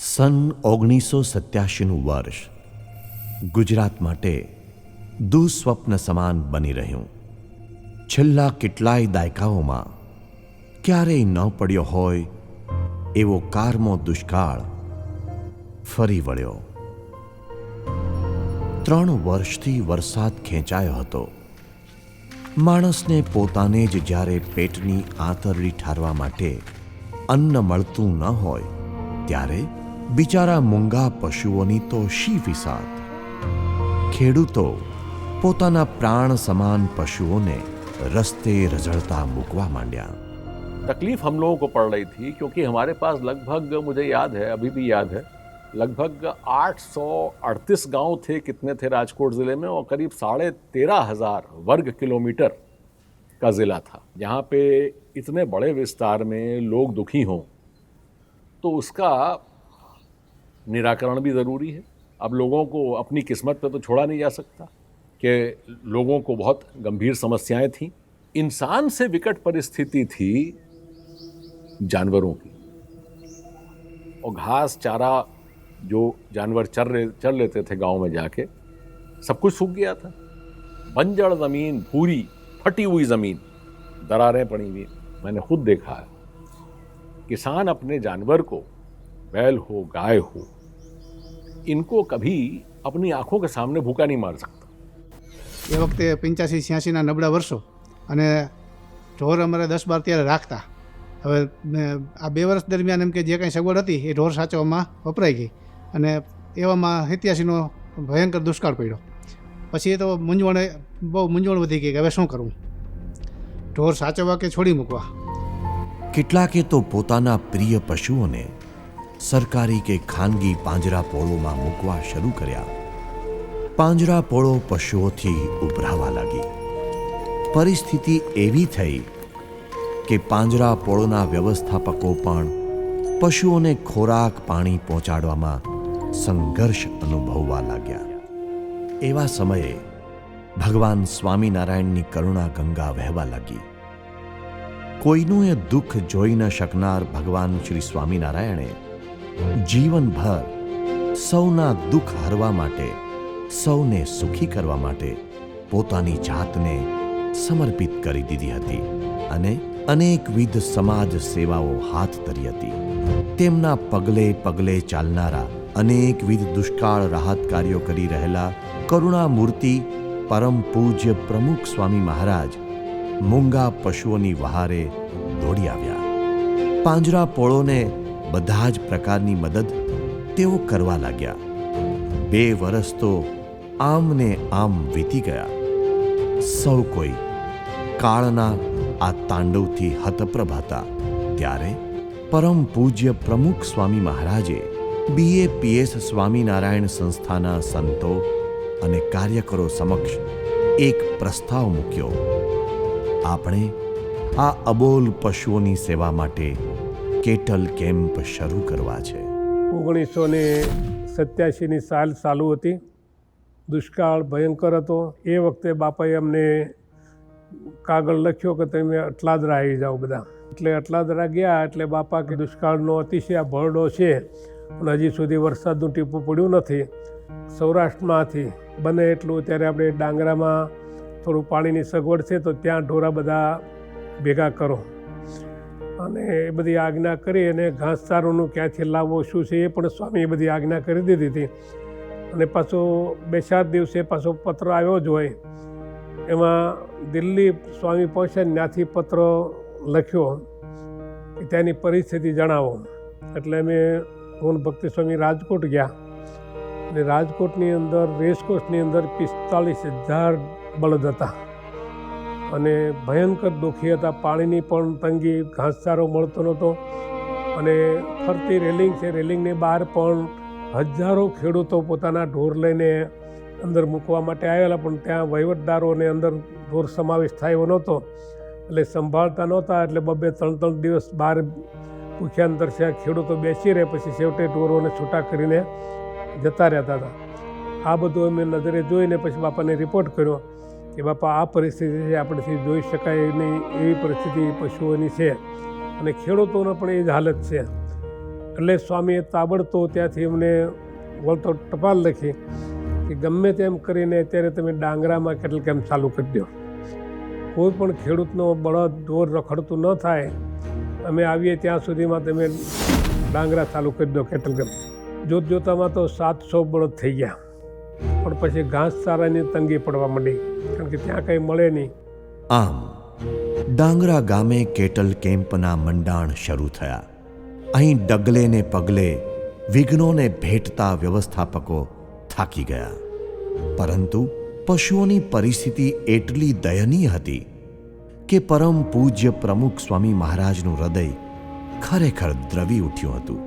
સન 1987નું વર્ષ ગુજરાત માટે દુઃસ્વપ્ન સમાન બની રહ્યું. છેલ્લા કેટલાય દાયકાઓમાં ક્યારેય ન પડ્યો હોય એવો કારમો દુષ્કાળ ફરી વળ્યો. 3 વર્ષથી વરસાદ ખેંચાયો હતો. માણસને પોતાને જ જ્યારે પેટની આંતરડી ઠારવા માટે અન્ન મળતું ન હોય ત્યારે બિચારા મૂંગા પશુઓની તો શી વિસાત. ખેડૂતો પોતાના પ્રાણ સમાન પશુઓને રસ્તે રઝળતા મૂકવા માંડ્યા. तकलीफ हम लोगों को पड़ रही थी क्योंकि हमारे पास लगभग, मुझे याद है, अभी भी याद है, लगभग 838 गांव थे. कितने थे राजकोट ज़िले में? और करीब 13,500 वर्ग किलोमीटर का ज़िला था. जहाँ पे इतने बड़े विस्तार में लोग दुखी हों तो उसका निराकरण भी ज़रूरी है. अब लोगों को अपनी किस्मत पे तो छोड़ा नहीं जा सकता कि लोगों को बहुत गंभीर समस्याएं थीं. इंसान से विकट परिस्थिति थी जानवरों की. और घास चारा जो जानवर चर लेते थे गांव में जाके, सब कुछ सूख गया था. बंजर ज़मीन, भूरी फटी हुई ज़मीन, दरारें पड़ी हुई. मैंने खुद देखा है. किसान अपने जानवर को, बैल हो गाय हो, इनको कभी अपनी आंखों के सामने भूखा नहीं मार सकता. એ વખતે 85-86ના નબળા વર્ષો અને ઢોર અમારે 10-12 ત્યારે રાખતા. હવે આ 2 વર્ષ દરમિયાન એમ કે જે કાંઈ સગવડ હતી એ ઢોર સાચવવામાં વપરાઈ ગઈ અને એવામાં 87નો ભયંકર દુષ્કાળ પડ્યો. પછી એ તો બહુ મૂંઝવણ વધી ગઈ કે હવે શું કરવું, ઢોર સાચવવા કે છોડી મૂકવા. કેટલાકે તો પોતાના પ્રિય પશુઓને સરકારી કે ખાનગી પાંજરાપોળોમાં મૂકવા શરૂ કર્યા. પાંજરાપોળો પશુઓથી ઉભરાવા લાગી. પરિસ્થિતિ એવી થઈ કે પાંજરાપોળોના વ્યવસ્થાપકો પણ પશુઓને ખોરાક પાણી પહોંચાડવામાં સંઘર્ષ અનુભવવા લાગ્યા. એવા સમયે ભગવાન સ્વામિનારાયણની કરુણા ગંગા વહેવા લાગી. કોઈનું એ દુઃખ જોઈ ન શકનાર ભગવાન શ્રી સ્વામિનારાયણે જીવનભર સૌના દુઃખ હરવા માટે, સૌને સુખી કરવા માટે પોતાની જાતને સમર્પિત કરી દીધી હતી અને અનેકવિધ સમાજ સેવાઓ હાથ ધરી હતી. તેમના પગલે પગલે ચાલનારા અનેકવિધ દુષ્કાળ રાહત કાર્યો કરી રહેલા કરુણામૂર્તિ પરમ પૂજ્ય પ્રમુખ સ્વામી મહારાજ મૂંગા પશુઓની વહારે દોડી આવ્યા. પાંજરાપોળોને બધા જ પ્રકારની મદદ તેઓ કરવા લાગ્યા. 2 વર્ષ તો આમ ને આમ વીતી ગયા. સૌ કોઈ કાળના આ તાંડવથી હતપ્રભ હતા. ત્યારે પરમ પૂજ્ય પ્રમુખ સ્વામી મહારાજે BAPS સ્વામિનારાયણ સંસ્થાના સંતો અને કાર્યકરો સમક્ષ એક પ્રસ્તાવ મૂક્યો. આપણે આ અબોલ પશુઓની સેવા માટે કેટલ કેમ્પ શરૂ કરવા છે. 1987ની સાલ ચાલુ હતી. દુષ્કાળ ભયંકર હતો. એ વખતે બાપાએ અમને કાગળ લખ્યો કે તમે અટલાદરા આવી જાઓ બધા. એટલે અટલાદરા ગયા એટલે બાપા કે દુષ્કાળનો અતિશય ભરડો છે અને હજી સુધી વરસાદનું ટીપું પડ્યું નથી. સૌરાષ્ટ્રમાંથી બને એટલું ત્યારે આપણે ડાંગરામાં થોડું પાણીની સગવડ છે તો ત્યાં ઢોરા બધા ભેગા કરો અને એ બધી આજ્ઞા કરી. અને ઘાસચારોનું ક્યાંથી લાવવો શું છે એ પણ સ્વામીએ બધી આજ્ઞા કરી દીધી હતી. અને પાછો 2-4 દિવસે પાછો પત્ર આવ્યો જ હોય. એમાં દિલ્હી સ્વામી પહોંચ્યા ત્યાંથી પત્ર લખ્યો કે ત્યાંની પરિસ્થિતિ જણાવો. એટલે અમે પૂર્ણ ભક્તિ સ્વામી રાજકોટ ગયા અને રાજકોટની અંદર રેસકોર્સની અંદર 45,000 બળદ હતા અને ભયંકર દુઃખી હતા. પાણીની પણ તંગી, ઘાસચારો મળતો નહોતો અને ફરતી રેલિંગ છે, રેલિંગની બહાર પણ હજારો ખેડૂતો પોતાના ઢોર લઈને અંદર મૂકવા માટે આવેલા, પણ ત્યાં વહીવટદારોને અંદર ઢોર સમાવેશ થયો નહોતો એટલે સંભાળતા નહોતા. એટલે 2-3 દિવસ બહાર ભૂખ્યા તરસ્યા ખેડૂતો બેસી રહે, પછી છેવટે ઢોરોને છૂટા કરીને જતા રહેતા હતા. આ બધું અમે નજરે જોઈને પછી બાપાને રિપોર્ટ કર્યો કે બાપા આ પરિસ્થિતિ છે, આપણેથી જોઈ શકાય નહીં એવી પરિસ્થિતિ પશુઓની છે અને ખેડૂતોને પણ એ જ હાલત છે. એટલે સ્વામીએ તાબડતો ત્યાંથી અમને વળતો ટપાલ લખી કે ગમે તેમ કરીને અત્યારે તમે ડાંગરામાં કેટલ કેમ્પ ચાલુ કરી દો. કોઈ પણ ખેડૂતનો બળદ ઢોર રખડતું ન થાય, અમે આવીએ ત્યાં સુધીમાં તમે ડાંગરા ચાલુ કરી દો કેટલ કેમ્પ. જોતામાં તો 700 બળદ થઈ ગયા, પણ પછી ઘાસચારાની તંગી પડવા માંડી, કારણ કે ત્યાં કંઈ મળે નહીં. આમ ડાંગરા ગામે કેટલ કેમ્પના મંડાણ શરૂ થયા. અહીં ડગલે ને પગલે વિઘ્નોને ભેટતા વ્યવસ્થાપકો થાકી ગયા, પરંતુ પશુઓની પરિસ્થિતિ એટલી દયનીય હતી કે પરમ પૂજ્ય પ્રમુખ સ્વામી મહારાજનું હૃદય ખરેખર દ્રવી ઉઠ્યું હતું.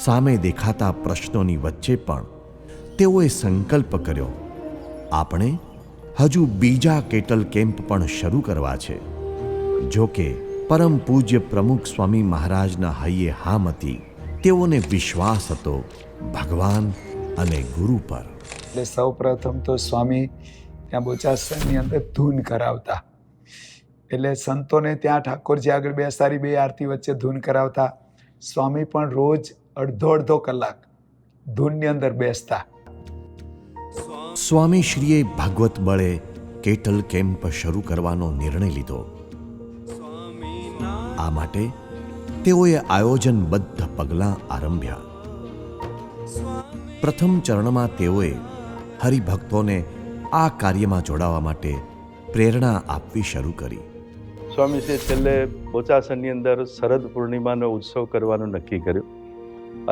સામે દેખાતા પ્રશ્નોની વચ્ચે પણ તેઓએ સંકલ્પ કર્યો, આપણે હજુ બીજા કેટલ કેમ્પ પણ શરૂ કરવા છે. જો કે પરમ પૂજ્ય પ્રમુખ સ્વામી મહારાજના હૈયે હામ હતી. તેઓને વિશ્વાસ હતો ભગવાન અને ગુરુ પર. એટલે સૌ પ્રથમ તો સ્વામી ત્યાં બોચાસણની અંદર ધૂન કરાવતા, એટલે સંતોને ત્યાં ઠાકોરજી આગળ બેસાડી 2 આરતી વચ્ચે ધૂન કરાવતા. સ્વામી પણ રોજ અડધો કલાક ધૂનની અંદર બેસતા. સ્વામીશ્રીએ ભાગવત બળે કેટલ કેમ્પ શરૂ કરવાનો નિર્ણય લીધો. આ માટે તેઓએ આયોજનબદ્ધ પગલાં આરંભ્યા. પ્રથમ ચરણમાં તેઓએ હરિભક્તોને આ કાર્યમાં જોડાવા માટે પ્રેરણા આપવી શરૂ કરી. સ્વામીશ્રીએ છેલ્લે બોચાસણની અંદર શરદ પૂર્ણિમાનો ઉત્સવ કરવાનું નક્કી કર્યું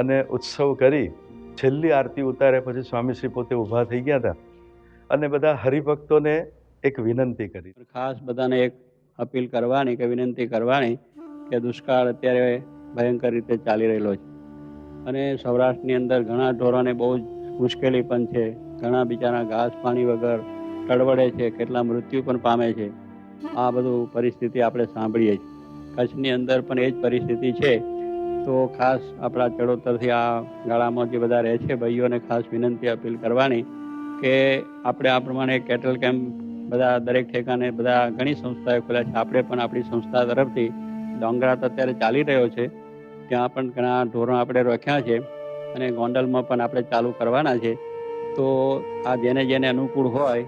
અને ઉત્સવ કરી છેલ્લી આરતી ઉતાર્યા પછી સ્વામીશ્રી પોતે ઊભા થઈ ગયા હતા અને બધા હરિભક્તોને એક વિનંતી કરી. ખાસ બધાને એક અપીલ કરવાની કે વિનંતી કરવાની કે દુષ્કાળ અત્યારે ભયંકર રીતે ચાલી રહેલો છે અને સૌરાષ્ટ્રની અંદર ઘણા ઢોરોને બહુ જ મુશ્કેલી પણ છે. ઘણા બિચારા ઘાસ પાણી વગર ટળવળે છે, કેટલા મૃત્યુ પણ પામે છે. આ બધું પરિસ્થિતિ આપણે સાંભળીએ છીએ. કચ્છની અંદર પણ એ જ પરિસ્થિતિ છે. તો ખાસ આપણા ચડોતરથી આ ગાળામાં જે બધા રહે છે ભાઈઓને ખાસ વિનંતી અપીલ કરવાની કે આપણે આ પ્રમાણે કેટલ કેમ્પ બધા દરેક ઠેકાને બધા ઘણી સંસ્થાઓ ખોલ્યા છે. આપણે પણ આપણી સંસ્થા તરફથી ડોંગરા તો અત્યારે ચાલી રહ્યો છે, ત્યાં પણ ઘણા ઢોરો આપણે રાખ્યા છે અને ગોંડલમાં પણ આપણે ચાલુ કરવાના છે. તો આ જેને જેને અનુકૂળ હોય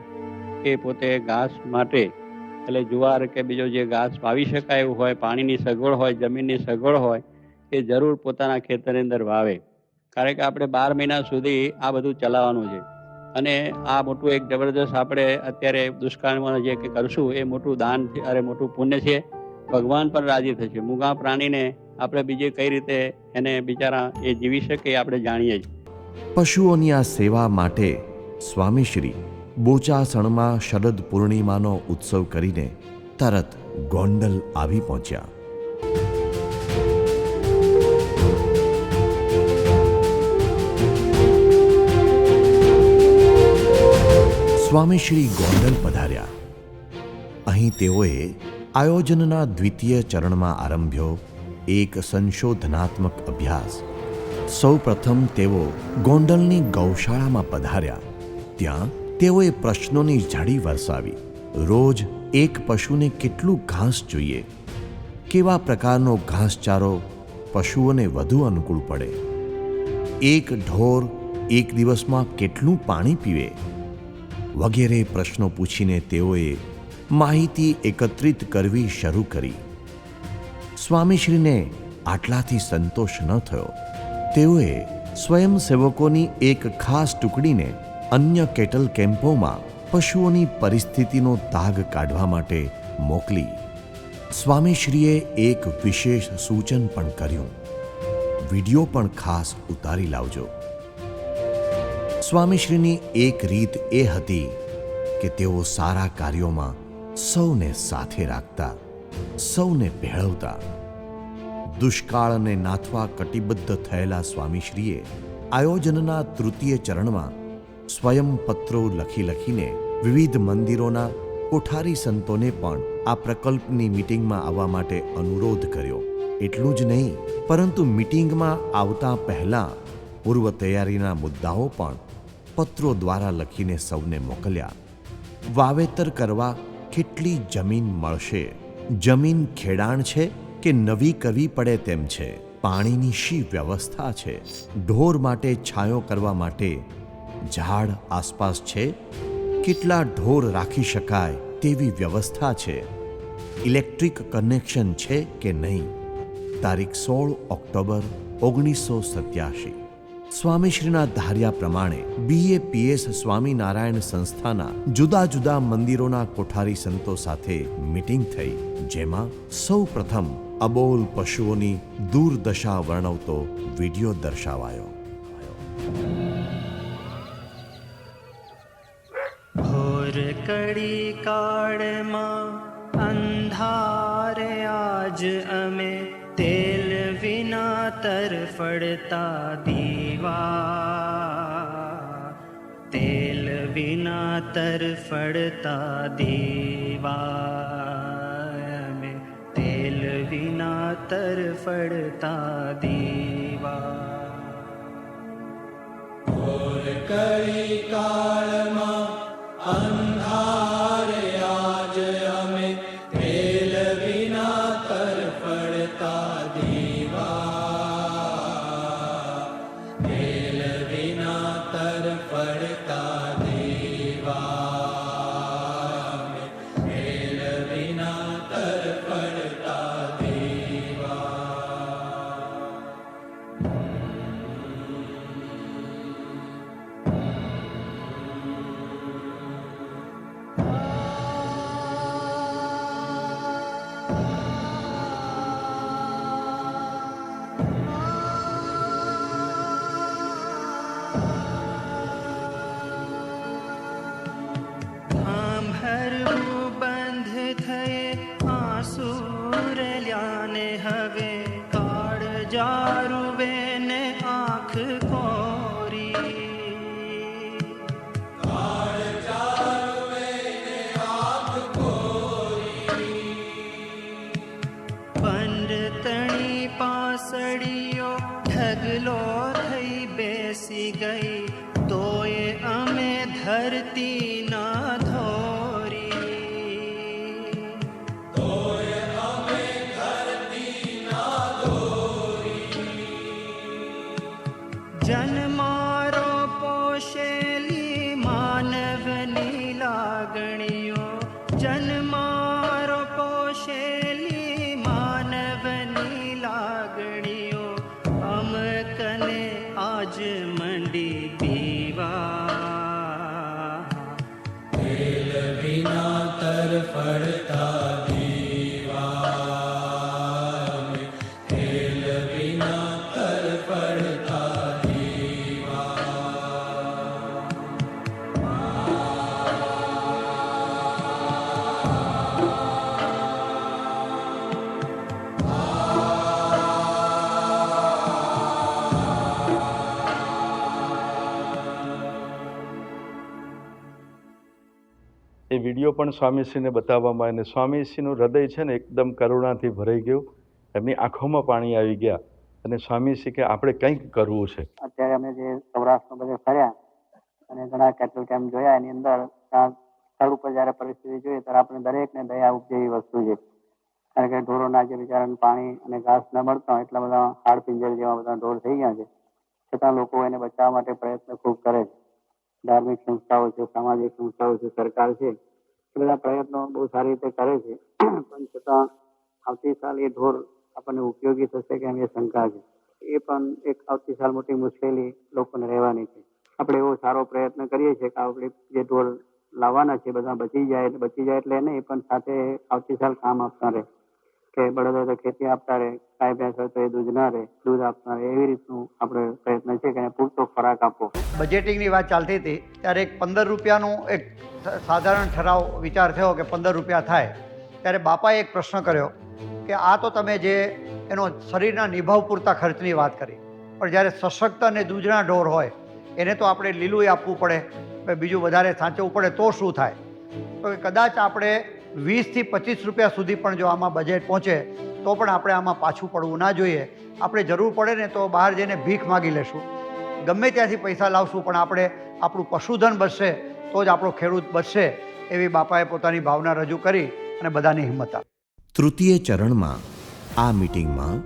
એ પોતે ઘાસ માટે એટલે જુવાર કે બીજો જે ઘાસ વાવી શકાય એવું હોય, પાણીની સગવડ હોય, જમીનની સગવડ હોય, એ જરૂર પોતાના ખેતરની અંદર વાવે. કારણ કે આપણે 12 મહિના સુધી આ બધું ચલાવવાનું છે અને આ મોટું એક જબરદસ્ત આપણે અત્યારે દુષ્કાળમાં જે કરશું એ મોટું દાન છે, અરે મોટું પુણ્ય છે. ભગવાન પણ રાજી થશે. મૂગા પ્રાણીને આપણે બીજે કઈ રીતે એને બિચારા એ જીવી શકે આપણે જાણીએ છીએ. પશુઓની આ સેવા માટે સ્વામીશ્રી બોચાસણમાં શરદ પૂર્ણિમાનો ઉત્સવ કરીને તરત ગોંડલ આવી પહોંચ્યા. સ્વામીશ્રી ગોંડલ પધાર્યા. અહીં તેઓએ આયોજનના દ્વિતીય ચરણમાં આરંભ્યો એક સંશોધનાત્મક અભ્યાસ. સૌ પ્રથમ તેઓ ગોંડલની ગૌશાળામાં પધાર્યા. ત્યાં તેઓએ પ્રશ્નોની ઝડી વરસાવી. રોજ એક પશુને કેટલું ઘાસ જોઈએ, કેવા પ્રકારનો ઘાસચારો પશુઓને વધુ અનુકૂળ પડે, એક ઢોર એક દિવસમાં કેટલું પાણી પીવે વગેરે પ્રશ્નો પૂછીને તેઓએ માહિતી એકત્રિત કરવી શરૂ કરી. સ્વામીશ્રીને આટલાથી સંતોષ ન થયો. તેઓએ સ્વયંસેવકોની એક ખાસ ટુકડીને અન્ય કેટલ કેમ્પોમાં પશુઓની પરિસ્થિતિનો તાગ કાઢવા માટે મોકલી. સ્વામીશ્રીએ એક વિશેષ સૂચન પણ કર્યું, વિડીયો પણ ખાસ ઉતારી લાવજો. સ્વામીશ્રીની એક રીત એ હતી કે તેઓ સારા કાર્યોમાં સૌને સાથે રાખતા, સૌને ભેળવતા. દુષ્કાળને નાથવા કટિબદ્ધ થયેલા સ્વામીશ્રીએ આયોજનના તૃતીય ચરણમાં સ્વયં પત્રો લખીને વિવિધ મંદિરોના કોઠારી સંતોને પણ આ પ્રકલ્પની મીટિંગમાં આવવા માટે અનુરોધ કર્યો. એટલું જ નહીં, પરંતુ મીટિંગમાં આવતા પહેલાં પૂર્વ તૈયારીના મુદ્દાઓ પણ પત્રો દ્વારા લખીને સૌને મોકલ્યા. વાવેતર કરવા કેટલી જમીન મળશે, જમીન ખેડાણ છે કે નવી કરવી પડે તેમ છે, પાણીની શી વ્યવસ્થા છે? ઢોર માટે છાંયો કરવા માટે ઝાડ આસપાસ છે? કેટલા ઢોર રાખી શકાય તેવી વ્યવસ્થા છે? ઇલેક્ટ્રિક કનેક્શન છે કે નહીં? તારીખ 16 ઓક્ટોબર 1987. સ્વામીશ્રીના ધાર્યા પ્રમાણે BAPS સ્વામિનારાયણ સંસ્થાના જુદા જુદા મંદિરોના કોઠારી સંતો સાથે મીટિંગ થઈ, જેમાં સૌ પ્રથમ અબોલ પશુઓની દુર્દશા વર્ણવતો વિડીયો દર્શાવાયો. ઘોર કડી કાળમાં અંધારે આજ અમે તેલ વિના તરફડતા દીવા, તેલ વિના તરફડતા દીવા, અમે તેલ વિના તરફડતા દીવા. ઘોર કળી કાળમાં અંધારે આજ અમે તેલ વિના તરફડતા દીવા, તેલ વિના તરફડતા દીવા, તેલ વિના તરફડતા દીવા. ભરવું બંધ થયે આંસુરલ્યાને હવે કાળ જારુવે ને આંખ કોરી, કાળ જારુવે ને આંખ કોરી. પંડતણી પાસડીઓ ઢગલો થઈ બેસી ગઈ, તોય અમે ધરતી ના ધોરી, તોય અમે ધરતી ના ધોરી. જન્મારો પોષેલી માનવની લાગણીઓ, જન્મારો પોષેલી માનવની લાગણીઓ અમકને આજ મંડી દીવા, તેલ વિના તરફડતા દીવા, તેલ વિના તરફડતા દીવા. એ વિડીયો પણ સ્વામીશ્રીને બતાવવામાં અને સ્વામીશ્રીનું હૃદય છે ને એકદમ કરુણાથી ભરાઈ ગયું, એમની આંખોમાં પાણી આવી ગયા અને સ્વામીશ્રી કે આપણે કંઈક કરવું છે. અત્યારે અમે જે સૌરાષ્ટ્રમાં બધે ફર્યા અને ઘણા કેટલ કેમ્પ જોયા, એની અંદર ત્યાં સ્થળ ઉપર જ્યારે પરિસ્થિતિ જોઈએ ત્યારે આપણે દરેકને દયા ઉપજેવી વસ્તુ છે. કારણ કે ઢોરોના જે બિચારાને પાણી અને ઘાસ ન મળતા હોય એટલા બધા હાડ પિંજર જેવા બધા ઢોર થઈ ગયા છે, છતાં લોકો એને બચાવવા માટે પ્રયત્ન ખૂબ કરે છે. ધાર્મિક સંસ્થાઓ છે, સામાજિક સંસ્થાઓ છે, સરકાર છે, એ બધા પ્રયત્નો બહુ સારી રીતે કરે છે. પણ છતાં આવતી સાલ એ ઢોર આપણને ઉપયોગી થશે કે એમ એ શંકા છે. એ પણ એક આવતી સાલ મોટી મુશ્કેલી લોકોને રહેવાની છે. આપણે એવો સારો પ્રયત્ન કરીએ છીએ કે આપણે જે ઢોર લાવવાના છે બધા બચી જાય એટલે નહીં, પણ સાથે આવતી સાલ કામ આપતા રહે, કે બળદ હોય તો ખેતી આપતા રહે, ગાય ભેંસ હોય તો એ દૂધ ના રહે, દૂધ આપતા રહે, એવી રીતનું આપણે પ્રયત્ન છે કે એને પૂરતો ખોરાક આપવો. બજેટિંગની વાત ચાલતી હતી ત્યારે એક 15 રૂપિયાનું એક સાધારણ ઠરાવ વિચાર થયો કે 15 રૂપિયા થાય. ત્યારે બાપાએ એક પ્રશ્ન કર્યો કે આ તો તમે જે એનો શરીરના નિભાવ પૂરતા ખર્ચની વાત કરી, પણ જ્યારે સશક્ત અને દૂધના ઢોર હોય એને તો આપણે લીલું આપવું પડે, બીજું વધારે સાચવવું પડે, તો શું થાય? તો કદાચ આપણે 20 થી 25 રૂપિયા સુધી પણ જો આમાં બજેટ પહોંચે તો પણ આપણે આમાં પાછું પડવું ના જોઈએ. આપણે જરૂર પડે ને તો બહાર જઈને ભીખ માગી લેશું, ગમે ત્યાંથી પૈસા લાવશું, પણ આપણે આપણું પશુધન બચશે તો જ આપણો ખેડૂત બચશે, એવી બાપાએ પોતાની ભાવના રજૂ કરી અને બધાની હિંમત આપી. તૃતીય ચરણમાં આ મીટિંગમાં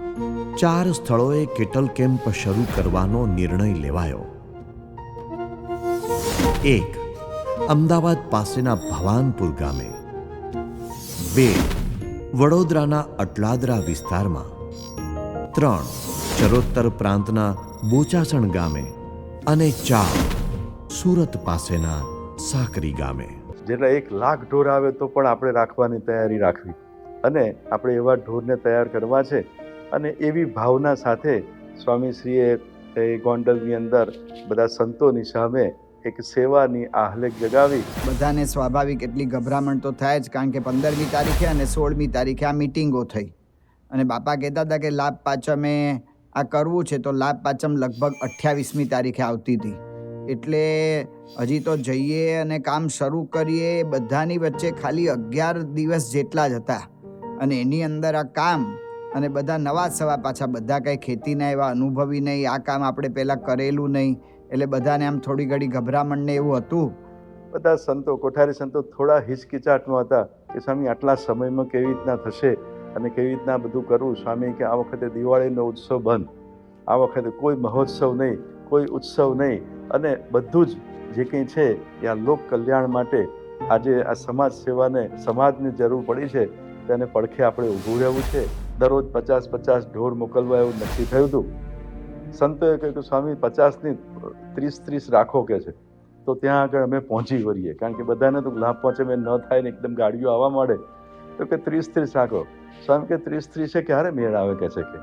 4 સ્થળોએ કેટલ કેમ્પ શરૂ કરવાનો નિર્ણય લેવાયો. 1. અમદાવાદ પાસેના ભવાનપુર ગામે. 2. વડોદરાના અટલાદરા વિસ્તારમાં. 3. ચરોતર પ્રાંતના બોચાસણ ગામે. અને 4. સુરત પાસેના સાકરી ગામે. જેટલા 1 લાખ ઢોર આવે તો પણ આપણે રાખવાની તૈયારી રાખવી અને આપણે એવા ઢોરને તૈયાર કરવા છે. અને એવી ભાવના સાથે સ્વામીશ્રીએ એ ગોંડલની અંદર બધા સંતોની સામે એક સેવાની આહલેખ જગાવી. બધાને સ્વાભાવિક એટલી ગભરામણ તો થાય જ, કારણ કે 15મી તારીખે અને 16મી તારીખે આ મિટિંગો થઈ અને બાપા કહેતા હતા કે લાભ પાંચમે આ કરવું છે, તો લાભ પાંચમ લગભગ 28મી તારીખે આવતી હતી. એટલે હજી તો જઈએ અને કામ શરૂ કરીએ, બધાની વચ્ચે ખાલી 11 દિવસ જેટલા જ હતા અને એની અંદર આ કામ અને બધા નવા સવા પાછા, બધા કંઈ ખેતીના એવા અનુભવી નહીં, આ કામ આપણે પહેલાં કરેલું નહીં, એટલે બધાને આમ થોડી ઘડી ગભરામણને એવું હતું. બધા સંતો, કોઠારી સંતો થોડા હિચકિચાટમાં હતા કે સ્વામી આટલા સમયમાં કેવી રીતના થશે અને કેવી રીતના બધું કરવું. સ્વામી કે આ વખતે દિવાળીનો ઉત્સવ બંધ, આ વખતે કોઈ મહોત્સવ નહીં, કોઈ ઉત્સવ નહીં, અને બધું જ જે કંઈ છે એ આ લોક કલ્યાણ માટે આજે આ સમાજ સેવાને, સમાજની જરૂર પડી છે તેને પડખે આપણે ઊભું રહેવું છે. દરરોજ 50-50 ઢોર મોકલવા એવું નક્કી થયું હતું. સંતોએ કહ્યું કે સ્વામી 50 ની 30-30 રાખો કે છે, તો ત્યાં આગળ અમે પહોંચી વળીએ, કારણ કે બધાને તો લાભ પહોંચે ન થાય ને એકદમ ગાડીઓ આવવા માંડે, તો કે 30-30 રાખો. સ્વામી કે 30-30 ક્યારે મેળ આવે કે છે, કે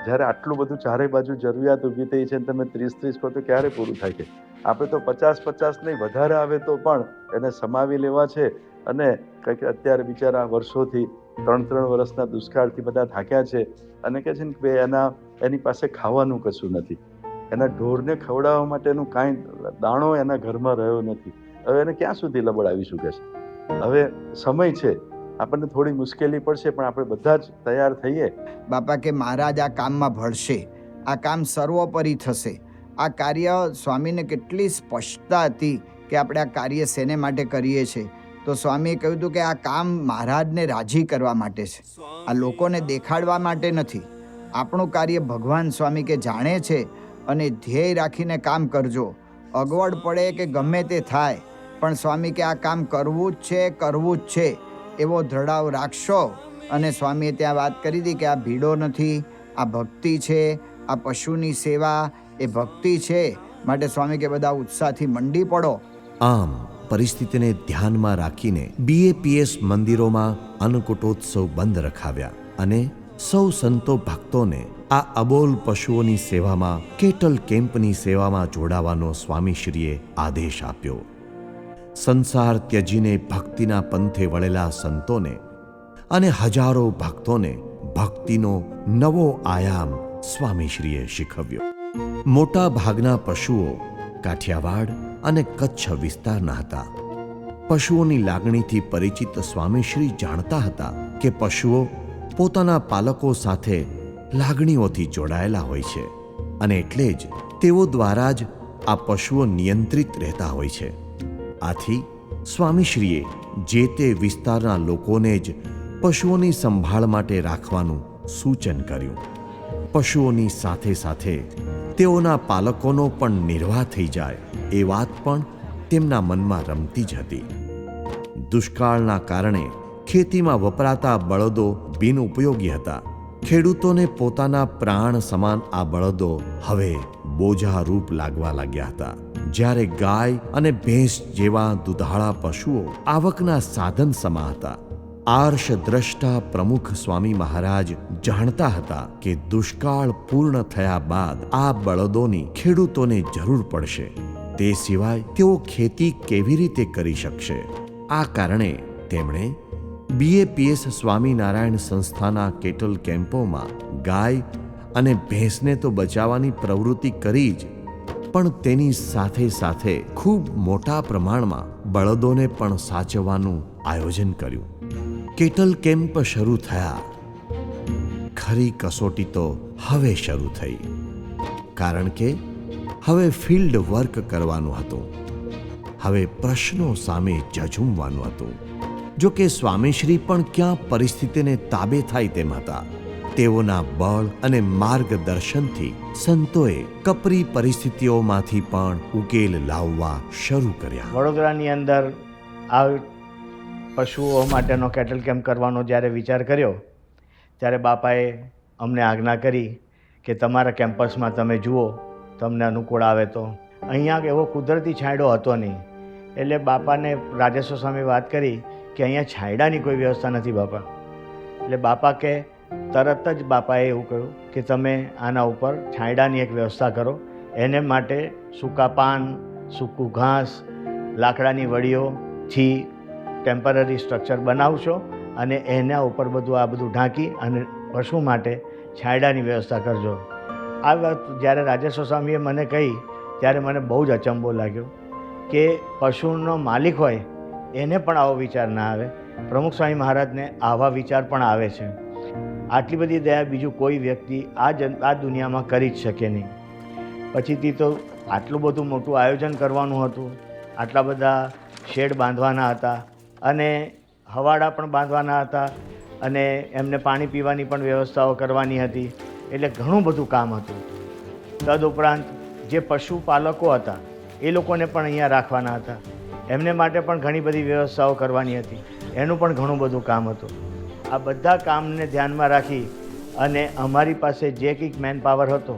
જ્યારે આટલું બધું ચારે બાજુ જરૂરિયાત ઊભી થઈ છે તમે 30-30 કહો તો ક્યારે પૂરું થાય? કે આપણે તો 50-50 નહીં, વધારે આવે તો પણ એને સમાવી લેવા છે. અને કંઈક અત્યારે બિચારા વર્ષોથી 3 વર્ષના દુષ્કાળથી બધા થાક્યા છે અને કહે છે ને કે એની પાસે ખાવાનું કશું નથી, એના ઢોરને ખવડાવવા માટેનું કાંઈ દાણો એના ઘરમાં રહ્યો નથી. હવે એને ક્યાં સુધી લબડાવીશું કે છે? હવે સમય છે, આપણને થોડી મુશ્કેલી પડશે પણ આપણે બધા જ તૈયાર થઈએ. બાપા કે મહારાજ આ કામમાં ભળશે, આ કામ સર્વોપરી થશે. આ કાર્ય સ્વામીને કેટલી સ્પષ્ટતા હતી કે આપણે આ કાર્ય શેને માટે કરીએ છીએ. તો સ્વામીએ કહ્યું હતું કે આ કામ મહારાજને રાજી કરવા માટે છે, આ લોકોને દેખાડવા માટે નથી. આપણું કાર્ય ભગવાન સ્વામી કે જાણે છે અને ધ્યેય રાખીને કામ કરજો. અગવડ પડે કે ગમે તે થાય, પણ સ્વામી કે આ કામ કરવું જ છે, કરવું જ છે એવો દ્રઢાવ રાખશો. અને સ્વામીએ ત્યાં વાત કરી હતી કે આ ભીડો નથી, આ ભક્તિ છે, આ પશુની સેવા એ ભક્તિ છે. માટે સ્વામી કે બધા ઉત્સાહથી મંડી પડો. આમ પરિસ્થિતિને ધ્યાનમાં રાખીને BAPS મંદિરોમાં અન્નકૂટોત્સવ બંધ રખાવ્યા અને સૌ સંતો ભક્તોને આ અબોલ પશુઓની સેવામાં, કેટલ કેમ્પની સેવામાં જોડાવાનો સ્વામીશ્રીએ આદેશ આપ્યો. સંસાર ત્યજીને ભક્તિના પંથે વળેલા સંતોને અને હજારો ભક્તોને ભક્તિનો નવો આયામ સ્વામીશ્રીએ શીખવ્યો. મોટા ભાગના પશુઓ કાઠિયાવાડ અને કચ્છ વિસ્તારના હતા. પશુઓની લાગણીથી પરિચિત સ્વામીશ્રી જાણતા હતા કે પશુઓ પોતાના પાલકો સાથે લાગણીઓથી જોડાયેલા હોય છે અને એટલે જ તેઓ દ્વારા જ આ પશુઓ નિયંત્રિત રહેતા હોય છે. આથી સ્વામીશ્રીએ જે તે વિસ્તારના લોકોને જ પશુઓની સંભાળ માટે રાખવાનું સૂચન કર્યું. પશુઓની સાથે સાથે તેઓના પાલકોનો પણ નિર્વાહ થઈ જાય એ વાત પણ તેમના મનમાં રમતી જ હતી. દુષ્કાળના કારણે ખેતીમાં વપરાતા બળદો બિનઉપયોગી હતા. ખેડૂતોને પોતાના પ્રાણ સમાન આ બળદો હવે બોજારૂપ લાગવા લાગ્યા હતા. જ્યારે ગાય અને ભેંસ જેવા દુધાળા પશુઓ આવકના સાધન સમા હતા. આર્ષ દ્રષ્ટા પ્રમુખ સ્વામી મહારાજ જાણતા હતા કે દુષ્કાળ પૂર્ણ થયા બાદ આ બળદોની ખેડૂતોને જરૂર પડશે, તે સિવાય તેઓ ખેતી કેવી રીતે કરી શકશે? આ કારણે તેમણે BAPS સ્વામિનારાયણ સંસ્થાના કેટલ કેમ્પોમાં ગાય અને ભેંસને તો બચાવવાની પ્રવૃત્તિ કરી જ, પણ તેની સાથે સાથે ખૂબ મોટા પ્રમાણમાં બળદોને પણ સાચવવાનું આયોજન કર્યું. કેટલ કેમ્પ શરૂ થયા. ખરી કસોટી તો હવે શરૂ થઈ, કારણ કે હવે ફિલ્ડ વર્ક કરવાનું હતું. હવે પ્રશ્નો સામે ઝઝૂમવાનું હતું. જો કે સ્વામીશ્રી પણ ક્યાં પરિસ્થિતિને તાબે થાય તેમ હતા. તેઓના બળ અને માર્ગદર્શનથી સંતોએ કપરી પરિસ્થિતિઓમાંથી પણ ઉકેલ લાવવા શરૂ કર્યા. વડોદરાની અંદર આ પશુઓ માટેનો કેટલ કેમ્પ કરવાનો જ્યારે વિચાર કર્યો ત્યારે બાપાએ અમને આજ્ઞા કરી કે તમારા કેમ્પસમાં તમે જુઓ, તમને અનુકૂળ આવે તો. અહીંયા એવો કુદરતી છાંયડો હતો નહીં, એટલે બાપાને રાજેશ્વર સ્વામી વાત કરી કે અહીંયા છાંયડાની કોઈ વ્યવસ્થા નથી બાપા. એટલે બાપા કે તરત જ બાપાએ એવું કહ્યું કે તમે આના ઉપર છાંયડાની એક વ્યવસ્થા કરો. એને માટે સૂકા પાન, સૂકું ઘાસ, લાકડાની વડીઓથી ટેમ્પરરી સ્ટ્રક્ચર બનાવશો અને એના ઉપર આ બધું ઢાંકી અને પશુ માટે છાંયડાની વ્યવસ્થા કરજો. આ વાત જ્યારે રાજેશ્વર સ્વામીએ મને કહી ત્યારે મને બહુ જ અચંબો લાગ્યો કે પશુનો માલિક હોય એને પણ આવો વિચાર ના આવે. પ્રમુખ સ્વામી મહારાજને આવા વિચાર પણ આવે છે. આટલી બધી દયા બીજું કોઈ વ્યક્તિ આ દુનિયામાં કરી જ શકે નહીં. પછીથી તો આટલું બધું મોટું આયોજન કરવાનું હતું, આટલા બધા શેડ બાંધવાના હતા અને હવાડા પણ બાંધવાના હતા અને એમને પાણી પીવાની પણ વ્યવસ્થાઓ કરવાની હતી. એટલે ઘણું બધું કામ હતું. તદુપરાંત જે પશુપાલકો હતા એ લોકોને પણ અહીંયા રાખવાના હતા, એમને માટે પણ ઘણી બધી વ્યવસ્થાઓ કરવાની હતી. એનું પણ ઘણું બધું કામ હતું. આ બધા કામને ધ્યાનમાં રાખી અને અમારી પાસે જે કંઈક મેન પાવર હતો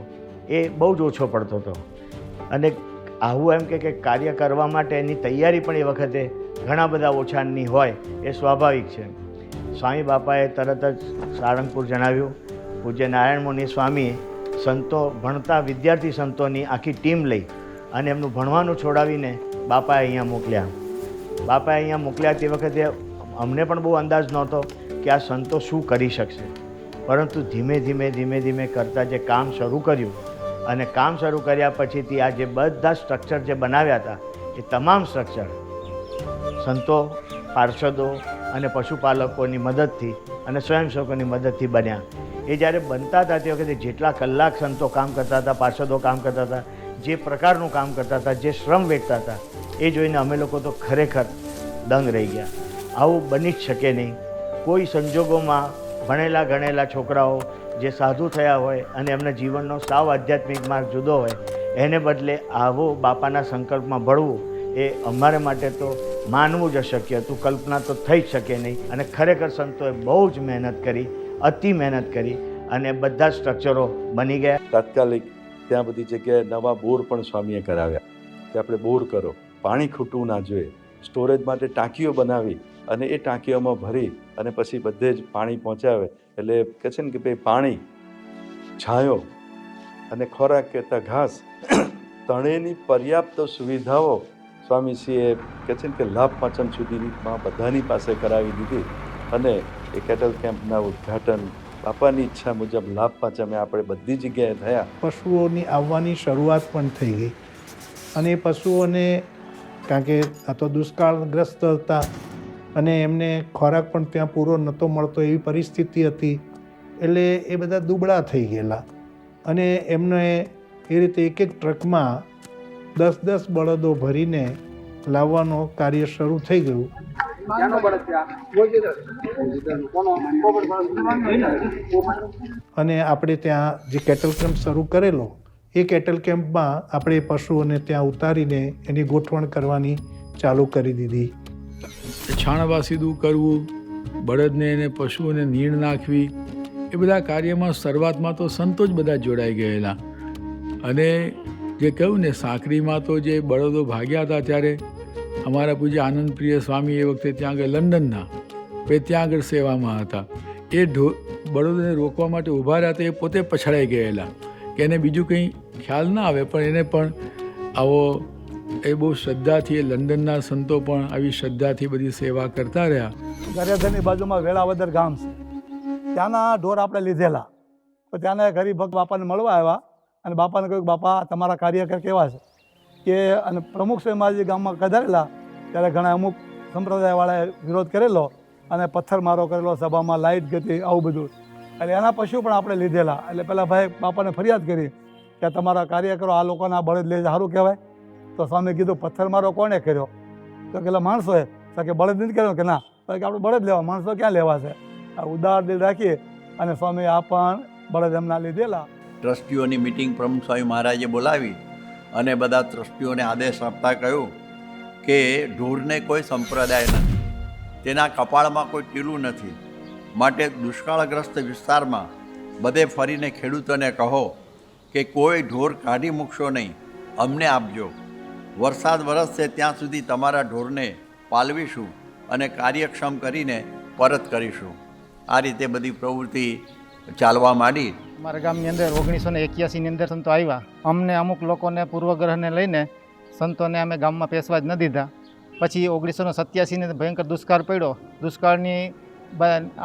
એ બહુ જ ઓછો પડતો હતો. અને આવું એમ કે કાર્ય કરવા માટે એની તૈયારી પણ એ વખતે ઘણા બધા ઓછાની હોય એ સ્વાભાવિક છે. સ્વામી બાપાએ તરત જ સાળંગપુર જણાવ્યું. પૂજ્ય નારાયણ મુનિ સ્વામીએ સંતો ભણતા વિદ્યાર્થી સંતોની આખી ટીમ લઈ અને એમનું ભણવાનું છોડાવીને બાપાએ અહીંયા મોકલ્યા. બાપાએ અહીંયા મોકલ્યા તે વખતે અમને પણ બહુ અંદાજ નહોતો કે આ સંતો શું કરી શકશે, પરંતુ ધીમે ધીમે કરતાં જે કામ શરૂ કર્યું અને કામ શરૂ કર્યા પછીથી આ જે બધા સ્ટ્રક્ચર જે બનાવ્યા હતા એ તમામ સ્ટ્રક્ચર સંતો, પાર્ષદો અને પશુપાલકોની મદદથી અને સ્વયંસેવકોની મદદથી બન્યા. એ જ્યારે બનતા હતા તે વખતે જેટલા કલાક સંતો કામ કરતા હતા, પાર્ષદો કામ કરતા હતા, જે પ્રકારનું કામ કરતા હતા, જે શ્રમ વેચતા હતા, એ જોઈને અમે લોકો તો ખરેખર દંગ રહી ગયા. આવું બની જ શકે નહીં. કોઈ સંજોગોમાં ભણેલા ગણેલા છોકરાઓ જે સાધુ થયા હોય અને એમના જીવનનો સાવ આધ્યાત્મિક માર્ગ જુદો હોય એને બદલે આવો બાપાના સંકલ્પમાં ભળવું એ અમારે માટે તો માનવું જ અશક્ય હતું. કલ્પના તો થઈ જ શકે નહીં. અને ખરેખર સંતોએ બહુ જ મહેનત કરી, અતિ મહેનત કરી અને બધા સ્ટ્રક્ચરો બની ગયા. તાત્કાલિક ત્યાં બધી જગ્યાએ નવા બોર પણ સ્વામીએ કરાવ્યા કે આપણે બોર કરો, પાણી ખૂટવું ના જોઈએ. સ્ટોરેજ માટે ટાંકીઓ બનાવી અને એ ટાંકીઓમાં ભરી અને પછી બધે જ પાણી પહોંચાવે. એટલે કહે છે ને કે ભાઈ પાણી, છાંયો અને ખોરાક કહેતા ઘાસ, ત્રણેયની પર્યાપ્ત સુવિધાઓ સ્વામીશ્રીએ કહે છે ને કે લાભ પાંચમ સુધીમાં બધાની પાસે કરાવી દીધી. અને એ કેટલ કેમ્પના ઉદ્ઘાટન બાપાની ઈચ્છા મુજબ લાભ પાંચમે આપણે બધી જગ્યાએ થયા. પશુઓની આવવાની શરૂઆત પણ થઈ ગઈ અને એ પશુઓને, કારણ કે આ તો દુષ્કાળગ્રસ્ત હતા અને એમને ખોરાક પણ ત્યાં પૂરો નહોતો મળતો એવી પરિસ્થિતિ હતી. એટલે એ બધા દુબળા થઈ ગયેલા અને એમને એ રીતે એક એક ટ્રકમાં 10 બળદો ભરીને લાવવાનો કાર્ય શરૂ થઈ ગયું. અને આપણે ત્યાં જે કેટલ કેમ્પ શરૂ કરેલો એ કેટલ કેમ્પમાં આપણે પશુઓને ત્યાં ઉતારીને એની ગોઠવણ કરવાની ચાલુ કરી દીધી. છાણવા સીધું કરવું, બળદને અને પશુઓને નીણ નાખવી, એ બધા કાર્યમાં શરૂઆતમાં તો સંતો જ બધા જોડાઈ ગયેલા. અને જે કહ્યું ને સાંકરીમાં તો જે બળદો ભાગ્યા હતા ત્યારે અમારા પૂજ્ય આનંદપ્રિય સ્વામી એ વખતે ત્યાં આગળ લંડનના ત્યાં આગળ સેવામાં હતા. એ બળદોને રોકવા માટે ઊભા રહ્યા હતા, એ પોતે પછડાઈ ગયેલા કે એને બીજું કંઈ ખ્યાલ ના આવે, પણ એને પણ આવો એ બહુ શ્રદ્ધાથી, એ લંડનના સંતો પણ આવી શ્રદ્ધાથી બધી સેવા કરતા રહ્યા. ગરેધરની બાજુમાં વેળાવદર ગામ છે, ત્યાંના ઢોર આપણે લીધેલા. તો ત્યાંના ગરીબ ભક્ત બાપાને મળવા આવ્યા અને બાપાને કહ્યું બાપા તમારા કાર્યકર કેવા છે કે, અને પ્રમુખ સ્વામી ગામમાં કધારેલા ત્યારે ઘણા અમુક સંપ્રદાયવાળાએ વિરોધ કરેલો અને પથ્થરમારો કરેલો, સભામાં લાઇટ ગતી, આવું બધું. એટલે એના પશુ પણ આપણે લીધેલા. એટલે પેલા ભાઈ બાપાને ફરિયાદ કરી કે તમારા કાર્યકરો આ લોકોના બળદ લે સારું કહેવાય. તો સ્વામી કીધું પથ્થરમારો કોણે કર્યો? તો પેલા માણસોએ. તો કે બળદ નથી કર્યો કે ના. તો કે આપણે બળદ લેવા, માણસો ક્યાં લેવા છે? આ ઉદાર દિલ રાખીએ અને સ્વામી આ પણ બળદ એમના લીધેલા. ટ્રસ્ટીઓની મિટિંગ પ્રમુખ સ્વામી મહારાજે બોલાવી અને બધા ટ્રસ્ટીઓને આદેશ આપતા કહ્યું કે ઢોરને કોઈ સંપ્રદાય નથી, તેના કપાળમાં કોઈ ટીલું નથી, માટે દુષ્કાળગ્રસ્ત વિસ્તારમાં બધે ફરીને ખેડૂતોને કહો કે કોઈ ઢોર કાઢી મૂકશો નહીં, અમને આપજો. વરસાદ વરસશે ત્યાં સુધી તમારા ઢોરને પાલવીશું અને કાર્યક્ષમ કરીને પરત કરીશું. આ રીતે બધી પ્રવૃત્તિ ચાલવા માંડી. અમારા ગામની અંદર 1981ની અંદર સંતો આવ્યા. અમને અમુક લોકોને પૂર્વગ્રહને લઈને સંતોને અમે ગામમાં પેસવા જ ન દીધા. પછી 1987ની ભયંકર દુષ્કાળ પડ્યો. દુષ્કાળની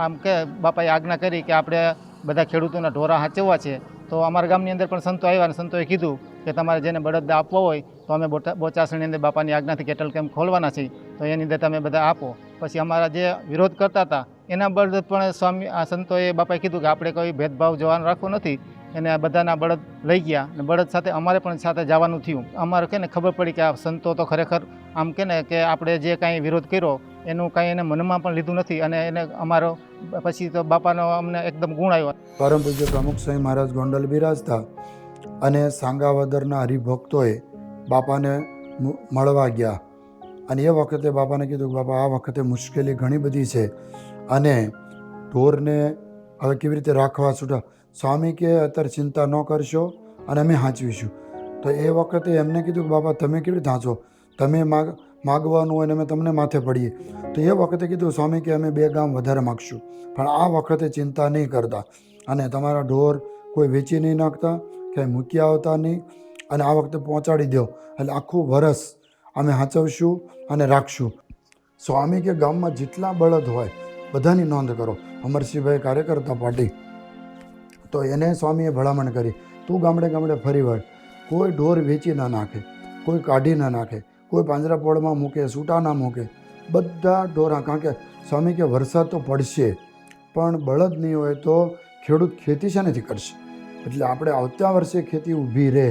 આમ કે બાપાએ આજ્ઞા કરી કે આપણે બધા ખેડૂતોના ઢોરા હાચવવા છે. તો અમારા ગામની અંદર પણ સંતો આવ્યા અને સંતોએ કીધું કે તમારે જેને બળદ આપવો હોય તો અમે બોચાસણની અંદર બાપાની આજ્ઞાથી કેટલ કેમ્પ ખોલવાના છીએ, તો એની અંદર તમે બધા આપો. પછી અમારા જે વિરોધ કરતા હતા એના બળદ પણ સ્વામી આ સંતોએ બાપાએ કીધું કે આપણે કોઈ ભેદભાવ જવાનું રાખવું નથી, એને બધાના બળદ લઈ ગયા અને બળદ સાથે અમારે પણ સાથે જવાનું થયું. અમારે કે ને ખબર પડી કે આ સંતો તો ખરેખર આમ કે ને કે આપણે જે કાંઈ વિરોધ કર્યો એનું કાંઈ એને મનમાં પણ લીધું નથી અને એને અમારો પછી તો બાપાનો અમને એકદમ ગુણ આવ્યો. પરમ પૂજ્ય પ્રમુખ સ્વામી મહારાજ ગોંડલ બિરાજતા અને સાંગાવદરના હરિભક્તોએ બાપાને મળવા ગયા અને એ વખતે બાપાને કીધું કે બાપા આ વખતે મુશ્કેલી ઘણી બધી છે અને ઢોરને હવે કેવી રીતે રાખવા છૂટા. સ્વામી કે અત્યારે ચિંતા ન કરશો અને અમે હાંચવીશું. તો એ વખતે એમને કીધું કે બાપા તમે કેવી રીતે હાંચો, તમે માગવાનું હોય ને અમે તમને માથે પડીએ. તો એ વખતે કીધું સ્વામી કે અમે 2 ગામ વધારે માગશું, પણ આ વખતે ચિંતા નહીં કરતા અને તમારા ઢોર કોઈ વેચી નહીં નાખતા, ક્યાંય મૂકી આવતા નહીં અને આ વખતે પહોંચાડી દો, એટલે આખું વરસ અમે હાંચવશું અને રાખશું. સ્વામી કે ગામમાં જેટલા બળદ હોય બધાની નોંધ કરો. અમરસિંહભાઈ કાર્યકર્તા પાર્ટી, તો એને સ્વામીએ ભલામણ કરી તું ગામડે ગામડે ફરી વળ, કોઈ ઢોર વેચી ના નાખે, કોઈ કાઢી ના નાખે, કોઈ પાંજરાપોળમાં મૂકે, છૂટા ના મૂકે, બધા ઢોરા. કારણ કે સ્વામી કે વરસાદ તો પડશે પણ બળદ નહીં હોય તો ખેડૂત ખેતી શાનેથી કરશે. એટલે આપણે આવતા વર્ષે ખેતી ઊભી રહે.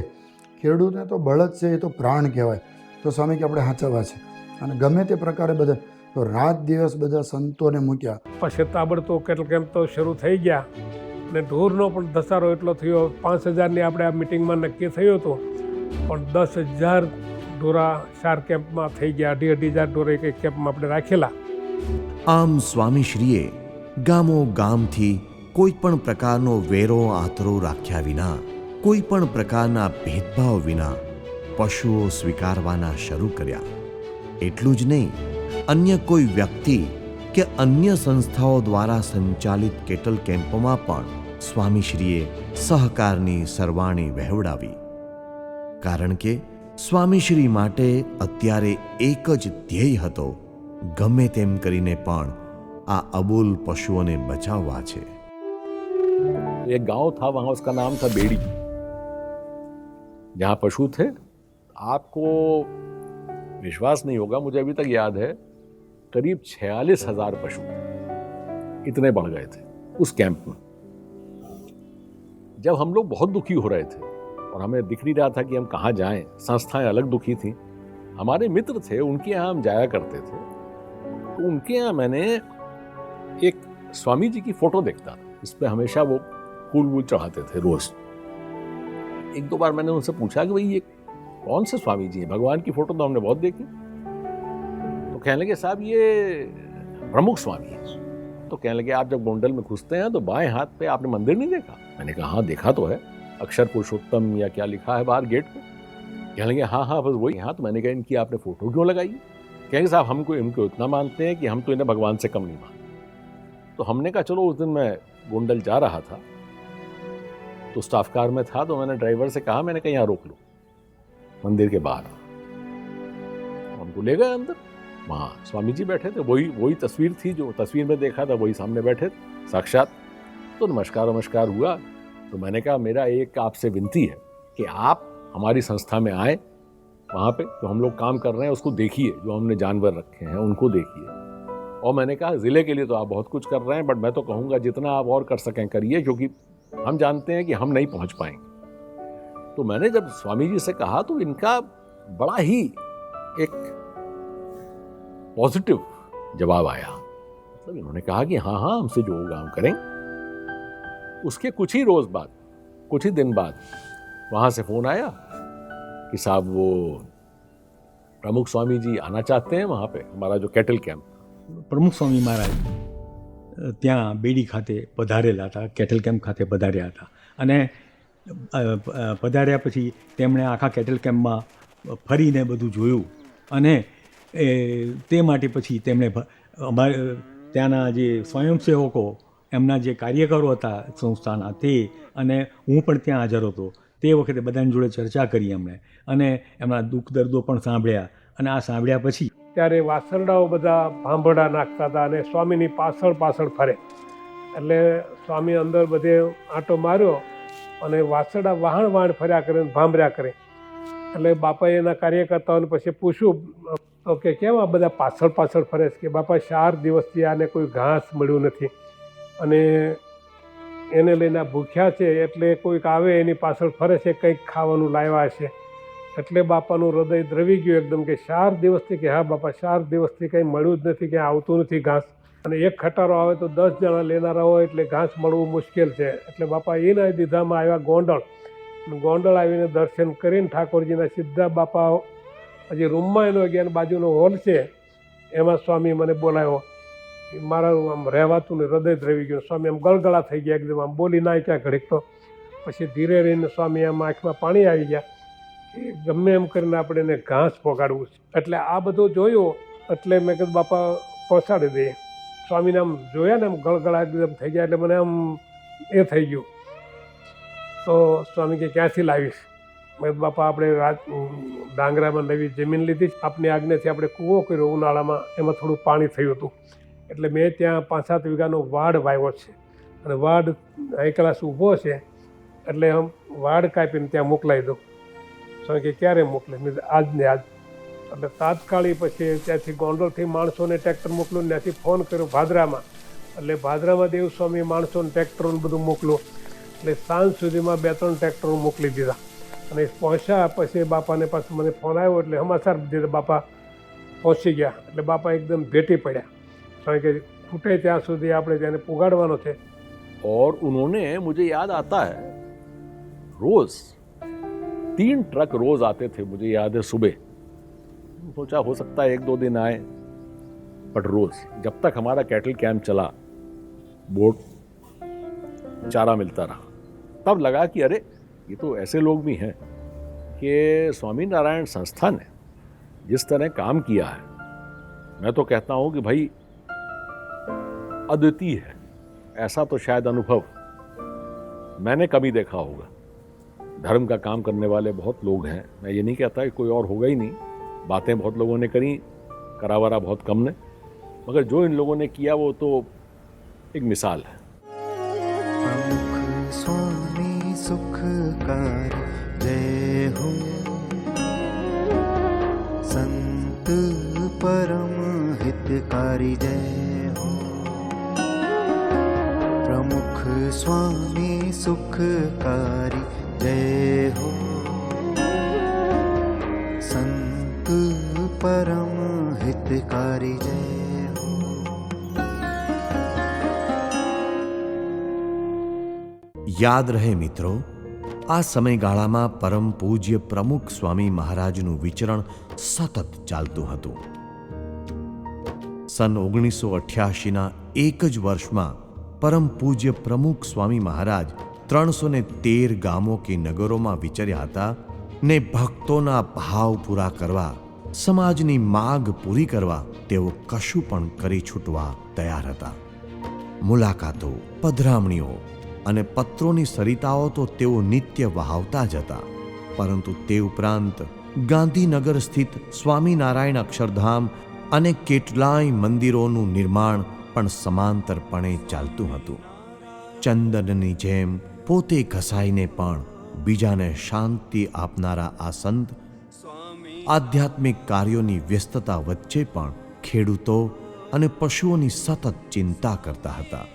ખેડૂતને તો બળદ છે એ તો પ્રાણ કહેવાય. તો સ્વામી કે આપણે હાચવવા છે અને ગમે તે પ્રકારે બધા તો રાત દિવસ બધા સંતોને મૂક્યા. પછી તાબડતો કેટલ કેમ્પ તો શરૂ થઈ ગયા અને ઢોરનો પણ ધસારો એટલો થયો. 5000ની આપણે આ મિટિંગમાં નક્કી થયું હતું પણ 10,000 ઢોરા 4 કેમ્પમાં થઈ ગયા. 2,500 ઢોર એક કેમ્પમાં આપણે રાખેલા. આમ સ્વામીશ્રીએ ગામો ગામથી કોઈ પણ પ્રકારનો વેરો આતરો રાખ્યા વિના, કોઈ પણ પ્રકારના ભેદભાવ વિના પશુઓ સ્વીકારવાના શરૂ કર્યા. એટલું જ નહીં, અન્ય કોઈ વ્યક્તિ કે અન્ય સંસ્થાઓ દ્વારા સંચાલિત કેટલ કેમ્પોમાં પણ સ્વામીશ્રીએ સહકારની સરવાણી વહેવડાવી. કારણ કે સ્વામીશ્રી માટે અત્યારે એક જ ધ્યેય હતો, ગમે તેમ કરીને પણ આ અબોલ પશુઓને બચાવવા છે. एक गांव था, वहाँ उसका नाम था बेड़ी, जहाँ पशु थे. आपको विश्वास नहीं होगा, मुझे अभी तक याद है करीब 46,000 पशु इतने बढ़ गए थे उस कैंप में. जब हम लोग बहुत दुखी हो रहे थे और हमें दिख नहीं रहा था कि हम कहाँ जाएं, संस्थाएं अलग दुखी थी. हमारे मित्र थे, उनके यहाँ हम जाया करते थे. तो उनके यहाँ मैंने एक स्वामी जी की फोटो देखता था, इस पर हमेशा वो फूल वूल चढ़ाते थे रोज. 1-2 बार मैंने उनसे पूछा कि भाई ये कौन से स्वामी जी हैं, भगवान की फोटो तो हमने बहुत देखी. तो कहने लगे साहब ये प्रमुख स्वामी हैं. तो कहने लगे आप जब गोंडल में घुसते हैं तो बाएं हाथ पे आपने मंदिर नहीं देखा? मैंने कहा हाँ देखा तो है, अक्षर पुरुषोत्तम या क्या लिखा है बाहर गेट पे. कहने लगे हाँ हाँ बस वही. हाँ तो मैंने कहा इनकी आपने फोटो क्यों लगाई? कहेंगे साहब हमको इनको इतना मानते हैं कि हम तो इन्हें भगवान से कम नहीं मानते. तो हमने कहा चलो, उस दिन मैं गोंडल जा रहा था तो स्टाफ कार में था, तो मैंने ड्राइवर से कहा, मैंने कहा यहाँ रोक लो मंदिर के बाहर. उनको ले गए अंदर. वहाँ स्वामी जी बैठे थे, वही तस्वीर थी जो तस्वीर में देखा था, वही सामने बैठे थे साक्षात. तो नमस्कार हुआ. तो मैंने कहा मेरा एक आपसे विनती है कि आप हमारी संस्था में आए, वहाँ पे जो हम लोग काम कर रहे हैं उसको देखिए, जो हमने जानवर रखे हैं उनको देखिए. और मैंने कहा ज़िले के लिए तो आप बहुत कुछ कर रहे हैं, बट मैं तो कहूँगा जितना आप और कर सकें करिए, क्योंकि हम जानते हैं कि हम नहीं पहुँच पाएंगे. तो मैंने जब स्वामी जी से कहा तो इनका बड़ा ही एक पॉजिटिव जवाब आया. मतलब इन्होंने कहा कि हाँ हाँ हमसे जो होगा हम करेंगे. उसके कुछ ही रोज़ बाद, कुछ ही दिन बाद वहाँ से फ़ोन आया कि साहब वो प्रमुख स्वामी जी आना चाहते हैं वहाँ पे, हमारा जो कैटल कैम्प। પ્રમુખ સ્વામી મહારાજ ત્યાં બેડી ખાતે પધારેલા હતા, કેટલ કેમ્પ ખાતે પધાર્યા હતા. અને પધાર્યા પછી તેમણે આખા કેટલ કેમ્પમાં ફરીને બધું જોયું અને તે માટે પછી તેમણે અમારે ત્યાંના જે સ્વયંસેવકો, એમના જે કાર્યકરો હતા સંસ્થાના તે, અને હું પણ ત્યાં હાજર હતો, તે વખતે બધાની જોડે ચર્ચા કરી એમણે, અને એમના દુઃખ દર્દો પણ સાંભળ્યા. અને આ સાંભળ્યા પછી ત્યારે વાસરડાઓ બધા ભાંભડા નાખતા હતા અને સ્વામીની પાછળ પાછળ ફરે. એટલે સ્વામી અંદર બધે આંટો માર્યો અને વાસરડા વાહણ વાહણ ફર્યા કરે, ભાંભર્યા કરે. એટલે બાપાએ એના કાર્યકર્તાઓને પછી પૂછ્યું તો કે કેમ આ બધા પાછળ પાછળ ફરે છે? કે બાપા 4 દિવસથી આને કોઈ ઘાસ મળ્યું નથી અને એને લઈને ભૂખ્યા છે, એટલે કોઈક આવે એની પાછળ ફરે છે, કંઈક ખાવાનું લાવ્યા છે. એટલે બાપાનું હૃદય દ્રવી ગયું એકદમ કે 4 દિવસથી, કે હા બાપા 4 દિવસથી કંઈ મળ્યું જ નથી, ક્યાંય આવતું નથી ઘાસ. અને એક ખટારો આવે તો 10 જણા લેનારા હોય એટલે ઘાસ મળવું મુશ્કેલ છે. એટલે બાપા એના દીધામાં આવ્યા ગોંડલ. ગોંડલ આવીને દર્શન કરીને ઠાકોરજીના સીધા બાપા હજી રૂમમાં એનો ગયા, બાજુનો હોલ છે એમાં સ્વામી મને બોલાવ્યો. મારા આમ રહેવાતું ને હૃદય દ્રવી ગયું. સ્વામી આમ ગળગળા થઈ ગયા એકદમ, આમ બોલી ના ક્યાં ઘડીક તો. પછી ધીરે રહીને સ્વામી આમ આંખમાં પાણી આવી ગયા. ગમે એમ કરીને આપણે એને ઘાસ પહોંચાડવું છે. એટલે આ બધું જોયું એટલે મેં કીધું બાપા પહોંચાડી દઈએ. સ્વામીને આમ જોયા ને આમ ગળગળા એકદમ થઈ ગયા એટલે મને આમ એ થઈ ગયું. તો સ્વામી કે ક્યાંથી લાવીશ? મેં કીધું બાપા આપણે ડાંગરામાં નવી જમીન લીધી, આપની આજ્ઞાથી આપણે કૂવો કર્યો ઉનાળામાં, એમાં થોડું પાણી થયું હતું. એટલે મેં ત્યાં 5-7 વીઘાનો વાડ વાવ્યો છે અને વાડ એકલાસ ઊભો છે, એટલે આમ વાડ કાપીને ત્યાં મોકલાવી દઉં. સ્વામી કે ક્યારે મોકલે? મેં આજ ને આજ. એટલે તાત્કાલિક પછી ત્યાંથી ગોંડલથી માણસોને ટ્રેક્ટર મોકલું, ત્યાંથી ફોન કર્યો ભાદરામાં. એટલે ભાદરામાં દેવસ્વામી માણસોને ટ્રેક્ટરોને બધું મોકલું. એટલે સાંજ સુધીમાં 2-3 ટ્રેક્ટરો મોકલી દીધા અને પહોંચ્યા. પછી બાપાને પાછું મને ફોન આવ્યો એટલે સમાચાર દીધા, બાપા પહોંચી ગયા. એટલે બાપા એકદમ ભેટી પડ્યા. સ્વામી કે ફૂટે ત્યાં સુધી આપણે તેને પુગાડવાનો છે. और उन्होंने मुझे याद आता है रोज़ 3 ट्रक रोज़ आते थे, मुझे याद है सुबह. सोचा हो सकता है 1-2 दिन आए, बट रोज़ जब तक हमारा कैटल कैंप चला, बोट चारा मिलता रहा, तब लगा कि अरे ये तो ऐसे लोग भी हैं कि स्वामी नारायण संस्था ने जिस तरह काम किया है, मैं तो कहता हूँ कि भाई अद्वितीय है. ऐसा तो शायद अनुभव मैंने कभी देखा होगा. धर्म का काम करने वाले बहुत लोग हैं, मैं ये नहीं कहता कि कोई और होगा ही नहीं. बातें बहुत लोगों ने करी, करावरा बहुत कम ने, मगर जो इन लोगों ने किया वो तो एक मिसाल है. प्रमुख स्वामी सुखकार जय हो, संत परम हितकारी जय हो. प्रमुख स्वामी सुखकारी जय हो, संत परम हितकारी जय हो. યાદ રહે મિત્રો, આ સમયગાળામાં પરમ પૂજ્ય પ્રમુખ સ્વામી મહારાજનું વિચરણ સતત ચાલતું હતું. સન 1988ના એક જ વર્ષમાં પરમ પૂજ્ય પ્રમુખ સ્વામી મહારાજ 313 ગામો કે નગરોમાં વિચર્યા હતા ને ભક્તોના ભાવ પૂરા કરવા, સમાજની માગ પૂરી કરવા તેઓ કશું પણ કરી છૂટવા તૈયાર હતા. મુલાકાતો, પધરામણીઓ અને પત્રોની સરિતાઓ તો તેઓ નિત્ય વહાવતા જ હતા. પરંતુ તે ઉપરાંત ગાંધીનગર સ્થિત સ્વામિનારાયણ અક્ષરધામ અને કેટલાય મંદિરોનું નિર્માણ પણ સમાંતરપણે ચાલતું હતું. ચંદનની જેમ પોતે ઘસાઈને પણ બીજાને શાંતિ આપનારા આ સંત આધ્યાત્મિક કાર્યોની વ્યસ્તતા વચ્ચે પણ ખેડૂતો અને પશુઓની સતત ચિંતા કરતા હતા.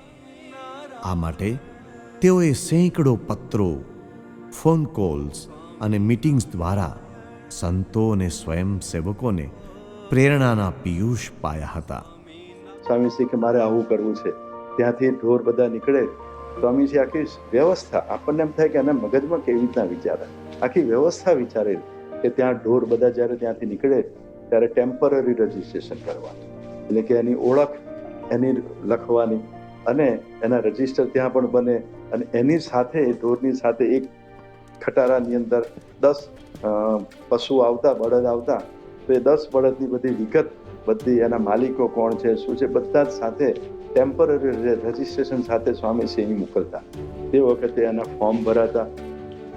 આ માટે તેઓએ સેંકડો પત્રો, ફોન કોલ્સ અને મીટિંગ્સ દ્વારા સંતો અને સ્વયંસેવકોને પ્રેરણાના પિયુષ પાયા હતા. સ્વામીશ્રી કે મારે આવું કરવું છે, ત્યાંથી ઢોર બધા નીકળે સ્વામીજી આખી વ્યવસ્થા આપણને એમ થાય કે એના મગજમાં કેવી રીતના વિચારે, આખી વ્યવસ્થા વિચારે કે ત્યાં ઢોર બધા જ્યારે ત્યાંથી નીકળે ત્યારે ટેમ્પરરી રજિસ્ટ્રેશન કરવાનું, એટલે કે એની ઓળખ એની લખવાની અને એના રજિસ્ટર ત્યાં પણ બને અને એની સાથે ઢોરની સાથે એક ખટારાની અંદર 10 પશુ આવતા, બળદ આવતા, તો એ 10 બળદની બધી વિગત, બધી એના માલિકો કોણ છે, શું છે, બધા જ સાથે ટેમ્પરરી રજિસ્ટ્રેશન સાથે સ્વામીશ્રી અહીં મોકલતા. તે વખતે એના ફોર્મ ભરાતા,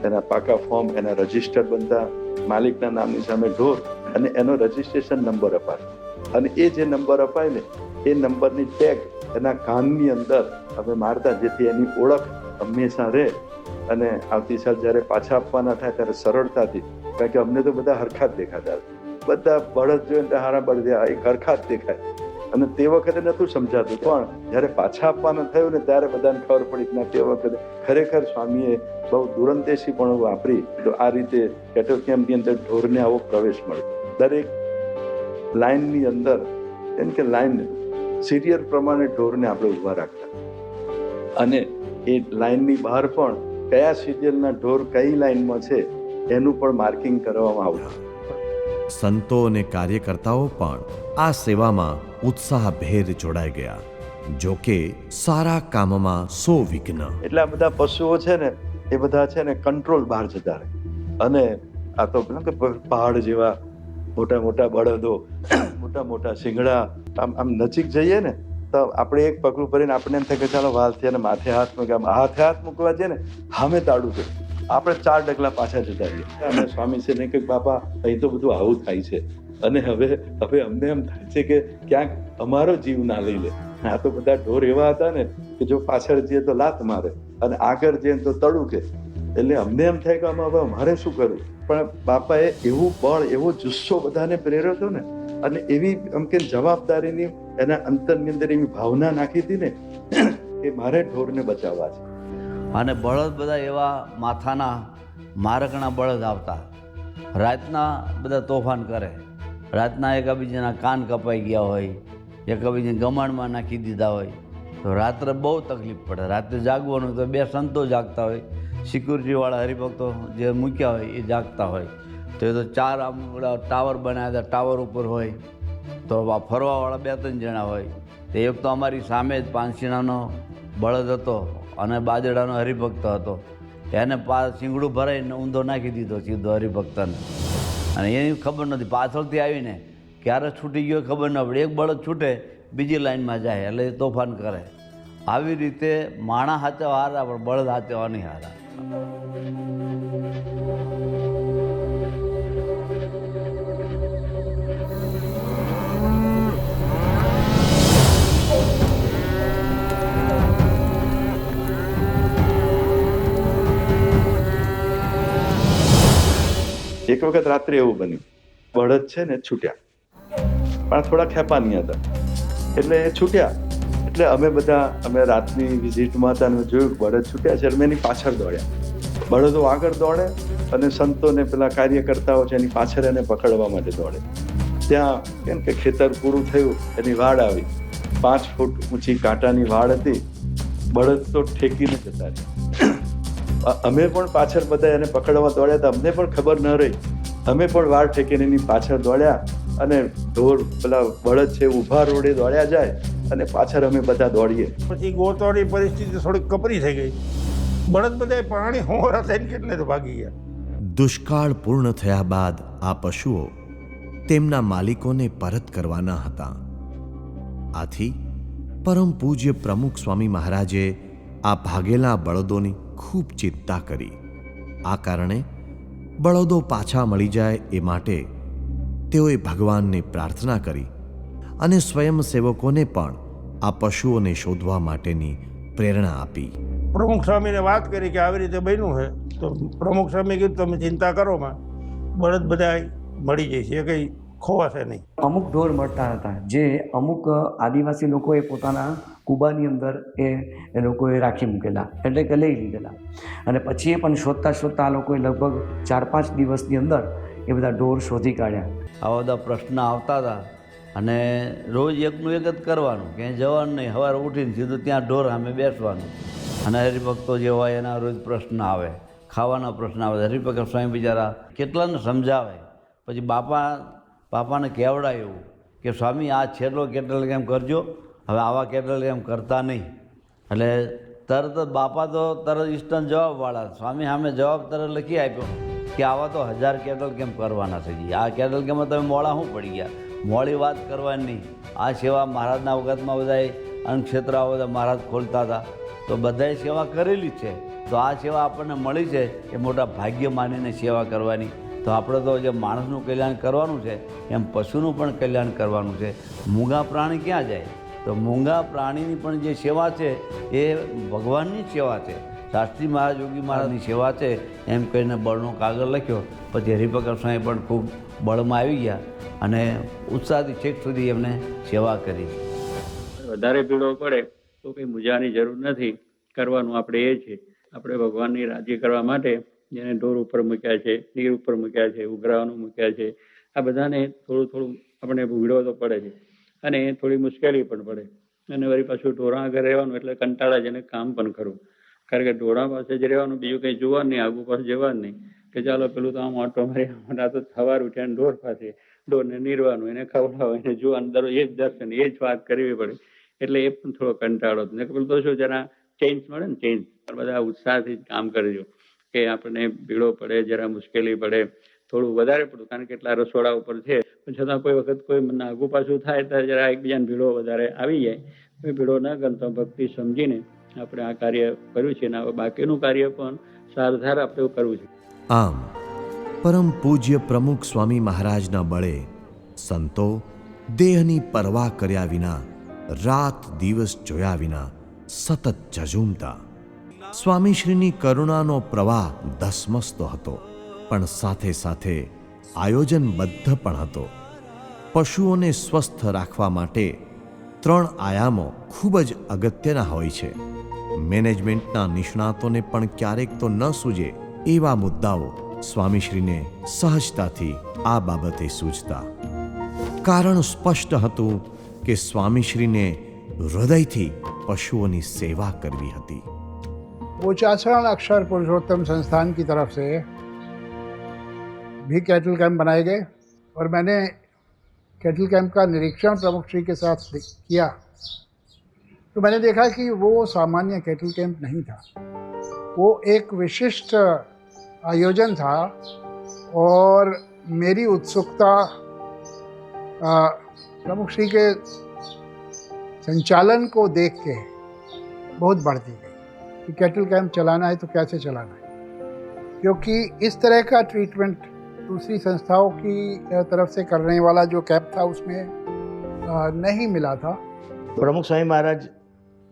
એના પાકા ફોર્મ, એના રજિસ્ટર બનતા, માલિકના નામની સામે ઢોર અને એનો રજિસ્ટ્રેશન નંબર અપાય અને એ જે નંબર અપાય ને એ નંબરની ટેગ એના કાનની અંદર અમે મારતા, જેથી એની ઓળખ હંમેશા રહે અને આવતી સાલ જ્યારે પાછા આપવાના થાય ત્યારે સરળતાથી, કારણ કે અમને તો બધા હરખા જ દેખાતા, બધા બળદ જોઈએ તો હારા બળદ એક હરખા જ દેખાય અને તે વખતે નહોતું સમજાતું, પણ જ્યારે પાછા આપવાના થયું ને ત્યારે બધાને ખબર પડી કે ના, તે વખતે ખરેખર સ્વામીએ બહુ દુરંદેશી પણ વાપરી. તો આ રીતે કેટલ કેમ્પની અંદર ઢોરને આવો પ્રવેશ મળ્યો. દરેક લાઈનની અંદર એમ કે લાઈન સિરિયલ પ્રમાણે ઢોરને આપણે ઊભા રાખતા અને એ લાઈનની બહાર પણ કયા સિરિયલના ઢોર કઈ લાઈનમાં છે એનું પણ માર્કિંગ કરવામાં આવતું. સંતો અને કાર્યકર્તાઓ પણ આ સેવામાં ઉત્સાહભેર જોડાઈ ગયા. જો કે સારા કામમાં 100 વિઘ્ન. એટલે આ બધા પશુઓ છે ને એ બધા છે ને કંટ્રોલ બહાર જતા રહે અને આ તો પહાડ જેવા મોટા મોટા બળદો, મોટા મોટા શિંગડા, આમ નજીક જઈએ ને તો આપણે એક પગલું ભરીને આપણે એમ થાય કે ચાલો વાલથી અને માથે હાથ મૂકે, હાથ મૂકવા જઈએ ને સામે તાળું છે, આપણે 4 ડગલા પાછા જતા રહીએ. અને સ્વામીશ્રીને કે બાપા અહીં તો બધું આવું થાય છે અને હવે અમને એમ થાય છે કે ક્યાંક અમારો જીવ ના લઈ લે. આ તો બધા ઢોર એવા હતા ને કે જો પાછળ જઈએ તો લાત મારે અને આગળ જઈએ તો તળું કે, એટલે અમને એમ થાય કે આમાં હવે અમારે શું કરવું. પણ બાપાએ એવું બળ, એવો જુસ્સો બધાને પ્રેર્યો હતો ને અને એવી એમ કે જવાબદારીની એના અંતરની અંદર એવી ભાવના નાખી હતી ને કે મારે ઢોરને બચાવવા છે. અને બળદ બધા એવા માથાના મારકણા બળદ આવતા, રાતના બધા તોફાન કરે, રાતના એકબીજાના કાન કપાઈ ગયા હોય, એકબીજાને ગમાણમાં નાખી દીધા હોય, તો રાત્રે બહુ તકલીફ પડે. રાત્રે જાગવાનું તો 2 સંતો જાગતા હોય, સિક્યુરિટીવાળા હરિભક્તો જે મૂક્યા હોય એ જાગતા હોય, તો એ તો 4 આમ ટાવર બનાવ્યા હતા, ટાવર ઉપર હોય તો ફરવાવાળા 2-3 જણા હોય. તો એક તો અમારી સામે જ પાંસીણાનો બળદ હતો અને બાજડાનો હરિભક્ત હતો, એને શીંગડું ભરાઈને ઊંધો નાખી દીધો સીધો હરિભક્તને, અને એની ખબર નથી, પાછળથી આવીને ક્યારે છૂટી ગયો ખબર ન પડે. એક બળદ છૂટે બીજી લાઈનમાં જાય એટલે એ તોફાન કરે. આવી રીતે માણા હાચવા હારા પણ બળદ હાચવા નહીં હારા. એક વખત રાત્રે એવું બન્યું, બળદ છે ને છૂટ્યા, પણ થોડા ખેપાની હતા એટલે છૂટ્યા. એટલે અમે રાતની વિઝિટમાં હતા અને જોયું બળદ છૂટ્યા છે, એટલે એની પાછળ દોડ્યા. બળદો આગળ દોડે અને સંતોને પેલા કાર્યકર્તાઓ છે એની પાછળ એને પકડવા માટે દોડે. ત્યાં કેમ કે ખેતર પૂરું થયું, એની વાડ આવી, 5 ફૂટ ઊંચી કાંટાની વાડ હતી. બળદ તો ઠેકીને જતા રહ્યા. અમે પણ પાછળ બધા એને પકડવા દોડ્યા હતા, અમને પણ ખબર ન રહી, અમે પણ વાડ ઠેકીને એની પાછળ દોડ્યા અને ઢોર પેલા બળદ છે ઊભા રોડે દોડ્યા જાય અને પાછળ અમે બધા દોડીએ. પછી ગોતવાની પરિસ્થિતિ થોડી કપરી થઈ ગઈ, બળદ બધા પાણી હોરા થઈને કેટલે તો ભાગી ગયા. દુષ્કાળ પૂર્ણ થયા બાદ આ પશુઓ તેમના માલિકોને પરત કરવાના હતા. આથી પરમ પૂજ્ય પ્રમુખ સ્વામી મહારાજે આ ભાગેલા બળદોની ખૂબ ચિંતા કરી. આ કારણે બળદો પાછા મળી જાય એ માટે તેઓએ ભગવાનને પ્રાર્થના કરી અને સ્વયંસેવકોને પણ આ પશુઓને શોધવા માટેની પ્રેરણા આપી. પ્રમુખ સ્વામીને વાત કરી કે આવી રીતે બન્યું છે, તો પ્રમુખ સ્વામી કીધું તમે ચિંતા કરો માં, બળદ બધા મળી જાય છે, એ કંઈ ખોવાશે નહીં. અમુક ઢોર મળતા હતા જે અમુક આદિવાસી લોકોએ પોતાના કુબાની અંદર એ લોકોએ રાખી મૂકેલા, એટલે કે લઈ લીધેલા. અને પછી એ પણ શોધતા શોધતા આ લોકોએ લગભગ 4-5 દિવસની અંદર એ બધા ઢોર શોધી કાઢ્યા. આવા બધા પ્રશ્ન આવતા હતા અને રોજ એકનું એક જ કરવાનું, ક્યાંય જવાનું નહીં. સવારે ઉઠીને સીધું ત્યાં ઢોર સામે બેસવાનું. અને હરિભક્તો જે હોય એના રોજ પ્રશ્ન આવે, ખાવાના પ્રશ્ન આવે. હરિભગત સ્વામી બિચારા કેટલાને સમજાવે, પછી બાપાને કહેવડાય એવું કે સ્વામી આ છેલ્લો કેટલ કેમ કરજો, હવે આવા કેટલ કેમ કરતા નહીં. એટલે તરત જ બાપા તો તરત ઇન્સ્ટન્ટ જવાબવાળા. સ્વામી સામે જવાબ તરત લખી આપ્યો કે આવા તો 1000 કેટલ કેમ કરવાના છે જી. આ કેટલ કેમ તમે મોડા શું પડી ગયા, મોડી વાત કરવાની નહીં. આ સેવા મહારાજના વખતમાં બધાએ અન્નક્ષેત્ર બધા મહારાજ ખોલતા હતા તો બધાએ સેવા કરેલી જ છે. તો આ સેવા આપણને મળી છે એ મોટા ભાગ્ય માનીને સેવા કરવાની. તો આપણે તો જે માણસનું કલ્યાણ કરવાનું છે એમ પશુનું પણ કલ્યાણ કરવાનું છે. મૂંગા પ્રાણી ક્યાં જાય? તો મૂંગા પ્રાણીની પણ જે સેવા છે એ ભગવાનની સેવા છે, શાસ્ત્રી મહારાજ યોગી મહારાજની સેવા છે એમ કહીને બળનો કાગળ લખ્યો. પછી હરિભગત સ્વામી પણ ખૂબ બળમાં આવી ગયા અને ઉત્સાહથી છેક સુધી એમને સેવા કરી. વધારે ભીડો પડે તો કંઈ મૂંઝાની જરૂર નથી. કરવાનું આપણે એ છે, આપણે ભગવાનની રાજી કરવા માટે જેને ઢોર ઉપર મૂક્યા છે, નીર ઉપર મૂક્યા છે, ઉઘરાવાનું મૂક્યા છે, આ બધાને થોડું થોડું આપણે ભીડો તો પડે છે અને થોડી મુશ્કેલી પણ પડે. અને વળી પાછું ઢોરા આગળ રહેવાનું એટલે કંટાળાજનક કામ પણ કરવું. કારણ કે ઢોરા પાસે જ રહેવાનું, બીજું કંઈ જોવાનું નહીં, આગુ પાસે જવાનું નહીં કે ચાલો પેલું તો આમ ઓટો મારી આ તો સવાર ઉઠ્યા ઢોર પાસે, ઢોરને નીરવાનું, એને ખવડાવવાનું, એને જોવાનું, દરરોજ એ જ દર્શન, એ જ વાત કરવી પડે. એટલે એ પણ થોડો કંટાળો. ને પેલું તો શું જરા ચેન્જ મળે ને, ચેન્જ. બધા ઉત્સાહથી જ કામ કરજો કે આપણને ભીડો પડે, જરા મુશ્કેલી પડે, થોડું વધારે પડતું. કારણ કે કેટલા રસોડા ઉપર છે, પણ છતાં કોઈ વખત કોઈ મને આગુ પાછું થાય ત્યારે જરા એકબીજાને ભીડો વધારે આવી જાય. કોઈ ભીડો ના કરતો ભક્તિ સમજીને આપણે આ કાર્ય કર્યું છે ને હવે બાકીનું કાર્ય પણ સારધાર આપણે કરવું છે. આમ પરમ પૂજ્ય પ્રમુખ સ્વામી મહારાજના બળે સંતો દેહની પરવા કર્યા વિના, રાત દિવસ જોયા વિના સતત ઝઝૂમતા. સ્વામીશ્રીની કરુણાનો પ્રવાહ ધસમસતો હતો, પણ સાથે સાથે આયોજનબદ્ધ પણ હતો. પશુઓને સ્વસ્થ રાખવા માટે 3 આયામો ખૂબ જ અગત્યના હોય છે. મેનેજમેન્ટના નિષ્ણાતોને પણ ક્યારેક તો ન સૂજે એવા મુદ્દાઓ સ્વામીશ્રીને સહજતાથી આ બાબતે સૂઝતા. કારણ સ્પષ્ટ હતું કે સ્વામીશ્રીને હૃદયથી પશુઓની सेवा करवी હતી. बोचासण अक्षर पुरुषोत्तम संस्थान की तरफ से भी कैटल कैंप बनाए गए और मैंने कैटल कैंप का निरीक्षण प्रमुख श्री के साथ किया तो मैंने देखा कि वो सामान्य कैटल कैंप नहीं था, वो एक विशिष्ट आयोजन था. और मेरी उत्सुकता प्रमुख श्री के संचालन को देख के बहुत बढ़ती गई कि कैटल कैंप चलाना है तो कैसे चलाना है, क्योंकि इस तरह का ट्रीटमेंट दूसरी संस्थाओं की तरफ से करने वाला जो कैंप था उसमें नहीं मिला था. પ્રમુખ સ્વામી મહારાજ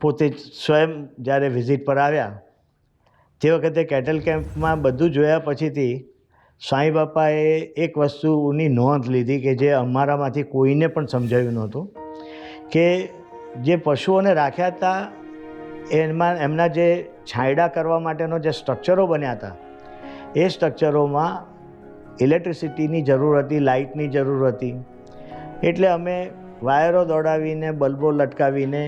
પોતે સ્વયં જ્યારે વિઝિટ પર આવ્યા તે વખતે કેટલ કેમ્પમાં બધું જોયા પછીથી સ્વામી બાપાએ એક વસ્તુની નોંધ લીધી કે જે અમારામાંથી કોઈને પણ સમજાયું નહોતું કે જે પશુઓને રાખ્યા હતા એમના જે છાંયડા કરવા માટેનો જે સ્ટ્રક્ચરો બન્યા હતા એ સ્ટ્રક્ચરોમાં ઇલેક્ટ્રિસિટીની જરૂર હતી, લાઇટની જરૂર હતી. એટલે અમે વાયરો દોડાવીને, બલ્બો લટકાવીને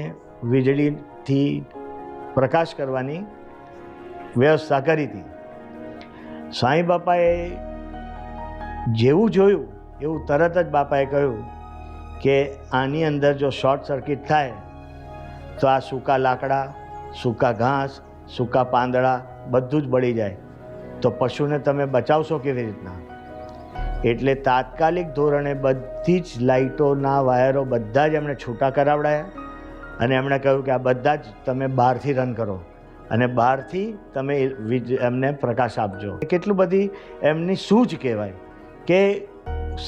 વીજળીથી પ્રકાશ કરવાની વ્યવસ્થા કરી હતી. સ્વામી બાપાએ જેવું જોયું એવું તરત જ બાપાએ કહ્યું કે આની અંદર જો શોર્ટ સર્કિટ થાય તો આ સૂકા લાકડા, સૂકા ઘાસ, સૂકા પાંદડા બધું જ બળી જાય, તો પશુને તમે બચાવશો કેવી રીતના? એટલે તાત્કાલિક ધોરણે બધી જ લાઇટોના વાયરો બધા જ એમણે છૂટા કરાવડાયા અને એમણે કહ્યું કે આ બધા જ તમે બહારથી રન કરો અને બહારથી તમે એમને પ્રકાશ આપજો. કેટલું બધી એમની સૂઝ કહેવાય કે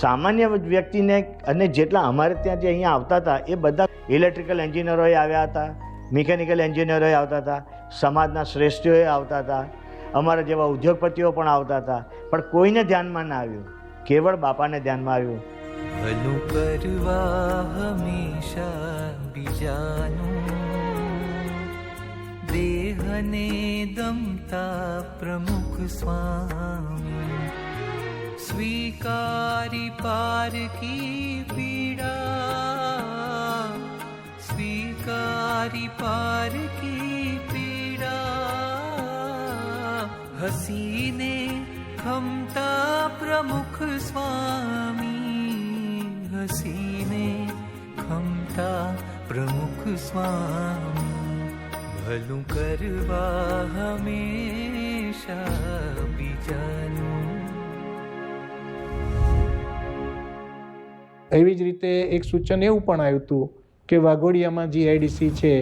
સામાન્ય વ્યક્તિને. અને જેટલા અમારે ત્યાં જે અહીંયા આવતા હતા એ બધા ઇલેક્ટ્રિકલ એન્જિનિયરોએ આવ્યા હતા, મિકેનિકલ એન્જિનિયરોએ આવતા હતા, સમાજના શ્રેષ્ઠીઓએ આવતા હતા, અમારા જેવા ઉદ્યોગપતિઓ પણ આવતા હતા, પણ કોઈને ધ્યાનમાં ના આવ્યું, કેવળ બાપાને ધ્યાનમાં આવ્યું. ભલું કરવા હંમેશા બીજાનું, દેહને દમતા પ્રમુખ સ્વામી, સ્વીકારી પારકી પીડા, સ્વીકારી પારકી પીડા. हसीने खमता प्रमुख स्वामी, हसीने खमता प्रमुख स्वामी, भलू करवा हमेशा बीजाનું। એવી જ રીતે એક સૂચન એવું પણ આવ્યું હતું કે વાઘોડિયામાં જીઆઈડીસી છે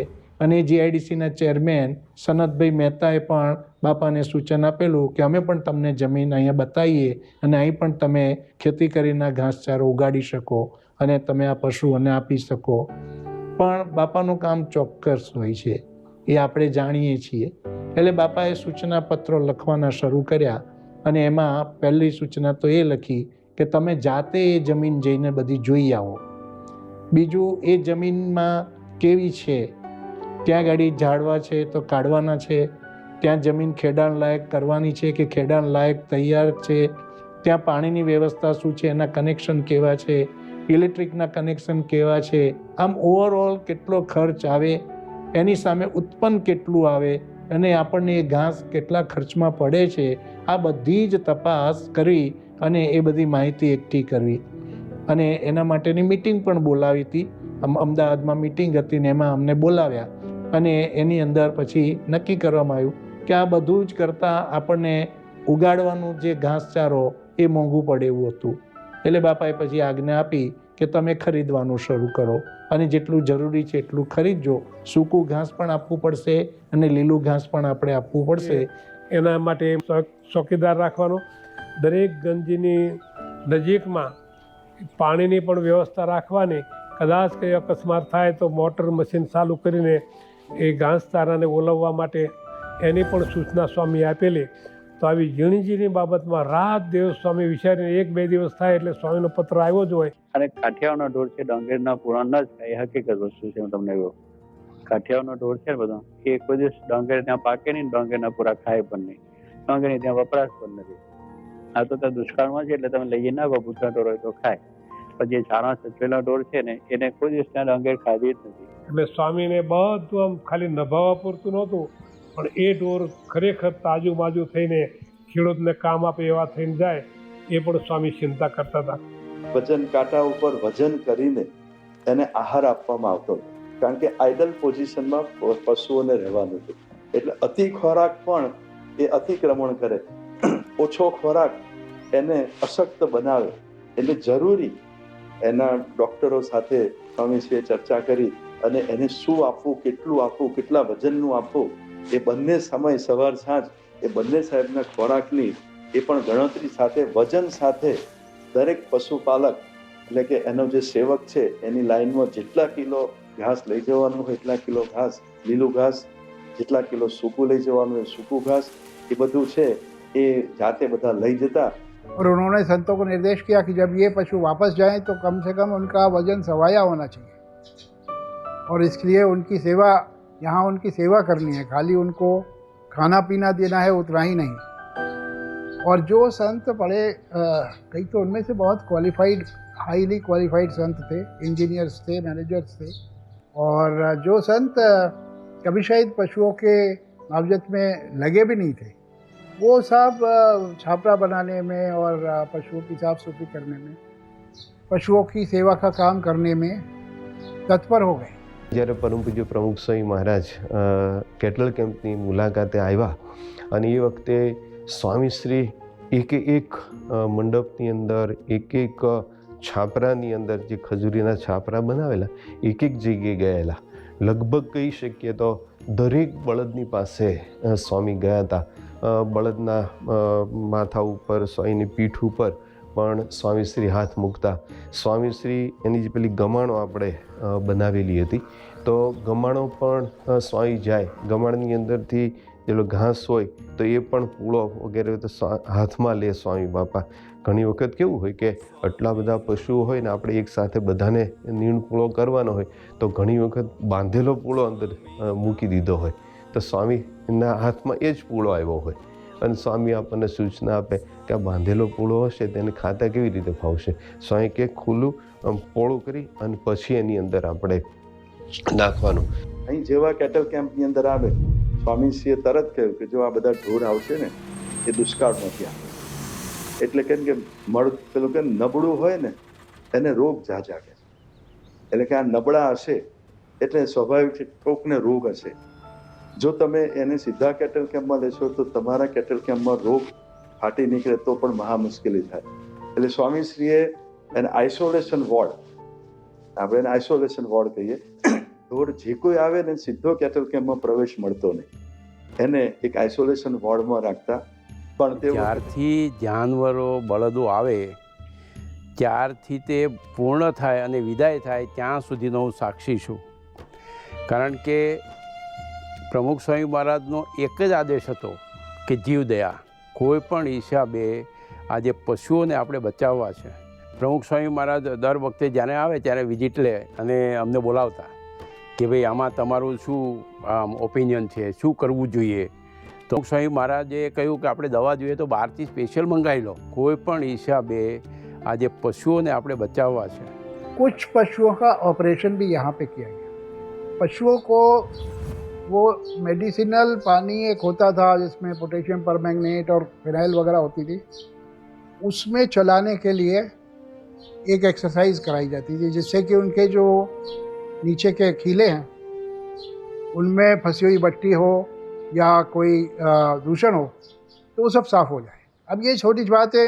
અને જીઆઈડીસીના ચેરમેન સનતભાઈ મહેતાએ પણ બાપાને સૂચન આપેલું કે અમે પણ તમને જમીન અહીંયા બતાવીએ અને અહીં પણ તમે ખેતી કરીને ઘાસચારો ઉગાડી શકો અને તમે આ પશુઓને આપી શકો. પણ બાપાનું કામ ચોક્કસ હોય છે એ આપણે જાણીએ છીએ. એટલે બાપાએ સૂચના પત્રો લખવાના શરૂ કર્યા અને એમાં પહેલી સૂચના તો એ લખી કે તમે જાતે એ જમીન જઈને બધી જોઈ આવો. બીજું, એ જમીનમાં કેવી છે, ત્યાં ગાડી ઝાડવા છે તો કાઢવાના છે, ત્યાં જમીન ખેડાણ લાયક કરવાની છે કે ખેડાણ લાયક તૈયાર છે, ત્યાં પાણીની વ્યવસ્થા શું છે, એના કનેક્શન કેવા છે, ઇલેક્ટ્રિકના કનેક્શન કેવા છે, આમ ઓવરઓલ કેટલો ખર્ચ આવે, એની સામે ઉત્પન્ન કેટલું આવે અને આપણને એ ઘાસ કેટલા ખર્ચમાં પડે છે, આ બધી જ તપાસ કરી અને એ બધી માહિતી એકઠી કરવી. અને એના માટેની મિટિંગ પણ બોલાવી હતી. અમદાવાદમાં મિટિંગ હતી ને એમાં અમને બોલાવ્યા અને એની અંદર પછી નક્કી કરવામાં આવ્યું કે આ બધું જ કરતાં આપણને ઉગાડવાનું જે ઘાસચારો એ મોંઘું પડે એવું હતું. એટલે બાપાએ પછી આજ્ઞા આપી કે તમે ખરીદવાનું શરૂ કરો અને જેટલું જરૂરી છે એટલું ખરીદજો. સૂકું ઘાસ પણ આપવું પડશે અને લીલું ઘાસ પણ આપણે આપવું પડશે. એના માટે ચોકીદાર રાખવાનો, દરેક ગંજીની નજીકમાં પાણીની પણ વ્યવસ્થા રાખવાની. કદાચ કંઈ અકસ્માત થાય તો મોટર મશીન ચાલુ કરીને એ ઘાસચારાને ઓલવવા માટે એની પણ સૂચના સ્વામી આપેલી. તો આવી ઝીણી બાબતમાં રાત દિવસ સ્વામી વિચારીને 1-2 દિવસ થાય એટલે સ્વામીનો પત્ર આવ્યો જ હોય. અને કાઠિયાવાડનો ઢોર છે ડાંગરના પુરાણ ન જ ખાય, એ હકીકત વસ્તુ છે. હું તમને કહું, કાઠિયાવાડનો ઢોર છે બધો એ કોઈ દિવસ ડાંગર ત્યાં પાકે નહીં, ડાંગરના પૂરા ખાય પણ નહીં, ડાંગરની ત્યાં વપરાશ પણ નથી. આ તો ત્યાં દુષ્કાળમાં છે એટલે તમે લઈએ ના ગો, ભૂખા ઢોર હોય તો ખાય, પણ જે છાણા સચવેલા ઢોર છે ને એને કોઈ દિવસ ત્યાં ડાંગર ખાધી જ નથી. એટલે સ્વામીને બધું આમ ખાલી નભાવવા પૂરતું નહોતું, પણ એ ઢોર ખરેખર તાજુબાજુ થઈને ખેડૂતને કામ આપે એવા થઈને જાય, એ પણ સ્વામી ચિંતા કરતા હતા. વજન કાંટા ઉપર વજન કરીને એને આહાર આપવામાં આવતો, કારણ કે આઇડલ પોઝિશનમાં પશુઓને રહેવાનું છે. એટલે અતિ ખોરાક પણ એ અતિક્રમણ કરે, ઓછો ખોરાક એને અશક્ત બનાવે. એટલે જરૂરી એના ડૉક્ટરો સાથે સ્વામીશ્રીએ ચર્ચા કરી અને એને શું આપવું, કેટલું આપવું, કેટલા વજનનું આપવું, એ બંને સમય સવાર સાંજ એ બંને સાહેબના ખોરાકની એ પણ ગણતરી સાથે વજન સાથે દરેક પશુપાલક એટલે કે એનો જે સેવક છે એની લાઈનમાં જેટલા કિલો ઘાસ લઈ જવાનું હોય એટલા કિલો ઘાસ, લીલું ઘાસ, જેટલા કિલો સૂકું લઈ જવાનું હોય સૂકું ઘાસ, એ બધું છે એ જાતે બધા લઈ જતા. और उन्होंने संतों को निर्देश किया कि जब ये पशु वापस जाएं तो कम से कम उनका वजन सवाया होना चाहिए और इसलिए उनकी सेवा, यहाँ उनकी सेवा करनी है, खाली उनको खाना पीना देना है उतना ही नहीं. और जो संत बड़े कई तो उनमें से बहुत क्वालिफाइड, हाईली क्वालिफाइड संत थे, इंजीनियर्स थे, मैनेजर्स थे, और जो संत कभी शायद पशुओं के मुआवजत में लगे भी नहीं थे, वो सब छापरा बनाने में और पशुओं की साफ सफाई करने में, पशुओं की सेवा का काम करने में तत्पर हो गए. જ્યારે પરમ પૂજ્ય પ્રમુખ સ્વામી મહારાજ કેટલ કેમ્પની મુલાકાતે આવ્યા અને એ વખતે સ્વામીશ્રી એક મંડપની અંદર એક છાપરાની અંદર જે ખજૂરીના છાપરા બનાવેલા એક જગ્યાએ ગયેલા. લગભગ કહી શકીએ તો દરેક બળદની પાસે સ્વામી ગયા હતા. બળદના માથા ઉપર, સ્વામીની પીઠ ઉપર પણ સ્વામીશ્રી હાથ મૂકતા. સ્વામીશ્રી એની જે પેલી ગમાણો આપણે બનાવેલી હતી તો ગમાણો પણ સ્વામી જાય, ગમાણની અંદરથી જેલો ઘાસ હોય તો એ પણ પૂળો વગેરે તો હાથમાં લે સ્વામી બાપા. ઘણી વખત કેવું હોય કે આટલા બધા પશુઓ હોય ને આપણે એક સાથે બધાને નીણ પૂળો કરવાનો હોય તો ઘણી વખત બાંધેલો પૂળો અંદર મૂકી દીધો હોય તો સ્વામીના હાથમાં એ જ પૂળો આવ્યો હોય અને સ્વામી આપણને સૂચના આપે કે આ બાંધેલો પૂળો હશે તેને ખાતા કેવી રીતે ફાવશે. સ્વામી કે ખુલ્લું પોળું કરી અને પછી એની અંદર આપણે નાખવાનું. અહીં જેવા કેટલ કેમ્પની અંદર આવે સ્વામીશ્રીએ તરત કહ્યું કે જો આ બધા ઢોર આવશે ને એ દુષ્કાળમાંથી આવે. એટલે કેમ કે પેલું કે નબળું હોય ને એને રોગ જાગે. એટલે કે આ નબળા હશે એટલે સ્વાભાવિક છે કોકને રોગ હશે. જો તમે એને સીધા કેટલ કેમ્પમાં લેશો તો તમારા કેટલ કેમ્પમાં રોગ ફાટી નીકળે તો પણ મહા મુશ્કેલી થાય. એટલે સ્વામીશ્રીએ એને આઇસોલેશન વોર્ડ, આપણે એને આઇસોલેશન વોર્ડ કહીએ. ઢોર જે કોઈ આવે ને સીધો કેટલ કેમ્પમાં પ્રવેશ મળતો નહીં, એને એક આઇસોલેશન વોર્ડમાં રાખતા. પણ તે જ્યારથી જાનવરો બળદો આવે ત્યારથી તે પૂર્ણ થાય અને વિદાય થાય ત્યાં સુધીનો હું સાક્ષી છું. કારણ કે પ્રમુખ સ્વામી મહારાજનો એક જ આદેશ હતો કે જીવદયા. કોઈ પણ હિસાબે આજે પશુઓને આપણે બચાવવા છે. પ્રમુખ સ્વામી મહારાજ દર વખતે જ્યારે આવે ત્યારે વિઝિટ લે અને અમને બોલાવતા કે ભાઈ આમાં તમારું શું ઓપિનિયન છે, શું કરવું જોઈએ. તો સ્વામી મહારાજે કહ્યું કે આપણે દવા જોઈએ તો બહારથી સ્પેશિયલ મંગાવી લો. કોઈ પણ હિસાબે આજે પશુઓને આપણે બચાવવા છે. कुछ पशुओं का ऑपरेशन भी यहाँ पे किया गया. पशुओं को वो मेडिसिनल पानी एक होता था जिसमें पोटेशियम परमैंगनेट और फिनाइल वगैरह होती थी, उसमें चलाने के लिए एक एक्सरसाइज कराई जाती थी जिससे कि उनके जो नीचे के खीले हैं उनमें फंसी हुई बट्टी हो या कोई दूषण हो तो वो सब साफ हो जाए. अब ये छोटी बात है,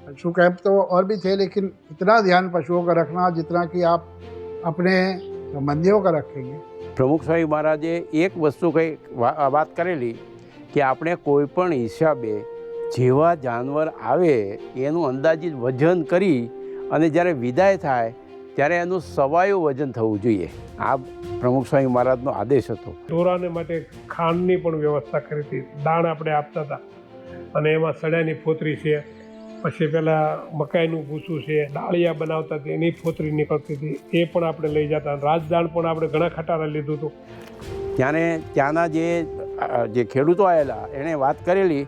पशु कैंप तो और भी थे लेकिन इतना ध्यान पशुओं का रखना जितना कि आप अपने संबंधियों का रखेंगे. પ્રમુખ સ્વામી મહારાજે એક વસ્તુ કંઈ વાત કરેલી કે આપણે કોઈ પણ હિસાબે જેવા જાનવર આવે એનું અંદાજિત વજન કરી અને જ્યારે વિદાય થાય ત્યારે એનું સવાયું વજન થવું જોઈએ. આ પ્રમુખ સ્વામી મહારાજનો આદેશ હતો. ઢોરાને માટે ખાંડની પણ વ્યવસ્થા કરી હતી. દાણ આપણે આપતા હતા અને એમાં સડાની ફોતરી છે, પછી પેલા મકાઈનું ભૂસું છે, ડાળિયા બનાવતા હતી એની ફોતરી નીકળતી હતી, એ પણ આપણે લઈ જતા. રાજદાણ પણ આપણે ઘણા ખટારા લીધું હતું. ત્યારે ત્યાંના જે ખેડૂતો આવેલા એણે વાત કરેલી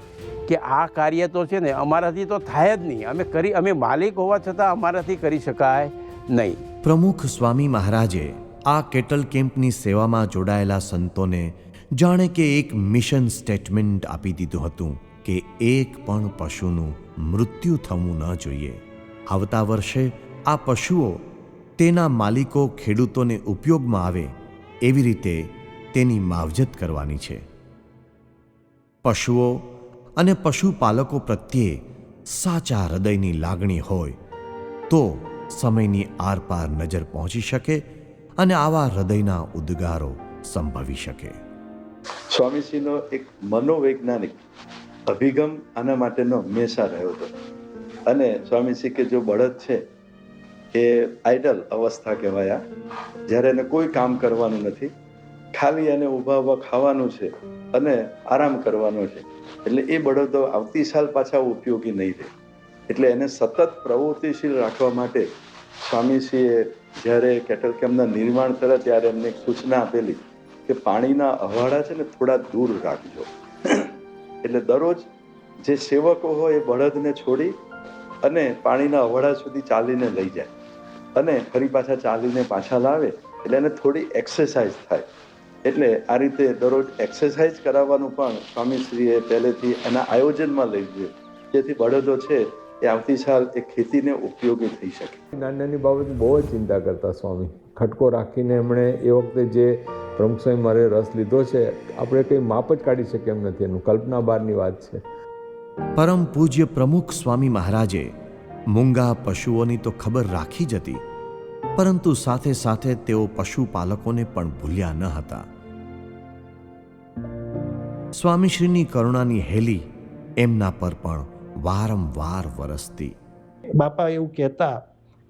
કે આ કાર્ય તો છે ને અમારાથી તો થાય જ નહીં, અમે માલિક હોવા છતાં અમારાથી કરી શકાય નહીં. પ્રમુખ સ્વામી મહારાજે આ કેટલ કેમ્પની સેવામાં જોડાયેલા સંતોને જાણે કે એક મિશન સ્ટેટમેન્ટ આપી દીધું હતું કે એક પણ પશુનું મૃત્યુ થવું ન જોઈએ. આવતા વર્ષે આ પશુઓ તેના માલિકો ખેડૂતોને ઉપયોગમાં આવે એવી રીતે તેની માવજત કરવાની છે. પશુઓ અને પશુપાલકો પ્રત્યે સાચા હૃદયની લાગણી હોય તો સમયની આરપાર નજર પહોંચી શકે અને આવા હૃદયના ઉદ્ગારો સંભવી શકે. સ્વામીશ્રીનો એક મનોવૈજ્ઞાનિક અભિગમ આના માટેનો હંમેશા રહ્યો હતો. અને સ્વામીશ્રી કે જો બળદ છે એ આઇડલ અવસ્થા કહેવાય, જ્યારે એને કોઈ કામ કરવાનું નથી, ખાલી એને ઊભા ઊભા ખાવાનું છે અને આરામ કરવાનો છે, એટલે એ બળદો આવતી સાલ પાછા ઉપયોગી નહીં રહે. એટલે એને સતત પ્રવૃત્તિશીલ રાખવા માટે સ્વામીશ્રીએ જ્યારે કેટલ કેમ્પના નિર્માણ થયા ત્યારે એમને એક સૂચના આપેલી કે પાણીના અવાડા છે ને થોડા દૂર રાખજો. એટલે દરરોજ જે સેવકો હોય એ બળદને છોડી અને પાણીના અવાડા સુધી ચાલીને લઈ જાય અને ફરી પાછા ચાલીને પાછા લાવે, એટલે એને થોડી એક્સરસાઇઝ થાય. એટલે આ રીતે દરરોજ એક્સરસાઇઝ કરાવવાનું પણ સ્વામીશ્રીએ પહેલેથી એના આયોજનમાં લઈ ગયું, જેથી બળદો છે એ આવતી સાલ એ ખેતીને ઉપયોગી થઈ શકે. નાની નાની બાબત બહુ જ ચિંતા કરતા સ્વામી. ખટકો રાખીને એમણે એ વખતે જે પ્રમુખ સ્વામી મારે રસ લીધો છે આપણે કંઈ માપ જ કાઢી શકીએ એમ નથી, એનું કલ્પના બહારની વાત છે. પરમ પૂજ્ય પ્રમુખ સ્વામી મહારાજે મૂંગા પશુઓની તો ખબર રાખી જ હતી, પરંતુ સાથે સાથે તેઓ પશુપાલકોને પણ ભૂલ્યા ન હતા. સ્વામીશ્રીની કરુણાની હેલી એમના પર પણ વારંવાર વરસતી. બાપા એવું કહેતા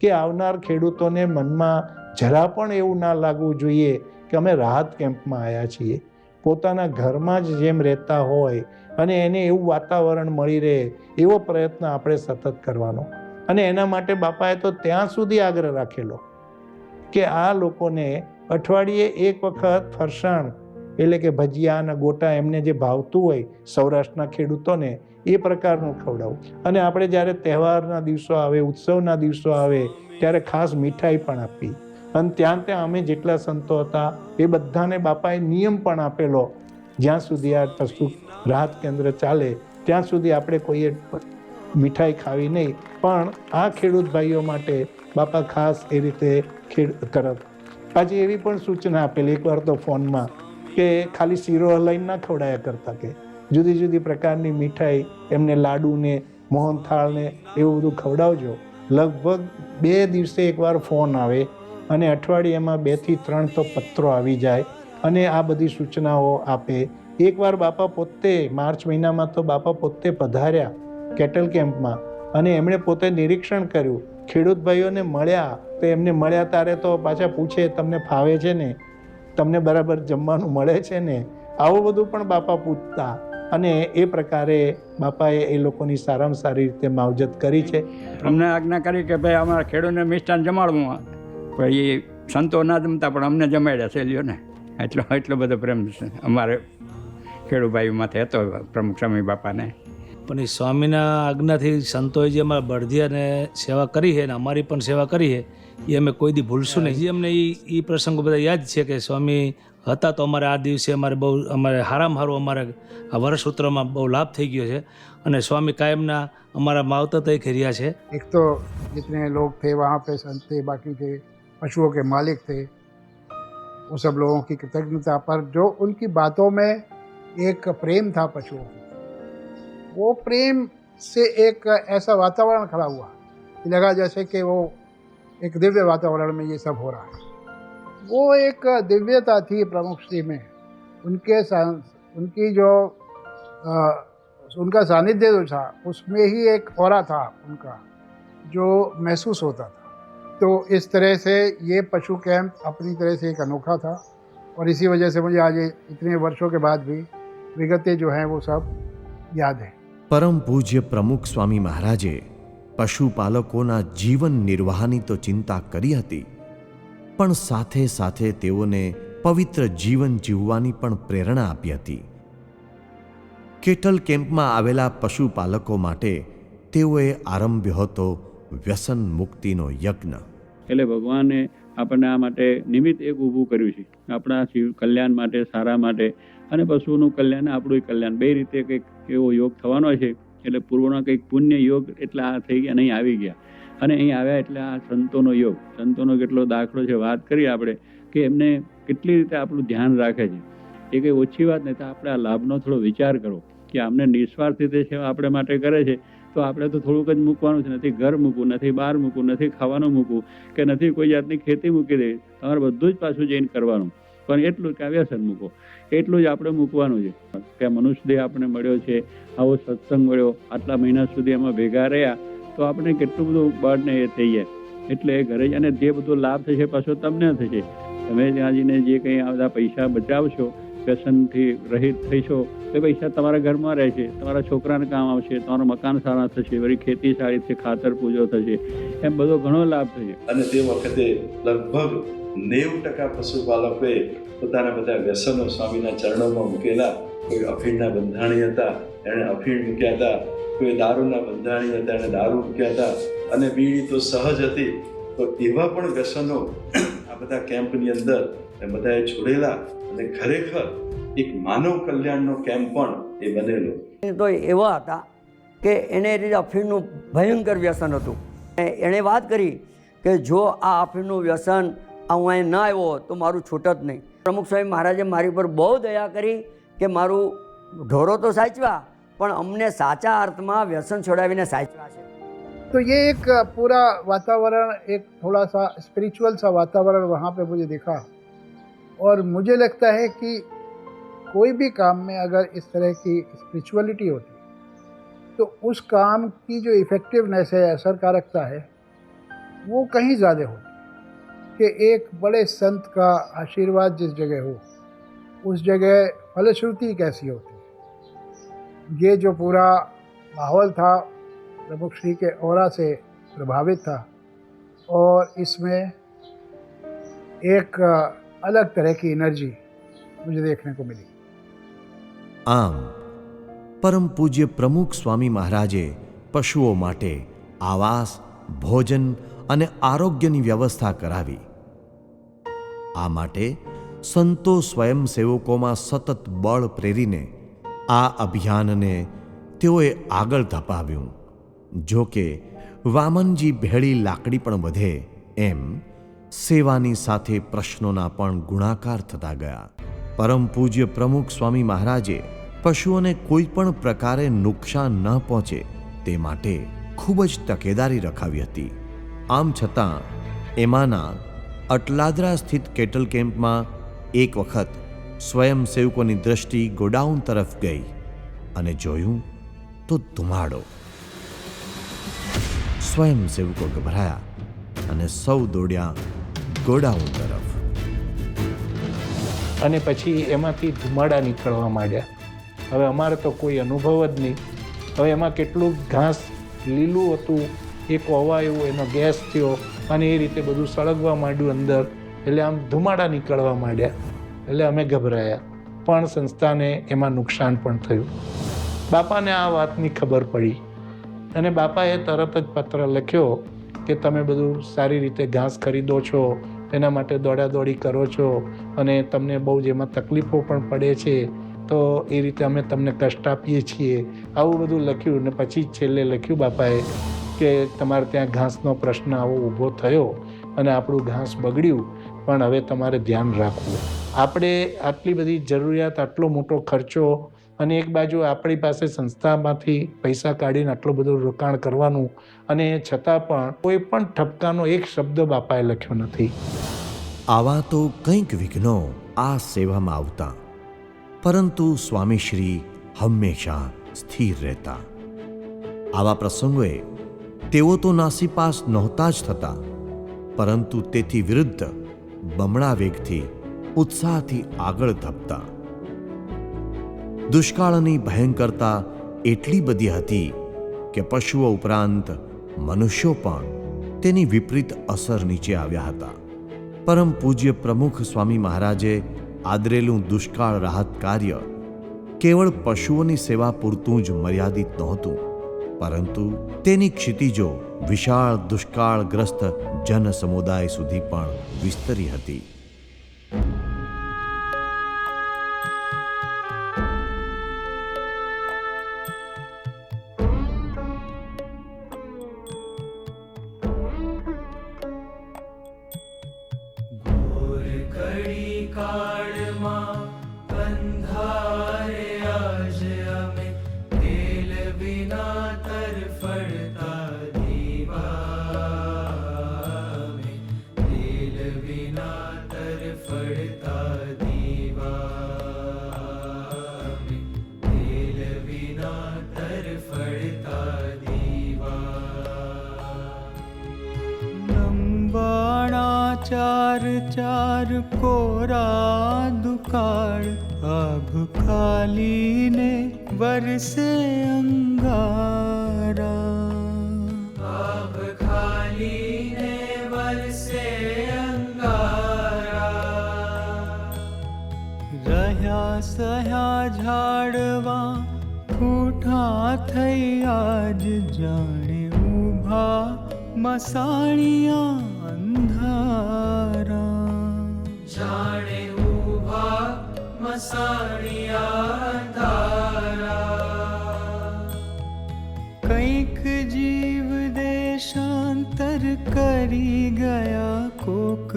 કે આવનાર ખેડૂતોને મનમાં જરા પણ એવું ના લાગવું જોઈએ કે અમે રાહત કેમ્પમાં આવ્યા છીએ. પોતાના ઘરમાં જ જેમ રહેતા હોય અને એને એવું વાતાવરણ મળી રહે એવો પ્રયત્ન આપણે સતત કરવાનો. અને એના માટે બાપાએ તો ત્યાં સુધી આગ્રહ રાખેલો કે આ લોકોને અઠવાડિયે એક વખત ફરસાણ એટલે કે ભજીયા અને ગોટા એમને જે ભાવતું હોય સૌરાષ્ટ્રના ખેડૂતોને એ પ્રકારનું ખવડાવું. અને આપણે જ્યારે તહેવારના દિવસો આવે, ઉત્સવના દિવસો આવે ત્યારે ખાસ મીઠાઈ પણ આપી. અને ત્યાં અમે જેટલા સંતો હતા એ બધાને બાપાએ નિયમ પણ આપેલો જ્યાં સુધી આ પશુ રાહત કેન્દ્ર ચાલે ત્યાં સુધી આપણે કોઈએ મીઠાઈ ખાવી નહીં. પણ આ ખેડૂત ભાઈઓ માટે બાપા ખાસ એ રીતે કરત. પાછી એવી પણ સૂચના આપેલી એકવાર તો ફોનમાં કે ખાલી શીરો હલાઈને ના ખવડાયા કરતા, કે જુદી જુદી પ્રકારની મીઠાઈ, એમને લાડુને મોહનથાળને એવું બધું ખવડાવજો. લગભગ 2 દિવસે એકવાર ફોન આવે અને અઠવાડિયામાં 2 થી 3 તો પત્રો આવી જાય અને આ બધી સૂચનાઓ આપે. એકવાર બાપા પોતે માર્ચ મહિનામાં તો બાપા પોતે પધાર્યા કેટલ કેમ્પમાં અને એમણે પોતે નિરીક્ષણ કર્યું. ખેડૂત ભાઈઓને મળ્યા તો એમને મળ્યા ત્યારે તો પાછા પૂછે, તમને ફાવે છે ને, તમને બરાબર જમવાનું મળે છે ને, આવું બધું પણ બાપા પૂછતા. અને એ પ્રકારે બાપાએ એ લોકોની સારામાં સારી રીતે માવજત કરી છે. અમને આજ્ઞા કરી કે ભાઈ અમારા ખેડૂતને મિષ્ટાન જમાડવું. પછી સંતો ના જમતા પણ અમને જમાડ્યા છે લ્યો ને. એટલો બધો પ્રેમ છે અમારે ખેડૂભાઈ માથે હતો પ્રમુખ સ્વામી બાપાને. પણ એ સ્વામીના આજ્ઞાથી સંતોએ જે અમારા બળદિયાને સેવા કરી છે અને અમારી પણ સેવા કરી છે એ અમે કોઈ દી ભૂલશું નહીં. હજી અમને એ પ્રસંગો બધા યાદ છે કે સ્વામી હતા તો અમારે આ દિવસે અમારે હારામાં હારું અમારે આ વર્ષસૂત્રમાં બહુ લાભ થઈ ગયો છે અને સ્વામી કાયમના અમારા માવતર તરીકે રહ્યા છે. एक तो जितने लोग थे वहाँ पे संत थे, बाकी थे पशुओं के मालिक थे, वो सब लोगों की कृतज्ञता पर जो उनकी बातों में एक प्रेम था पशुओं की, वो प्रेम से एक ऐसा वातावरण खड़ा हुआ कि लगा जैसे कि वो एक दिव्य वातावरण में ये सब हो रहा है. वो एक दिव्यता थी प्रमुख श्री में. उनकी जो उनका सानिध्य जो था उसमें ही एक औरा था उनका जो महसूस होता था. तो इस तरह से ये पशु कैंप अपनी तरह से एक अनोखा था और इसी वजह से मुझे आज इतने वर्षों के बाद भी विगतें जो हैं वो सब याद है. પરમ પૂજ્ય પ્રમુખ સ્વામી મહારાજે પશુપાલકોના જીવન નિર્વાહની તો ચિંતા કરી હતી, પણ સાથે સાથે તેઓને પવિત્ર જીવન જીવવાની પણ પ્રેરણા આપી હતી. કેટલ કેમ્પમાં આવેલા પશુપાલકો માટે તેઓએ આરંભ્યો હતો વ્યસન મુક્તિનો યજ્ઞ. એટલે ભગવાને આપણને આ માટે નિમિત્ત એક ઊભું કર્યું છે, આપણા જીવ કલ્યાણ માટે, સારા માટે, અને પશુનું કલ્યાણ, આપણું કલ્યાણ, બે રીતે કંઈક એવો યોગ થવાનો છે. એટલે પૂર્વનો કંઈક પુણ્ય યોગ એટલે આ થઈ ગયા, અહીં આવી ગયા અને અહીં આવ્યા એટલે આ સંતોનો યોગ. સંતોનો કેટલો દાખલો છે, વાત કરીએ આપણે કે એમને કેટલી રીતે આપણું ધ્યાન રાખે છે. એ કંઈ ઓછી વાત નહીં. તો આપણે આ લાભનો થોડો વિચાર કરો કે અમને નિસ્વાર્થ રીતે સેવા આપણે માટે કરે છે, તો આપણે તો થોડુંક જ મૂકવાનું છે. નથી ઘર મૂકવું, નથી બહાર મૂકવું, નથી ખાવાનું મૂકવું, કે નથી કોઈ જાતની ખેતી મૂકી દે. તમારે બધું જ પાછું જઈને કરવાનું, પણ એટલું કે વ્યસન મૂકો, એટલું જ આપણે મૂકવાનું છે. કે મનુષ્ય દેહ આપણે મળ્યો છે, આવો સત્સંગ મળ્યો, આટલા મહિના સુધી એમાં ભેગા રહ્યા, તો આપણે કેટલું બધું બળને એ થઈ જાય. એટલે ઘરે જ અને જે બધો લાભ થશે પાછો તમને થશે. તમે ત્યાં જઈને જે કંઈ આ બધા પૈસા બચાવશો, વ્યસનથી રહિત થઈશો, એ પૈસા તમારા ઘરમાં રહેશે, તમારા છોકરાને કામ આવશે, તમારું મકાન સારા થશે, વળી ખેતી સારી થશે, ખાતર પૂજો થશે, એમ બધો ઘણો લાભ થશે. અને તે વખતે લગભગ 90% પશુપાલકોએ પોતાના બધા વ્યસનો સ્વામીના ચરણોમાં મૂકેલા. કોઈ અફીણના બંધાણી હતા, એણે અફીણ મૂક્યા હતા. કોઈ દારૂના બંધાણી હતા, એણે દારૂ મૂક્યા હતા. અને બીડી તો સહજ હતી. તો એવા પણ વ્યસનો આ બધા કેમ્પની અંદર બધાએ છોડેલા અને ખરેખર એક માનવ કલ્યાણનો કેમ્પ પણ એ બનેલો. તો એવા હતા કે એને રીતે અફીણનું ભયંકર વ્યસન હતું. એણે વાત કરી કે જો આ અફીણનું વ્યસન હું અહીં ના આવ્યો તો મારું છૂટ જ નહીં. પ્રમુખ સ્વામી મહારાજે મારી પર બહુ દયા કરી કે મારું ઢોરો તો સાચવા, પણ અમને સાચા અર્થમાં વ્યસન છોડાવીને સાચવા છે. तो ये एक पूरा वातावरण, एक थोड़ा सा स्पिरिचुअल सा वातावरण वहाँ पे मुझे दिखा. और मुझे लगता है कि कोई भी काम में अगर इस तरह की स्पिरिचुअलिटी होती तो उस काम की जो इफ़ेक्टिवनेस है, असरकारकता है, वो कहीं ज़्यादा होती. कि एक बड़े संत का आशीर्वाद जिस जगह हो, उस जगह फलश्रुति कैसी होती. ये जो पूरा माहौल था प्रमुख श्री के औरा से प्रभावित था और इसमें एक अलग तरह की एनर्जी मुझे देखने को मिली. આમ પરમ પૂજ્ય પ્રમુખ સ્વામી મહારાજે પશુઓ માટે આવાસ, ભોજન અને આરોગ્યની વ્યવસ્થા કરાવી. આ માટે સંતો સ્વયંસેવકોમાં સતત બળ પ્રેરીને આ અભિયાનને તેઓએ આગળ ધપાવ્યું. જો કે વામનજી ભેળી લાકડી પણ વધે એમ સેવાની સાથે પ્રશ્નોના પણ ગુણાકાર થતા ગયા. પરમ પૂજ્ય પ્રમુખ સ્વામી મહારાજે પશુઓને કોઈ પણ પ્રકારે નુકસાન ન પહોંચે તે માટે ખૂબ જ તકેદારી રખાવી હતી. આમ છતાં એમાંના અટલાદરા સ્થિત કેટલ કેમ્પમાં એક વખત સ્વયંસેવકોની દ્રષ્ટિ ગોડાઉન તરફ ગઈ અને જોયું તો ધુમાડો. સ્વયંસેવકો ગભરાયા અને સૌ દોડ્યા ગોડાઉન તરફ. અને પછી એમાંથી ધુમાડા નીકળવા માંડ્યા. હવે અમારે તો કોઈ અનુભવ જ નહીં. હવે એમાં કેટલું ઘાસ લીલું હતું એ કોવાયું, એનો ગેસ થયો અને એ રીતે બધું સળગવા માંડ્યું અંદર. એટલે આમ ધુમાડા નીકળવા માંડ્યા. એટલે અમે ગભરાયા, પણ સંસ્થાને એમાં નુકસાન પણ થયું. બાપાને આ વાતની ખબર પડી અને બાપાએ તરત જ પત્ર લખ્યો કે તમે બધું સારી રીતે ઘાસ ખરીદો છો, એના માટે દોડાદોડી કરો છો અને તમને બહુ જ એમાં તકલીફો પણ પડે છે, તો એ રીતે અમે તમને કષ્ટ આપીએ છીએ. આવું બધું લખ્યું અને પછી છેલ્લે લખ્યું બાપાએ કે તમારે ત્યાં ઘાસનો પ્રશ્ન આવો ઊભો થયો અને આપણું ઘાસ બગડ્યું, પણ હવે તમારે ધ્યાન રાખવું. આપણે આટલી બધી જરૂરિયાત, આટલો મોટો ખર્ચો અને એક બાજુ આપણી પાસે સંસ્થામાંથી પૈસા કાઢીને આટલું બધું રોકાણ કરવાનું, અને છતાં પણ કોઈ પણ ઠપકાનો એક શબ્દ બાપાએ લખ્યો નથી. આવા તો કંઈક વિઘ્નો આ સેવામાં આવતા, પરંતુ સ્વામીશ્રી હંમેશા સ્થિર રહેતા. આવા પ્રસંગોએ તેઓ તો નાસીપાસ નહોતા જ થતા, પરંતુ તેથી વિરુદ્ધ બમણા વેગથી, ઉત્સાહથી આગળ ધપતા. દુષ્કાળની ભયંકરતા એટલી બધી હતી કે પશુઓ ઉપરાંત મનુષ્યો પણ તેની વિપરીત અસર નીચે આવ્યા હતા. પરમ પૂજ્ય પ્રમુખ સ્વામી મહારાજે આદરેલું દુષ્કાળ રાહત કાર્ય કેવળ પશુઓની સેવા પૂરતું જ મર્યાદિત નહોતું, પરંતુ તેની ક્ષિતિજો વિશાળ દુષ્કાળગ્રસ્ત જન સમુદાય સુધી પણ વિસ્તરી હતી. चार चार कोरा दुकाळ आभ खालीने वरसे अंगारा. आभ खालीने वरसे अंगारा. રહ્યા સહ્યા ઝાડવા ફૂટા થઈ આજ જાણે ઊભા મસાણિયા અંધારા. જાણે ઊભા મસાણિયા અંધારા. કંઈક જીવ દેશાંતર કરી ગયા કોક,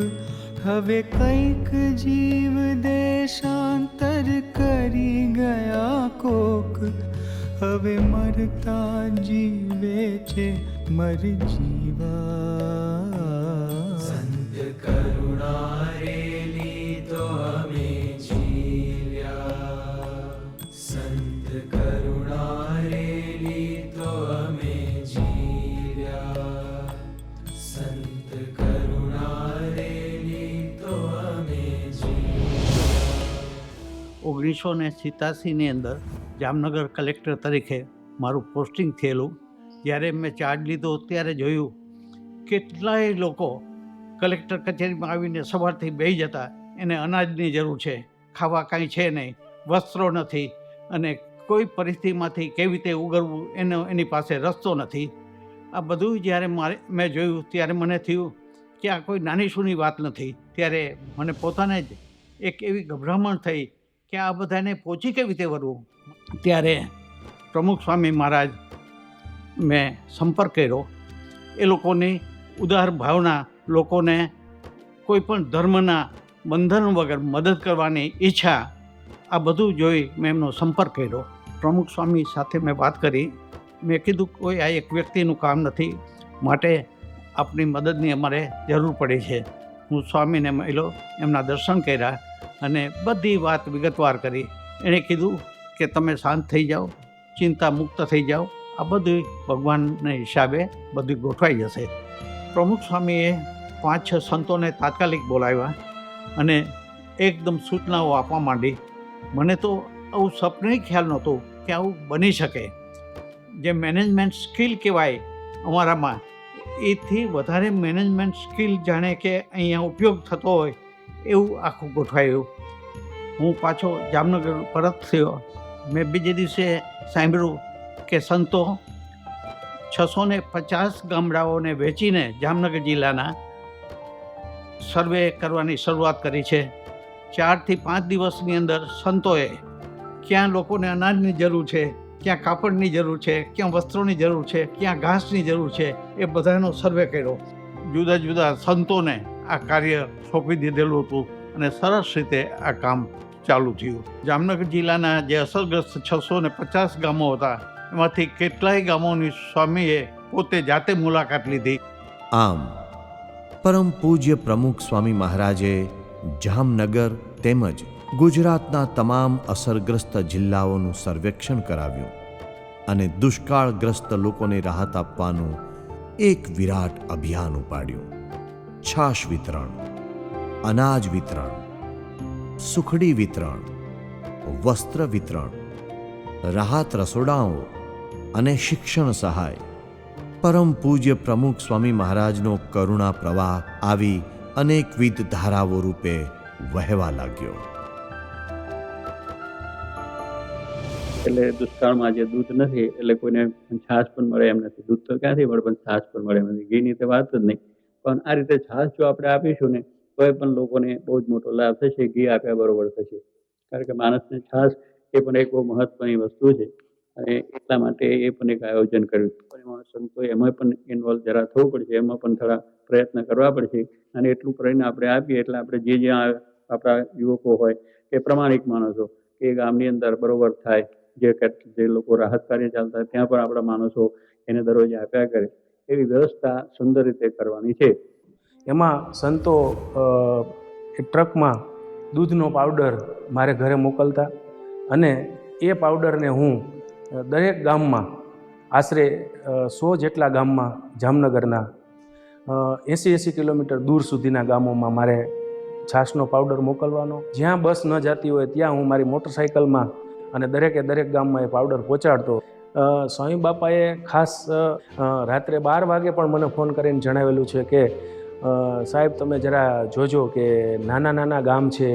હવે કંઈક જીવ દેશાંતર કરી ગયા કોક. હવે મરતા જીવે છે મર જીવા. સંત કરુણા રેલી તો અમે જીવ્યા. સંત કરુણા રેલી તો અમે જીવ્યા. સંત કરુણા રેલી તો અમે જીવ્યા. 1987ની અંદર જામનગર કલેક્ટર તરીકે મારું પોસ્ટિંગ થયેલું. જ્યારે મેં ચાર્જ લીધો ત્યારે જોયું કેટલાય લોકો કલેક્ટર કચેરીમાં આવીને સવારથી બેસી જતા. એને અનાજની જરૂર છે, ખાવા કાંઈ છે નહીં, વસ્ત્રો નથી, અને કોઈ પરિસ્થિતિમાંથી કેવી રીતે ઉગરવું એની પાસે રસ્તો નથી. આ બધું જ્યારે મેં જોયું ત્યારે મને થયું કે આ કોઈ નાની સૂની વાત નથી. ત્યારે મને પોતાને જ એક એવી ગભરામણ થઈ કે આ બધાને પહોંચી કેવી રીતે વળવું. ત્યારે પ્રમુખ સ્વામી મહારાજ મેં સંપર્ક કર્યો. એ લોકોની ઉદાર ભાવના, લોકોને કોઈ પણ ધર્મના બંધન વગર મદદ કરવાની ઈચ્છા, આ બધું જોઈ મેં એમનો સંપર્ક કર્યો. પ્રમુખ સ્વામી સાથે મેં વાત કરી. મેં કીધું કોઈ આ એક વ્યક્તિનું કામ નથી, માટે આપની મદદની અમારે જરૂર પડી છે. હું સ્વામીને મળ્યો, એમના દર્શન કર્યા અને બધી વાત વિગતવાર કરી. એણે કીધું કે તમે શાંત થઈ જાઓ, ચિંતા મુક્ત થઈ જાઓ, આ બધું ભગવાનના હિસાબે બધું ગોઠવાઈ જશે. પ્રમુખ સ્વામીએ 5-6 સંતોને તાત્કાલિક બોલાવ્યા અને એકદમ સૂચનાઓ આપવા માંડી. મને તો આવું સપને ખ્યાલ નહોતો કે આવું બની શકે. જે મેનેજમેન્ટ સ્કિલ કહેવાય અમારામાં, એથી વધારે મેનેજમેન્ટ સ્કિલ જાણે કે અહીંયા ઉપયોગ થતો હોય એવું આખું ગોઠવાયું. હું પાછો જામનગર પરત થયો. મેં બીજે દિવસે સાંભળ્યું કે સંતો 650 ગામડાઓને વેચીને જામનગર જિલ્લાના સર્વે કરવાની શરૂઆત કરી છે. 4 થી 5 દિવસની અંદર સંતોએ ક્યાં લોકોને અનાજની જરૂર છે, ક્યાં કાપડની જરૂર છે, ક્યાં વસ્ત્રોની જરૂર છે, ક્યાં ઘાસની જરૂર છે, એ બધાનો સર્વે કર્યો. જુદા જુદા સંતોને આ કાર્ય સોંપી દીધેલું હતું અને સરસ રીતે આ કામ ચાલુ થયું. જામનગર જિલ્લાના જે અસરગ્રસ્ત 650 ગામો હતા, એમાંથી કેટલાય ગામોની સ્વામીએ પોતે જાતે મુલાકાત લીધી. આમ પરમ પૂજ્ય પ્રમુખ સ્વામી મહારાજે જામનગર તેમજ ગુજરાતના તમામ અસરગ્રસ્ત જિલ્લાઓનું સર્વેક્ષણ કરાવ્યું અને દુષ્કાળગ્રસ્ત લોકોને રાહત આપવાનું એક વિરાટ અભિયાન ઉપાડ્યું. છાશ વિતરણ, અનાજ વિતરણ, સુખડી વિતરણ, વસ્ત્ર વિતરણ, રાહત રસોડાઓ અને શિક્ષણ સહાય. પરમ પૂજ્ય પ્રમુખ સ્વામી મહારાજનો કરુણા પ્રવાહ આવી અનેકવિધ ધારાઓ રૂપે વહેવા લાગ્યો. એટલે દુષ્કાળમાં જે દૂધ નથી એટલે કોઈને છાશ પણ મળે એમ નથી. દૂધ તો ક્યાંથી મળે, પણ છાશ પણ મળે એમ નથી. ઘીની તો વાત જ નહીં. પણ આ રીતે છાશ જો આપણે આપીશું ને તો એ પણ લોકોને બહુ જ મોટો લાભ થશે. ઘી આપ્યા બરોબર થશે. કારણ કે માણસને છાશ એ પણ એક બહુ મહત્વની વસ્તુ છે અને એટલા માટે એ પણ એક આયોજન કર્યું. પણ સંતોએ એમાં પણ ઇન્વોલ્વ જરા થવું પડશે, એમાં પણ થોડા પ્રયત્ન કરવા પડશે. અને એટલું કરીને આપણે આપીએ એટલે આપણે જે જ્યાં આપણા યુવકો હોય કે પ્રમાણિક માણસો કે ગામની અંદર બરોબર થાય, જે લોકો રાહત કાર્ય ચાલતા હોય ત્યાં પણ આપણા માણસો એને દરરોજ આપ્યા કરે, એવી વ્યવસ્થા સુંદર રીતે કરવાની છે. એમાં સંતો એ ટ્રકમાં દૂધનો પાવડર મારે ઘરે મોકલતા અને એ પાવડરને હું દરેક ગામમાં આશરે 100 જેટલા ગામમાં જામનગરના 80 કિલોમીટર દૂર સુધીના ગામોમાં મારે છાશનો પાવડર મોકલવાનો. જ્યાં બસ ન જતી હોય ત્યાં હું મારી મોટરસાઇકલમાં અને દરેક ગામમાં એ પાવડર પહોંચાડતો. સ્વામી બાપાએ ખાસ રાત્રે 12 વાગે પણ મને ફોન કરીને જણાવેલું છે કે સાહેબ તમે જરા જોજો કે નાના ગામ છે,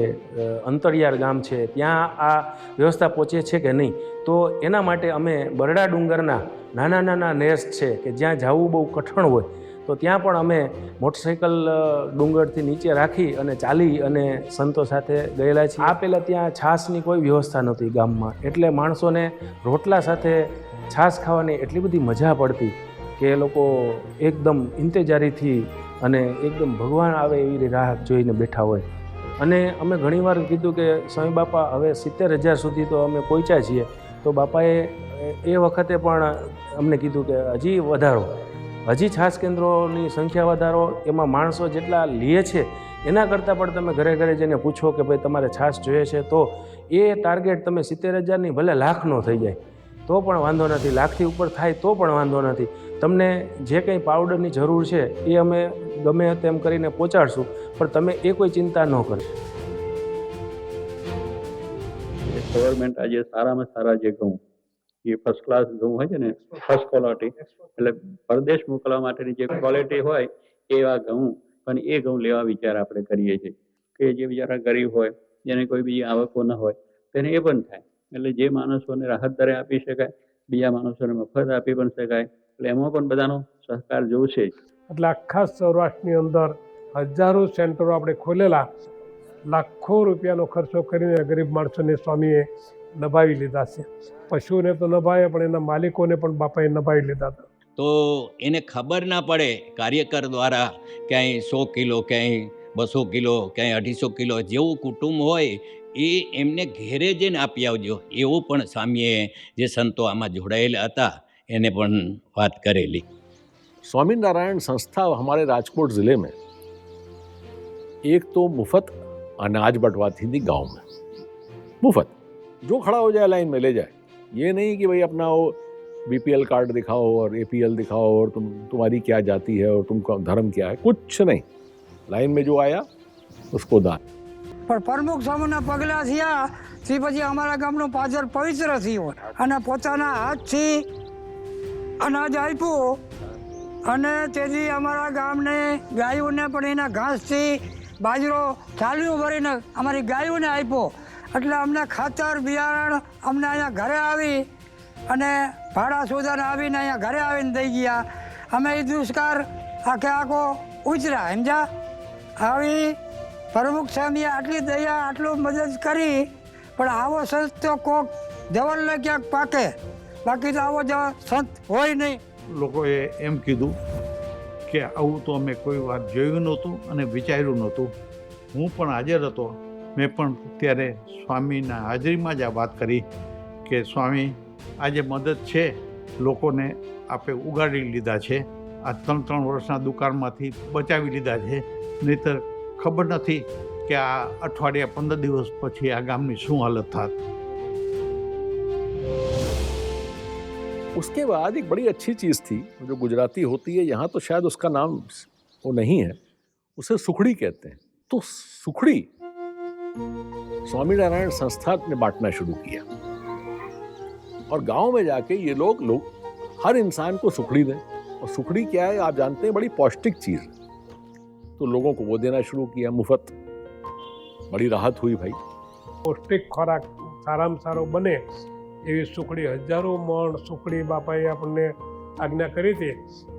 અંતરિયાળ ગામ છે, ત્યાં આ વ્યવસ્થા પહોંચે છે કે નહીં. તો એના માટે અમે બરડા ડુંગરના નાના નેસ્ટ છે કે જ્યાં જવું બહુ કઠણ હોય તો ત્યાં પણ અમે મોટરસાઇકલ ડુંગરથી નીચે રાખી અને ચાલી અને સંતો સાથે ગયેલા છીએ. આ પહેલાં ત્યાં છાશની કોઈ વ્યવસ્થા નહોતી ગામમાં, એટલે માણસોને રોટલા સાથે છાશ ખાવાની એટલી બધી મજા પડતી કે એ લોકો એકદમ ઇંતજારીથી અને એકદમ ભગવાન આવે એવી રાહ જોઈને બેઠા હોય. અને અમે ઘણીવાર કીધું કે સ્વામી બાપા હવે 70,000 સુધી તો અમે પહોંચ્યા છીએ. તો બાપાએ એ વખતે પણ અમને કીધું કે હજી વધારો, હજી છાશ કેન્દ્રોની સંખ્યા વધારો. એમાં માણસો જેટલા લે છે એના કરતાં પણ તમે ઘરે જઈને પૂછો કે ભાઈ તમારે છાશ જોઈએ છે તો એ ટાર્ગેટ તમે 70,000ની ભલે લાખનો થઈ જાય તો પણ વાંધો નથી, લાખથી ઉપર થાય તો પણ વાંધો નથી. તમને જે કંઈ પાવડરની જરૂર છે એ અમે ગમે તેમ કરીને પહોંચાડશું, પણ તમે એ કોઈ ચિંતા ન કરશો. ગવર્મેન્ટ આજે સારામાં સારા જે ઘઉં, એ ફર્સ્ટ ક્લાસ ઘઉં હોય છે ને, ફર્સ્ટ ક્વોલિટી, એટલે પરદેશ મોકલવા માટેની જે ક્વોલિટી હોય એવા ઘઉં, પણ એ ઘઉં લેવા વિચાર આપણે કરીએ છીએ કે જે બિચારા ગરીબ હોય, જેને કોઈ બીજી આવકો ન હોય તેને એ પણ થાય. એટલે જે માણસોને રાહત દરે આપી શકાય, બીજા માણસોને મફત આપી પણ શકાય, એટલે એમાં પણ બધાનો સહકાર જોશે. એટલે આખા સૌરાષ્ટ્રની અંદર હજારો સેન્ટરો આપણે ખોલેલા, લાખો રૂપિયાનો ખર્ચો કરીને ગરીબ માણસોને સ્વામીએ નભાવી લીધા છે. પશુને તો નભાવે પણ એના માલિકોને પણ બાપાએ નભાવી લીધા હતા. તો એને ખબર ના પડે કાર્યકર દ્વારા ક્યાંય 100 કિલો, ક્યાંય 200 કિલો, ક્યાંય 250 કિલો જેવું કુટુંબ હોય એ એમને ઘેરે જઈને આપી આવજો, એવું પણ સ્વામીએ જે સંતો આમાં જોડાયેલા હતા એને પણ વાત કરેલી. स्वामी नारायण संस्था हमारे राजकोट ज़िले में एक तो मुफ्त अनाज बंटवाती थी गांव में, मुफ्त, जो खड़ा हो जाए लाइन में ले जाए. ये नहीं कि भाई अपना वो बीपीएल कार्ड दिखाओ और एपीएल दिखाओ और तुम्हारी क्या जाति है और तुमका धर्म क्या है, कुछ नहीं. लाइन में जो आया उसको दान. પણ પ્રમુખ સ્વામીના પગલાં થયા તે પછી અમારા ગામનું પાદર પવિત્ર થયું અને પોતાના હાથથી અનાજ આપ્યું અને તેથી અમારા ગામને ગાયોને પણ એના ઘાસથી બાજરો ચાલ્યું ભરીને અમારી ગાયોને આપ્યો. એટલે અમને ખાતર બિયારણ અમને અહીંયા ઘરે આવી અને ભાડા સોદાને આવીને અહીંયા ઘરે આવીને દઈ ગયા. અમે એ દુષ્કાળ આખે આખો ઉતર્યા સમજ્યા. આવી પ્રમુખ સ્વામીએ આટલી દયા આટલું મદદ કરી પણ આવો સંત તો કોક જવલને ક્યાંક પાકે, બાકી તો આવો સંત હોય નહીં. લોકોએ એમ કીધું કે આવું તો અમે કોઈ વાત જોયું નહોતું અને વિચાર્યું નહોતું. હું પણ હાજર હતો. મેં પણ ત્યારે સ્વામીના હાજરીમાં જ આ વાત કરી કે સ્વામી આ જે મદદ છે લોકોને આપે ઉગાડી લીધા છે, આ 3 વર્ષના દુકાળમાંથી બચાવી લીધા છે. નહીંતર ખબર નથી કે આ અઠવાડિયા 15 દિવસ પછી આ ગામની શું હાલત થાત. उसके बाद एक बड़ी अच्छी चीज़ थी जो गुजराती होती है, यहाँ तो शायद उसका नाम वो नहीं है, उसे सुखड़ी कहते हैं. तो सुखड़ी स्वामी नारायण संस्था ने बांटना शुरू किया और गांव में जाके ये लोग हर इंसान को सुखड़ी दें. और सुखड़ी क्या है आप जानते हैं, बड़ी पौष्टिक चीज़. तो लोगों को वो देना शुरू किया मुफ्त. बड़ी राहत हुई भाई. પૌષ્ટિક ખોરાક સારામાં સારો બને એવી સુખડી, હજારો મણ સુખડી બાપાએ આપણને આજ્ઞા કરી હતી.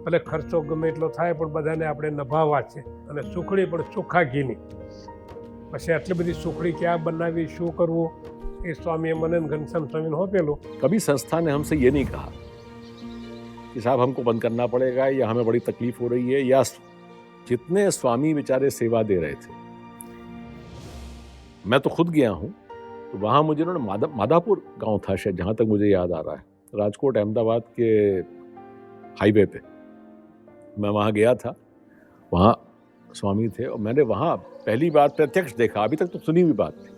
ભલે ખર્ચો ગમે એટલો થાય પણ બધાને આપણે નભાવવા છે. અને સુખડી પણ ચોખ્ખા ઘીની. પછી આટલી બધી સુખડી ક્યાં બનાવી, શું કરવું, એ સ્વામીએ મને ઘનશ્યામ સ્વામીને હોપેલું. कभी संस्था ने हमसे ये नहीं कहा कि साहब हमको बंद करना पड़ेगा या हमें बड़ी तकलीफ हो रही है, या जितने स्वामी बेचारे सेवा दे रहे थे. मैं तो खुद गया हूँ, तो वहाँ मुझे उन्होंने मादापुर गांव था शायद, जहाँ तक मुझे याद आ रहा है, राजकोट अहमदाबाद के हाईवे पे. मैं वहाँ गया था, वहाँ स्वामी थे और मैंने वहाँ पहली बार प्रत्यक्ष देखा. अभी तक तो सुनी हुई बात थी,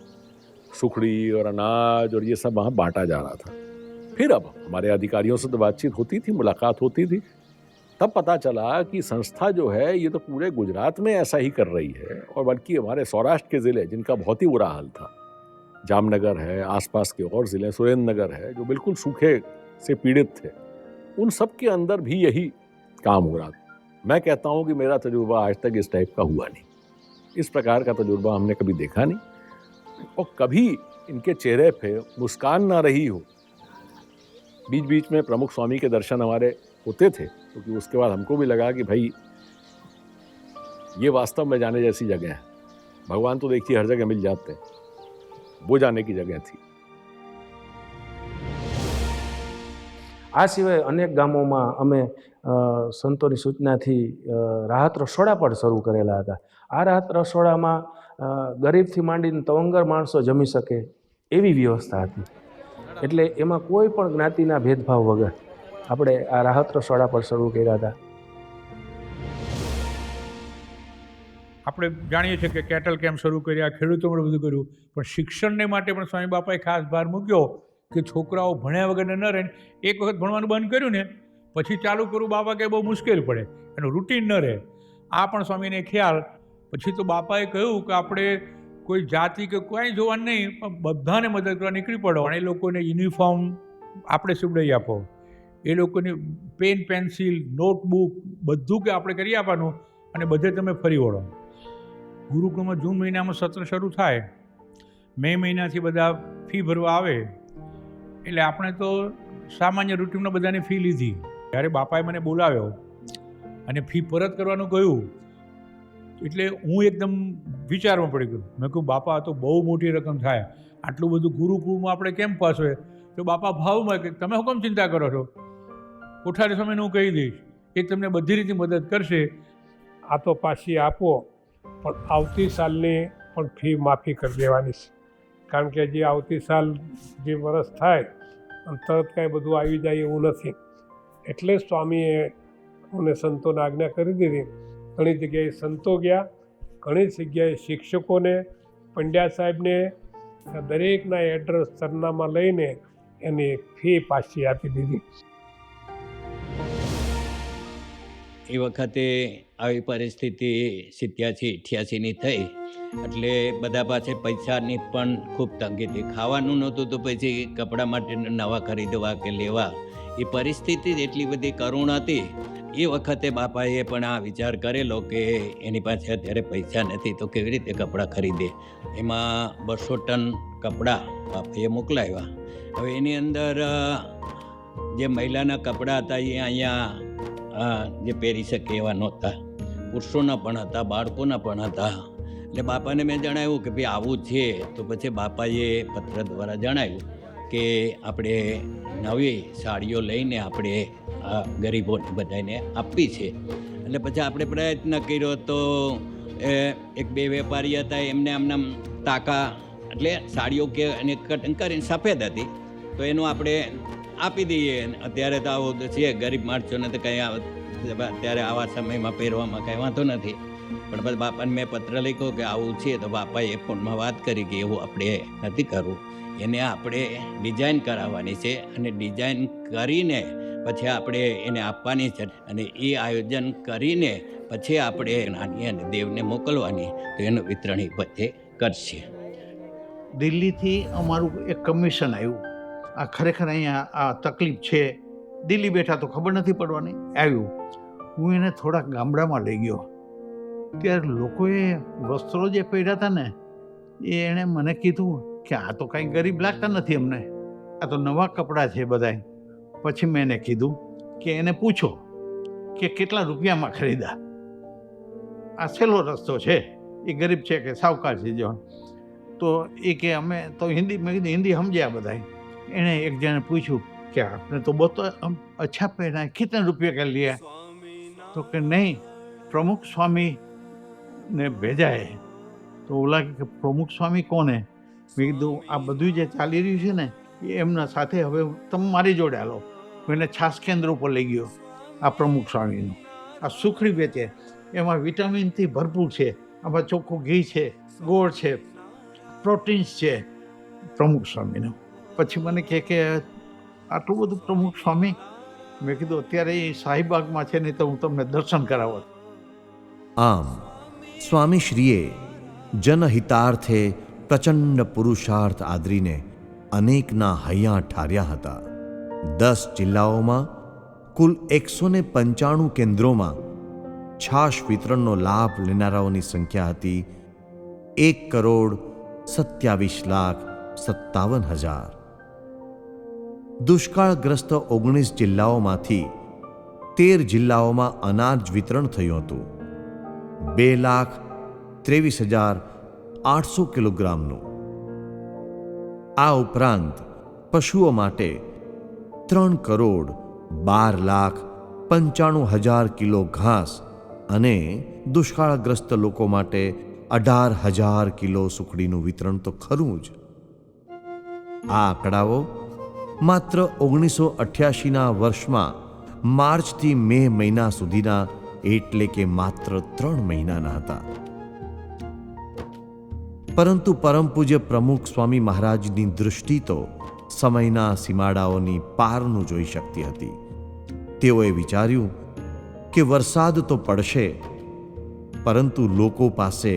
सुखड़ी और अनाज और ये सब वहाँ बांटा जा रहा था. फिर अब हमारे अधिकारियों से तो बातचीत होती थी, मुलाकात होती थी. तब पता चला कि संस्था जो है ये तो पूरे गुजरात में ऐसा ही कर रही है, और बल्कि हमारे सौराष्ट्र के ज़िले जिनका बहुत ही बुरा हाल था, जामनगर है, आसपास के और ज़िले, सुरेंद्रनगर है, जो बिल्कुल सूखे से पीड़ित थे, उन सब के अंदर भी यही काम हो रहा था. मैं कहता हूँ कि मेरा तजुर्बा आज तक इस टाइप का हुआ नहीं. इस प्रकार का तजुर्बा हमने कभी देखा नहीं, और कभी इनके चेहरे पे मुस्कान ना रही हो. बीच बीच में प्रमुख स्वामी के दर्शन हमारे होते थे, क्योंकि उसके बाद हमको भी लगा कि भाई ये वास्तव में जाने जैसी जगह है. भगवान तो देखिए हर जगह मिल जाते हैं, वो जाने की जगह थी. આ સિવાય અનેક ગામોમાં અમે સંતોની સૂચનાથી રાહત રસોડા પણ શરૂ કરેલા હતા. આ રાહત રસોડામાં ગરીબથી માંડીને તવંગર માણસો જમી શકે એવી વ્યવસ્થા હતી. એટલે એમાં કોઈ પણ જ્ઞાતિના ભેદભાવ વગર આપણે આ રાહત રસોડા પણ શરૂ કર્યા હતા. આપણે જાણીએ છીએ કે કેટલ કેમ્પ શરૂ કર્યા, ખેડૂતો પણ બધું કર્યું, પણ શિક્ષણને માટે પણ સ્વામી બાપાએ ખાસ ભાર મૂક્યો કે છોકરાઓ ભણ્યા વગરને ન રહે. એક વખત ભણવાનું બંધ કર્યું ને પછી ચાલુ કરવું બાપા કે બહુ મુશ્કેલ પડે, એનું રૂટીન ન રહે. આ પણ સ્વામીને ખ્યાલ. પછી તો બાપાએ કહ્યું કે આપણે કોઈ જાતિ કે કોઈ જોવાનું નહીં, પણ બધાને મદદ કરવા નીકળી પડો. અને એ લોકોને યુનિફોર્મ આપણે સીવડાવી આપો, એ લોકોની પેન પેન્સિલ નોટબુક બધું કે આપણે કરી આપવાનું, અને બધે તમે ફરી વળો. ગુરુકુળમાં જૂન મહિનામાં સત્ર શરૂ થાય, મે મહિનાથી બધા ફી ભરવા આવે, એટલે આપણે તો સામાન્ય રૂટીનમાં બધાની ફી લીધી. જ્યારે બાપાએ મને બોલાવ્યો અને ફી પરત કરવાનું કહ્યું, એટલે હું એકદમ વિચારમાં પડી ગયો. મેં કહ્યું બાપા આ તો બહુ મોટી રકમ થાય, આટલું બધું ગુરુકુળમાં આપણે કેમ પાછો તો બાપા ભાવમાં કે તમે શું કેમ ચિંતા કરો છો, કોઠારી સ્વામીને હું કહી દઈશ, એ તમને બધી રીતે મદદ કરશે. આ તો પાછી આપો, પણ આવતી સાલની પણ ફી માફી કરી દેવાની છે. કારણ કે જે આવતી સાલ જે વરસ થાય અને તરત કાંઈ બધું આવી જાય એવું નથી. એટલે સ્વામીએ અમને સંતોને આજ્ઞા કરી દીધી. ઘણી જગ્યાએ સંતો ગયા, ઘણી જગ્યાએ શિક્ષકોને, પંડ્યા સાહેબને દરેકના એડ્રેસ સરનામા લઈને એની ફી પાછી આપી દીધી. એ વખતે આવી પરિસ્થિતિ 87-88ની થઈ એટલે બધા પાસે પૈસાની પણ ખૂબ તંગી હતી. ખાવાનું નહોતું તો પછી કપડાં માટે નવા ખરીદવા કે લેવા એ પરિસ્થિતિ જ એટલી બધી કરુણ હતી. એ વખતે બાપાએ પણ આ વિચાર કરેલો કે એની પાસે અત્યારે પૈસા નથી તો કેવી રીતે કપડાં ખરીદે. એમાં 200 ટન કપડાં બાપાએ મોકલાવ્યા. હવે એની અંદર જે મહિલાના કપડાં હતા એ અહીંયા જે પહેરી શકે એવા નહોતા, પુરુષોના પણ હતા, બાળકોના પણ હતા. એટલે બાપાને મેં જણાવ્યું કે ભાઈ આવું છે. તો પછી બાપાએ પત્ર દ્વારા જણાવ્યું કે આપણે નવી સાડીઓ લઈને આપણે આ ગરીબોને બધાને આપવી છે. એટલે પછી આપણે પ્રયત્ન કર્યો તો એક બે વેપારી હતા એમને આમનામ તાકા એટલે સાડીઓ કે અને કટિંગ કરીને સફેદ હતી તો એનું આપણે આપી દઈએ. અત્યારે તો આવું છે ગરીબ માણસોને તો કંઈ અત્યારે આવા સમયમાં પહેરવામાં કંઈ વાંધો નથી. પણ પછી બાપાને મેં પત્ર લખ્યો કે આવું છે તો બાપાએ ફોનમાં વાત કરી કે એવું આપણે નથી કરવું, એને આપણે ડિઝાઇન કરાવવાની છે અને ડિઝાઇન કરીને પછી આપણે એને આપવાની છે અને એ આયોજન કરીને પછી આપણે નાની અને દેવને મોકલવાની તો એનું વિતરણ એ બધે કરશે. દિલ્હીથી અમારું એક કમિશન આવ્યું. આ ખરેખર અહીંયા આ તકલીફ છે, દિલ્હી બેઠા તો ખબર નથી પડવાની. આવ્યું, હું એને થોડાક ગામડામાં લઈ ગયો. ત્યારે લોકોએ વસ્ત્રો જે પહેર્યા હતા ને એ એણે મને કીધું કે આ તો કાંઈ ગરીબ લાગતા નથી અમને, આ તો નવા કપડાં છે બધાય. પછી મેં એને કીધું કે એને પૂછો કે કેટલા રૂપિયામાં ખરીદા. આ સહેલો રસ્તો છે, એ ગરીબ છે કે સાવકાર છે જો. તો એ કે અમે તો હિન્દી, મેં કીધું હિન્દી સમજ્યા બધાય. એણે એક જણે પૂછ્યું કે આપને તો બહુ અચ્છા પહેના, કિતને રૂપિયા કે लिया? तो कि नहीं, प्रमुख स्वामी ने भेजा है. तो बोला कि प्रमुख स्वामी कोण है? મેં કીધું આ બધું જે ચાલી રહ્યું છે ને એ એમના સાથે હવે તમે મારી જોડે હાલો. એને છાસ કેન્દ્ર ઉપર લઈ ગયો આ પ્રમુખ સ્વામીનું. આ સુખડી વેચે, એમાં વિટામિનથી ભરપૂર છે, આમાં ચોખ્ખું ઘી છે, ગોળ છે, પ્રોટીન્સ છે પ્રમુખ સ્વામીનું. પછી મને કહે કે આટલું બધું પ્રમુખ સ્વામી? મેં કીધું અત્યારે એ શાહીબાગમાં છે નહીં તો હું તમને દર્શન કરાવત. આમ સ્વામીશ્રીએ જનહિતાર્થે પ્રચંડ પુરુષાર્થ આદરીને અનેકના હૈયા ઠાર્યા હતા. 10 જિલ્લાઓમાં કુલ 195 કેન્દ્રોમાં છાશ વિતરણનો લાભ લેનારાઓની સંખ્યા હતી 1,27,57,000. દુષ્કાળગ્રસ્ત 19 જિલ્લાઓમાંથી 13 જિલ્લાઓમાં અનાજ વિતરણ થયું હતું 2,23,800 કિલોગ્રામનું. આ ઉપરાંત પશુઓ માટે 3,12,95,000 કિલો ઘાસ અને દુષ્કાળગ્રસ્ત લોકો માટે 18,000 કિલો સુખડીનું વિતરણ તો ખરું જ. આ આંકડાઓ માત્ર 1988ના વર્ષમાં માર્ચથી મે મહિના સુધીના એટલે કે માત્ર 3 મહિનાના હતા. પરંતુ પરમ પૂજ્ય પ્રમુખ સ્વામી મહારાજની દૃષ્ટિ તો સમયના સીમાડાઓની પારનું જોઈ શકતી હતી. તેઓએ વિચાર્યું કે વરસાદ તો પડશે, પરંતુ લોકો પાસે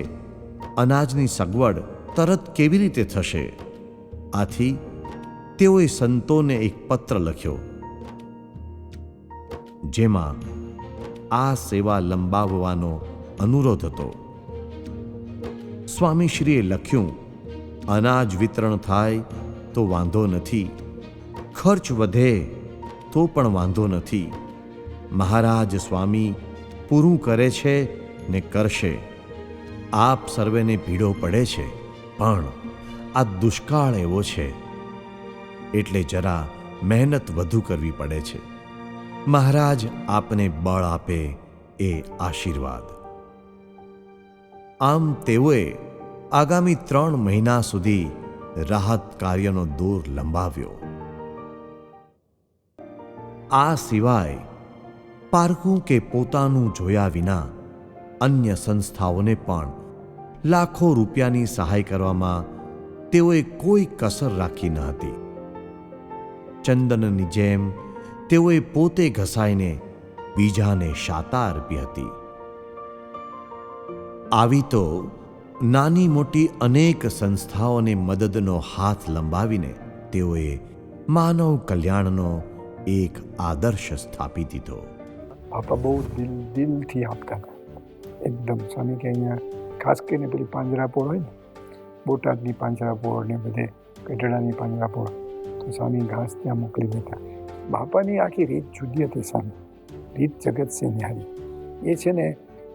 અનાજની સગવડ તરત કેવી રીતે થશે? આથી તેઓએ સંતોને એક પત્ર લખ્યો, જેમાં આ સેવા લંબાવવાનો અનુરોધ હતો. સ્વામીશ્રીએ લખ્યું, અનાજ વિતરણ થાય તો વાંધો નથી, ખર્ચ વધે તો પણ વાંધો નથી. મહારાજ સ્વામી પૂરું કરે છે ને કરશે. આપ સર્વેને ભીડો પડે છે, પણ આ દુષ્કાળ એવો છે એટલે જરા મહેનત વધુ કરવી પડે છે. મહારાજ આપને બળ આપે એ આશીર્વાદ. આમ તેઓએ આગામી 3 મહિના સુધી રાહત કાર્યનો દોર લંબાવ્યો. આ સિવાય પારકું કે પોતાનું જોયા વિના અન્ય સંસ્થાઓને પણ લાખો રૂપિયાની સહાય કરવામાં તેઓએ કોઈ કસર રાખી ન હતી. ચંદનની જેમ તેઓએ પોતે ઘસાઈને બીજાને શાતા અર્પી હતી. આવી તો નાની મોટી અનેક સંસ્થાઓને મદદનો હાથ લંબાવીને તેઓએ માનવ કલ્યાણનો એક આદર્શ સ્થાપી દીધો. બાપા બહુ દિલથી આપતા હતા એકદમ. સ્વામી કે અહીંયા ખાસ કરીને પેલી પાંજરાપોળ હોય ને, બોટાદની પાંજરાપોળ ને બધે ગઢડાની પાંજરાપોળ, તો સ્વામી ઘાસ ત્યાં મોકલી દેતા. બાપાની આખી રીત જુદી હતી. સ્વામી રીત જગત છે ન્યારી. એ છે ને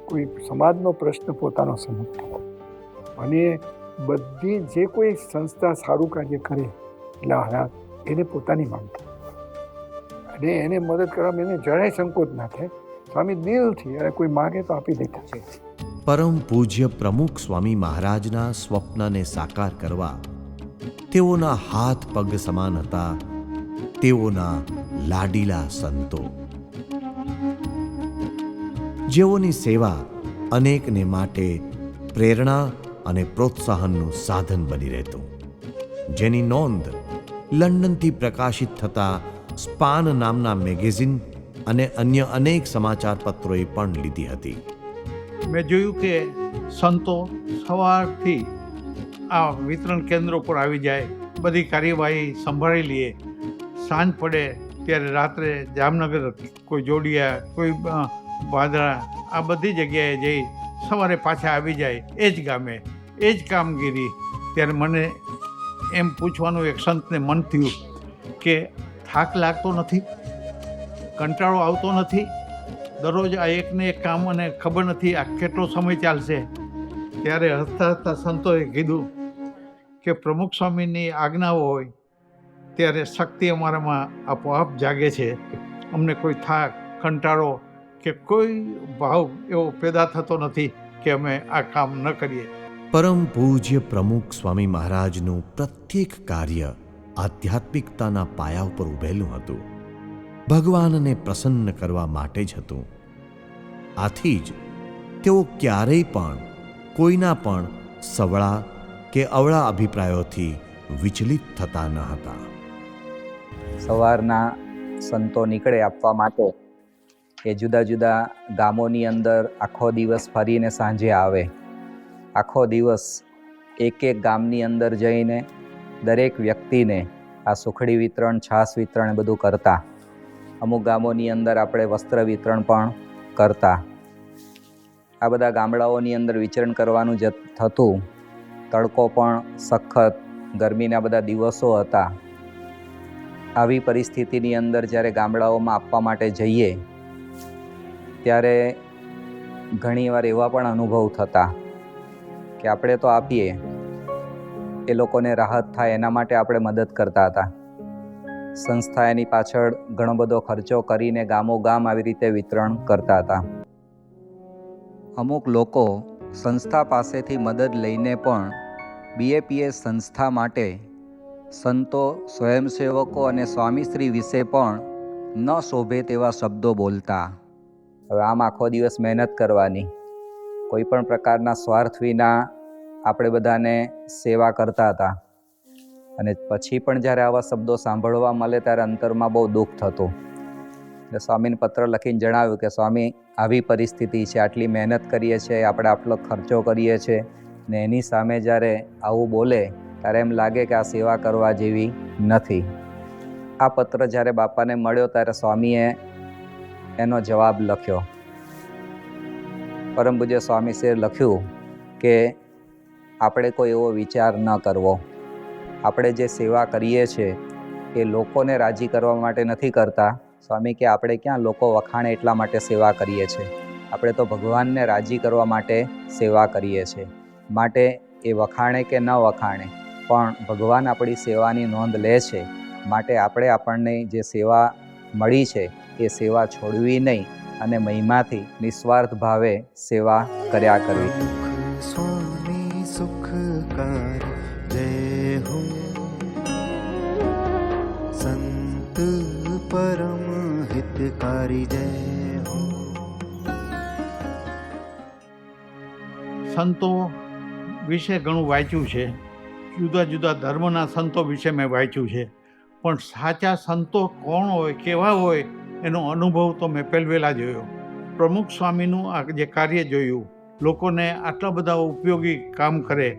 કોઈ સમાજનો પ્રશ્ન પોતાનો સમજતા અને બધી જે કોઈ સંસ્થા સારું કાર્ય કરે એટલે એને પોતાની માનતા અને એને મદદ કરવામાં એને જરાય સંકોચ ના થાય. સ્વામી દિલથી અને કોઈ માગે તો આપી દેતા છે. પરમ પૂજ્ય પ્રમુખ સ્વામી મહારાજના સ્વપ્નને સાકાર કરવા તેઓના હાથ પગ સમાન હતા તેઓના લાડીલા સંતો, જેઓની સેવા અનેકને માટે પ્રેરણા અને પ્રોત્સાહનનું સાધન બની રહેતું, જેની નોંધ લંડનથી પ્રકાશિત થતા સ્પાન નામના મેગેઝિન અને અન્ય અનેક સમાચાર પત્રોએ પણ લીધી હતી. મેં જોયું કે સંતો સવારથી આ વિતરણ કેન્દ્રો પર આવી જાય, બધી કાર્યવાહી સંભાળી લઈએ, સાંજ પડે ત્યારે રાત્રે જામનગર, કોઈ જોડિયા, કોઈ ભાદરા, આ બધી જગ્યાએ જઈ સવારે પાછા આવી જાય એ જ ગામે, એ જ કામગીરી. ત્યારે મને એમ પૂછવાનું એક સંતને મન થયું કે થાક લાગતો નથી, કંટાળો આવતો નથી, દરરોજ આ એકને એક કામ અને ખબર નથી આ કેટલો સમય ચાલશે. ત્યારે હસતા હસતા સંતોએ કીધું કે પ્રમુખ સ્વામીની આજ્ઞાઓ હોય ત્યારે શક્તિ અમારામાં આપોઆપ જાગે છે. અમને કોઈ થાક, કંટાળો કે કોઈ ભાવ એવો પેદા થતો નથી કે અમે આ કામ ન કરીએ. પરમ પૂજ્ય પ્રમુખ સ્વામી મહારાજનું પ્રત્યેક કાર્ય આધ્યાત્મિકતાના પાયા ઉપર ઉભેલું હતું, ભગવાનને પ્રસન્ન કરવા માટે જ હતું. આથી જ તેઓ ક્યારેય પણ કોઈના પણ સવળા કે અવળા અભિપ્રાયોથી વિચલિત થતા ન હતા. સવારના સંતો નીકળે આપવા માટે એ જુદા જુદા ગામોની અંદર આખો દિવસ ફરીને સાંજે આવે. આખો દિવસ એક એક ગામની અંદર જઈને દરેક વ્યક્તિને આ સુખડી વિતરણ, છાશ વિતરણ બધું કરતા. અમુક ગામોની અંદર આપણે વસ્ત્ર વિતરણ પણ કરતા. આ બધા ગામડાઓની અંદર વિચરણ કરવાનું જ થતું. તડકો પણ સખત, ગરમીના બધા દિવસો હતા. આવી પરિસ્થિતિની અંદર જ્યારે ગામડાઓમાં આપવા માટે જઈએ ત્યારે ઘણીવાર એવા પણ અનુભવ થતા કે આપણે તો આપીએ, એ લોકોને રાહત થાય એના માટે આપણે મદદ કરતા હતા. સંસ્થા એની પાછળ ઘણો બધો ખર્ચો કરીને ગામો ગામ આવી રીતે વિતરણ કરતા હતા. અમુક લોકો સંસ્થા પાસેથી મદદ લઈને પણ BAPS સંસ્થા માટે સંતો, સ્વયંસેવકો અને સ્વામીશ્રી વિશે પણ ન શોભે તેવા શબ્દો બોલતા. હવે આમ આખો દિવસ મહેનત કરવાની, કોઈ પણ પ્રકારના સ્વાર્થ વિના આપણે બધાને સેવા કરતા હતા. અને પછી પણ જ્યારે આવા શબ્દો સાંભળવા મળે ત્યારે અંતરમાં બહુ દુઃખ થતું. એટલે સ્વામીને પત્ર લખીને જણાવ્યું કે સ્વામી, આવી પરિસ્થિતિ છે, આટલી મહેનત કરીએ છીએ, આપણે આટલો ખર્ચો કરીએ છીએ ને એની સામે જ્યારે આવું બોલે ત્યારે એમ લાગે કે આ સેવા કરવા જેવી નથી. આ પત્ર જ્યારે બાપાને મળ્યો ત્યારે સ્વામીએ એનો જવાબ લખ્યો. પરમ પૂજ્ય સ્વામીશ્રીએ લખ્યું કે આપણે કોઈ એવો વિચાર ન કરવો. આપણે જે સેવા કરીએ છીએ એ લોકોને રાજી કરવા માટે નથી કરતા. સ્વામી કે આપણે ક્યાં લોકો વખાણે એટલા માટે સેવા કરીએ છીએ, આપણે તો ભગવાનને રાજી કરવા માટે સેવા કરીએ છીએ. માટે એ વખાણે કે ન વખાણે, પણ ભગવાન આપણી સેવાની નોંધ લે છે. માટે આપણને જે સેવા મળી છે એ સેવા છોડવી નહીં અને મહિમાથી નિસ્વાર્થ ભાવે સેવા કર્યા કરવી. स्वामी सुखकार जय हो संत परम हितकारी जय हो. સંતો વિશે ઘણું વાંચ્યું છે, જુદા જુદા ધર્મના સંતો વિશે મેં વાંચ્યું છે, પણ સાચા સંતો કોણ હોય, કેવા હોય, એનો અનુભવ તો મેં પહેલવેલા જોયો. પ્રમુખ સ્વામીનું આ જે કાર્ય જોયું, લોકોને આટલા બધા ઉપયોગી કામ કરે,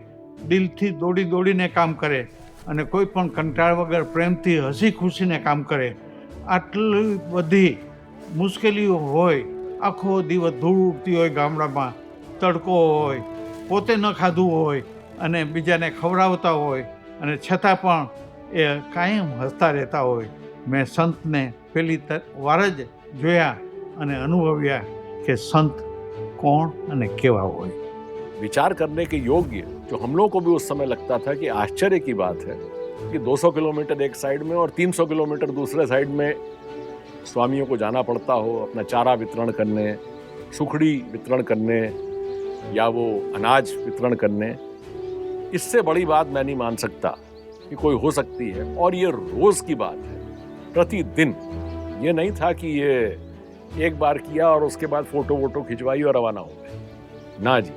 દિલથી દોડીને કામ કરે અને કોઈ પણ કંટાળ વગર પ્રેમથી હસી ખુશીને કામ કરે. આટલી બધી મુશ્કેલીઓ હોય, આખો દિવસ ધૂળ ઉડતી હોય, ગામડામાં તડકો હોય, પોતે ન ખાધું હોય અને બીજાને ખવડાવતા હોય અને છતાં પણ એ કાયમ હસતા રહેતા હોય. મેં સંતને પહેલી વાર જ જોયા અને અનુભવ્યા કે સંત कौन અને કેવા હોય. विचार करने के योग्य जो हम लोगों को भी उस समय लगता था कि आश्चर्य की बात है कि 200 किलोमीटर एक साइड में और 300 किलोमीटर दूसरे साइड में स्वामियों को जाना पड़ता हो अपना चारा वितरण करने, सुखड़ी वितरण करने या वो अनाज वितरण करने. इससे बड़ी बात मैं नहीं मान सकता कि कोई हो सकती है. और ये रोज की बात है, प्रतिदिन. ये नहीं था कि ये एक बार किया और उसके बाद फोटो वोटो खिंचवाई और रवाना हो गए. ना जी.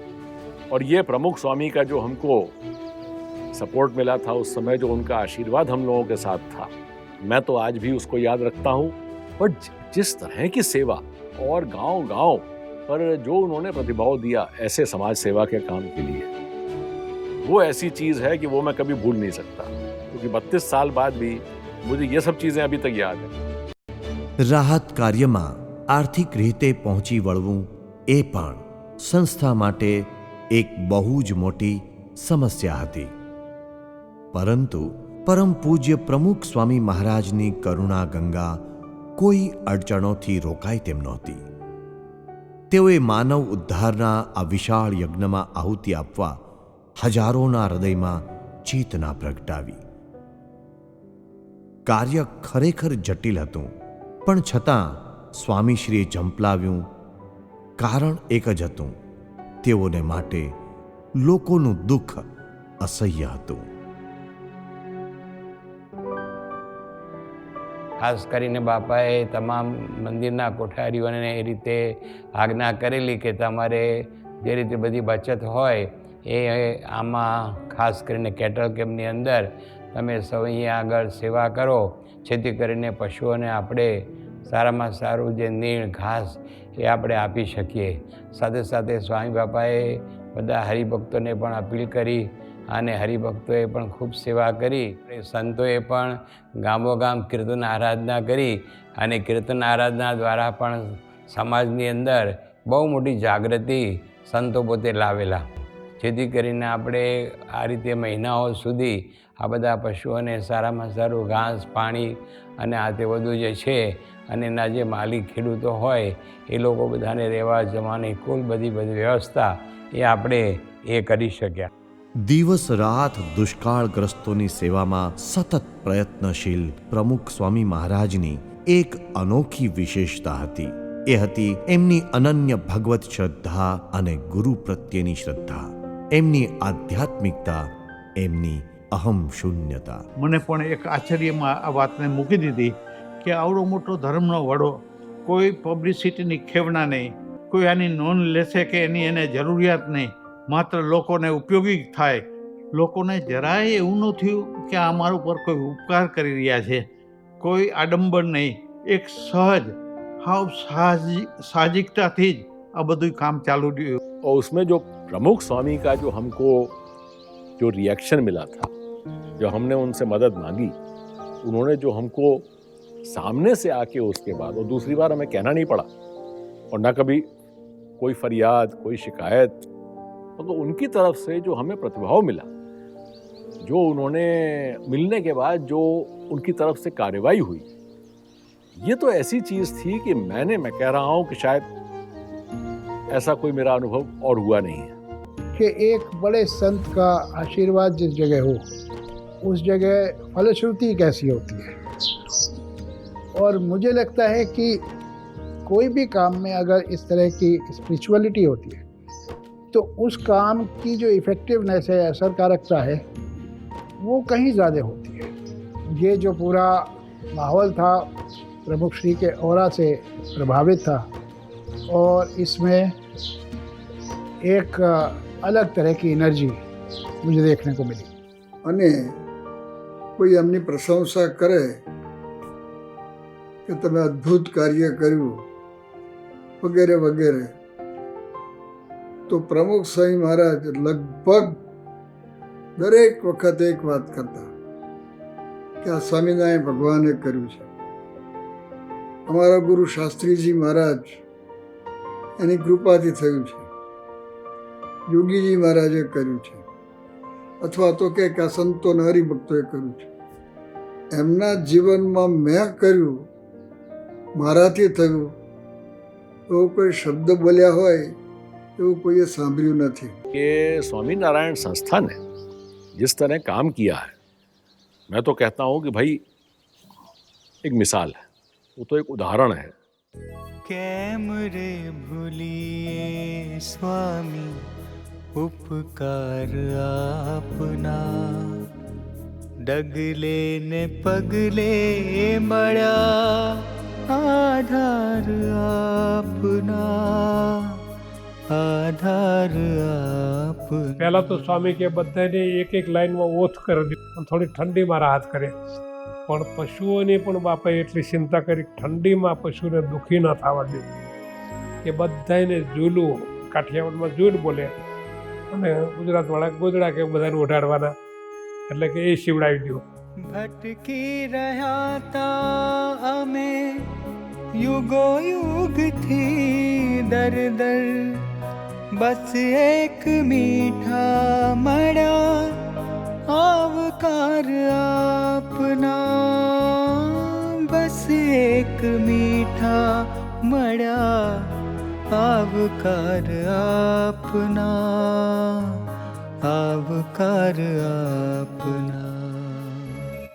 और ये प्रमुख स्वामी का जो हमको सपोर्ट मिला था उस समय, जो उनका आशीर्वाद हम लोगों के साथ था, मैं तो आज भी उसको याद रखता हूँ. पर जिस तरह की सेवा और गांव-गांव पर जो उन्होंने प्रतिभाव दिया ऐसे समाज सेवा के काम के लिए, वो ऐसी चीज़ है कि वो मैं कभी भूल नहीं सकता. क्योंकि 32 साल बाद भी मुझे ये सब चीज़ें अभी तक याद है. રાહત કાર્યમાં આર્થિક રીતે પહોંચી વળવું એ પણ સંસ્થા માટે એક બહુ જ મોટી સમસ્યા હતી. પરંતુ પરમ પૂજ્ય પ્રમુખ સ્વામી મહારાજની કરુણા ગંગા કોઈ અડચણોથી રોકાય તેમ નહોતી. તેઓએ માનવ ઉદ્ધારના આ વિશાળ યજ્ઞમાં આહુતિ આપવા હજારોના હૃદયમાં ચેતના પ્રગટાવી. કાર્ય ખરેખર જટિલ હતું, પણ છતાં સ્વામીશ્રીએ ઝંપલાવ્યું. કારણ એક જ હતું, તેઓને માટે લોકોનું દુઃખ અસહ્ય હતું. ખાસ કરીને બાપાએ તમામ મંદિરના કોઠારીઓને એ રીતે આજ્ઞા કરેલી કે તમારે જે રીતે બધી બચત હોય એ આમાં ખાસ કરીને કેટલ કેમ્પની અંદર તમે સૌ અહીંયા આગળ સેવા કરો, જેથી કરીને પશુઓને આપણે સારામાં સારું જે નીણ ઘાસ એ આપણે આપી શકીએ. સાથે સાથે સ્વામી બાપાએ બધા હરિભક્તોને પણ અપીલ કરી અને હરિભક્તોએ પણ ખૂબ સેવા કરી. સંતોએ પણ ગામોગામ કીર્તન આરાધના કરી અને કીર્તન આરાધના દ્વારા પણ સમાજની અંદર બહુ મોટી જાગૃતિ સંતો પોતે લાવેલા, જેથી કરીને આપણે આ રીતે મહિનાઓ સુધી આ બધા પશુઓને સારામાં સારું ઘાસ, પાણી અને આ તે બધું જે છે અને એના જે માલિક ખેડૂતો હોય એ લોકો બધાને રહેવા જવાની કુલ બધી વ્યવસ્થા એ આપણે એ કરી શક્યા. દિવસ રાત દુષ્કાળગ્રસ્તોની સેવામાં સતત પ્રયત્નશીલ પ્રમુખ સ્વામી મહારાજની એક અનોખી વિશેષતા હતી. એ હતી એમની અનન્ય ભગવત શ્રદ્ધા અને ગુરુ પ્રત્યેની શ્રદ્ધા, એમની આધ્યાત્મિકતા, એમની અહમ શૂન્યતા. મને પણ એક આશ્ચર્યમાં આ વાતને મૂકી દીધી કે આવડો મોટો ધર્મનો વડો, કોઈ પબ્લિસિટીની ખેવના નહીં, કોઈ આની નોંધ લેશે કે એની એને જરૂરિયાત નહીં, માત્ર લોકોને ઉપયોગી થાય. લોકોને જરાય એવું ન થયું કે આ મારા ઉપર કોઈ ઉપકાર કરી રહ્યા છે, કોઈ આડંબર નહીં, એક સહજ हाव साहजिकताથી જ આ બધું કામ ચાલુ રહ્યું. और उसमें जो प्रमुख स्वामी का जो हमको जो रिएक्शन मिला था, जो हमने उनसे मदद मांगी, उन्होंने जो हमको सामने से आके उसके बाद, और दूसरी बार हमें कहना नहीं पड़ा और ना कभी कोई फरियाद, कोई शिकायत, तो उनकी तरफ से जो हमें प्रतिभाव मिला, जो उन्होंने मिलने के बाद जो उनकी तरफ से कार्रवाई हुई, ये तो ऐसी चीज़ थी कि मैं कह रहा हूँ कि शायद ऐसा कोई मेरा अनुभव और हुआ नहीं है कि एक बड़े संत का आशीर्वाद जिस जगह हो उस जगह फलश्रुति कैसी होती है। और मुझे लगता है कि कोई भी काम में अगर इस तरह की स्पिरिचुअलिटी होती है तो उस काम की जो इफ़ेक्टिवनेस है, असरकारकता है, वो कहीं ज़्यादा होती है। ये जो पूरा माहौल था प्रमुख श्री के ऑरा से प्रभावित था और इसमें एक अलग तरह की एनर्जी मुझे देखने को मिली। અને કોઈ એમની પ્રશંસા કરે કે તમે અદ્ભુત કાર્ય કર્યું વગેરે વગેરે, તો પ્રમુખ સ્વામી મહારાજ લગભગ દરેક વખત એક વાત કરતા કે આ સ્વામિનારાયણ ભગવાને કર્યું છે, અમારા ગુરુ શાસ્ત્રીજી મહારાજ એની કૃપાથી થયું છે, યોગીજી મહારાજે કર્યું છે, અથવા તો કે આ સંતો અને હરિભક્તોએ કર્યું છે. એમના જીવનમાં મેં કર્યું, મારાથી થયું એવો કોઈ શબ્દ બોલ્યા હોય એવું કોઈએ સાંભળ્યું નથી. कि स्वामीनारायण संस्था ने जिस तरह काम किया है, मैं तो कहता हूँ कि भाई एक मिसाल है, वो तो एक उदाहरण है. केम रे भूलिए स्वामी उपकार आपना, डगले ने पगले मड़ा आधार आपना, आधार आप. પહેલા તો સ્વામી કે બધાને એક એક લાઈનમાં ઓથ કરી દીધું, થોડી ઠંડીમાં રાહત કરે. પણ પશુઓની પણ બાપાએ એટલી ચિંતા કરી, ઠંડીમાં પશુને દુઃખી ન થવા દે, કે બધાને ઝૂલું, કાઠિયાવાડમાં ઝૂલ બોલે અને ગુજરાતવાળા ગોદડા કે બધાને ઓઢાડવાના, એટલે કે એ શિવડાવી દો. भटकी रहा था અમે युगो युग थी दर दर, बस एक मीठा मड़ा आवकार आपना, बस एक मीठा मड़ा आवकार आपना, आवकार आपना.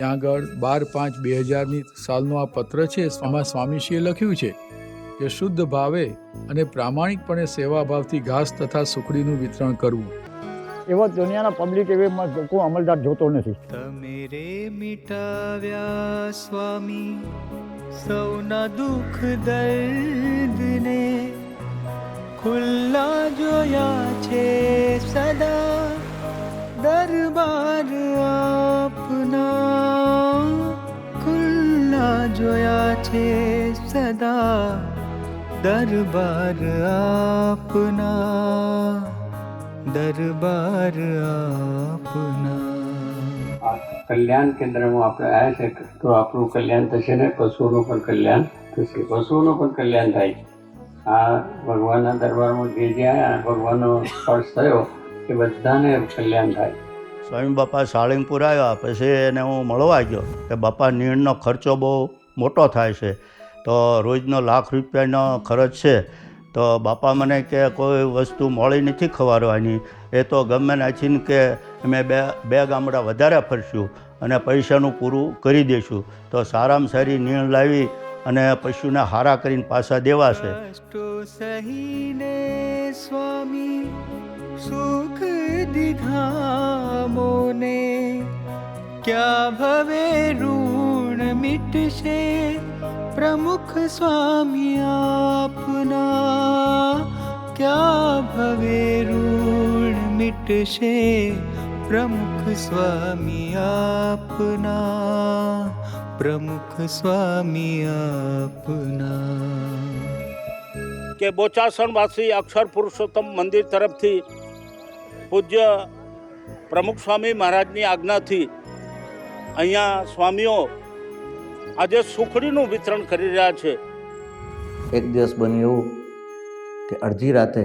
ત્યાં આગળ 12/5/2000ની સાલનો આ પત્ર છે. એમાં સ્વામીશ્રીએ લખ્યું છે કે શુદ્ધ ભાવે અને પ્રામાણિકપણે સેવાભાવથી ઘાસ તથા સુખડીનું વિતરણ કરવું. એવો દુનિયાના પબ્લિક એમાં કોઈ અમલદાર જોતો નથી. તમેરે મિટાવ્યા સ્વામી સૌના દુઃખ દર્દને, ખુલ્લા જોયા છે સદા દરબાર આપના, ખુલ્લા જોયા છે સદા દરબાર આપના, દરબાર આપના. કલ્યાણ કેન્દ્રમાં આપણે આવ્યા છે તો આપણું કલ્યાણ થશે ને પશુઓનું પણ કલ્યાણ થશે, પશુઓનું પણ કલ્યાણ થાય. આ ભગવાનના દરબારમાં જે આવ્યા, ભગવાનનો સ્પર્શ થયો એ બધાને કલ્યાણ થાય. સ્વામી બાપા સાળંગપુર આવ્યા પછી એને હું મળવા ગયો કે બાપા નીણનો ખર્ચો બહુ મોટો થાય છે, તો રોજનો ₹1,00,000 ખર્ચ છે, તો બાપા મને કે કોઈ વસ્તુ મોડી નથી ખવારવાની, એ તો ગમે નાખીને કે અમે બે ગામડા વધારે ફરશું અને પૈસાનું પૂરું કરી દઈશું. તો સારામાં સારી નીણ લાવી અને પશુને હારા કરીને પાછા દેવા છે. સહીને સ્વામી સુખ દીધા મોને, क्या भवे ऋण मिटशे प्रमुख स्वामी आपना, क्या भवे ऋण मिटशे प्रमुख स्वामी आपना, प्रमुख स्वामी आपना. કે બોચાસણવાસી અક્ષર પુરુષોત્તમ મંદિર તરફથી પૂજ્ય પ્રમુખ સ્વામી મહારાજની આજ્ઞાથી અહીંયા સ્વામીઓ આજે સુખડીનું વિતરણ કરી રહ્યા છે. એક દિવસ બન્યું એવું કે અડધી રાતે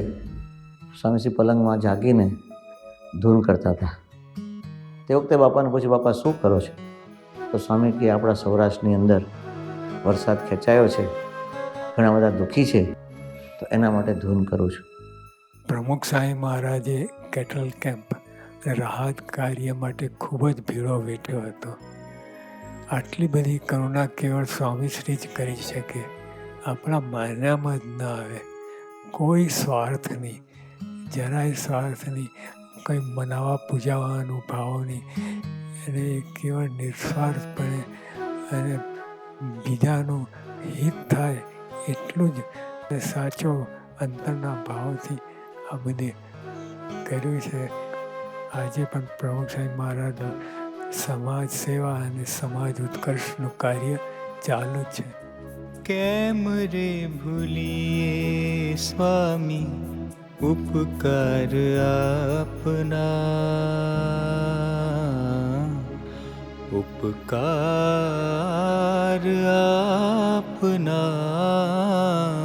સ્વામીશ્રી પલંગમાં જાગીને ધૂન કરતા હતા. તે વખતે બાપાને પૂછ્યું, બાપા શું કરો છો? તો સ્વામી કે આપણા સૌરાષ્ટ્રની અંદર વરસાદ ખેંચાયો છે, ઘણા બધા દુઃખી છે, તો એના માટે ધૂન કરું છું. પ્રમુખ સ્વામી મહારાજે કેટલ કેમ્પ રાહત કાર્ય માટે ખૂબ જ ભીડો વેઠ્યો હતો. આટલી બધી કરુણા કેવળ સ્વામીશ્રી જ કરી શકે. આપણા માન્યામાં જ ન આવે. કોઈ સ્વાર્થ નહીં, જરાય સ્વાર્થ નહીં, કંઈ મનાવા પૂજાવાનું ભાવ નહીં, અને કેવળ નિસ્વાર્થપણે અને બીજાનું હિત થાય એટલું જ સાચો અંતરના ભાવથી આ બધે કર્યું છે. આજે પણ પ્રમુખ સ્વામી મહારાજ સમાજ સેવા અને સમાજ ઉત્કર્ષનું કાર્ય ચાલુ જ છે. કેમ રે ભૂલીએ સ્વામી ઉપકાર આપના, ઉપકાર આપના.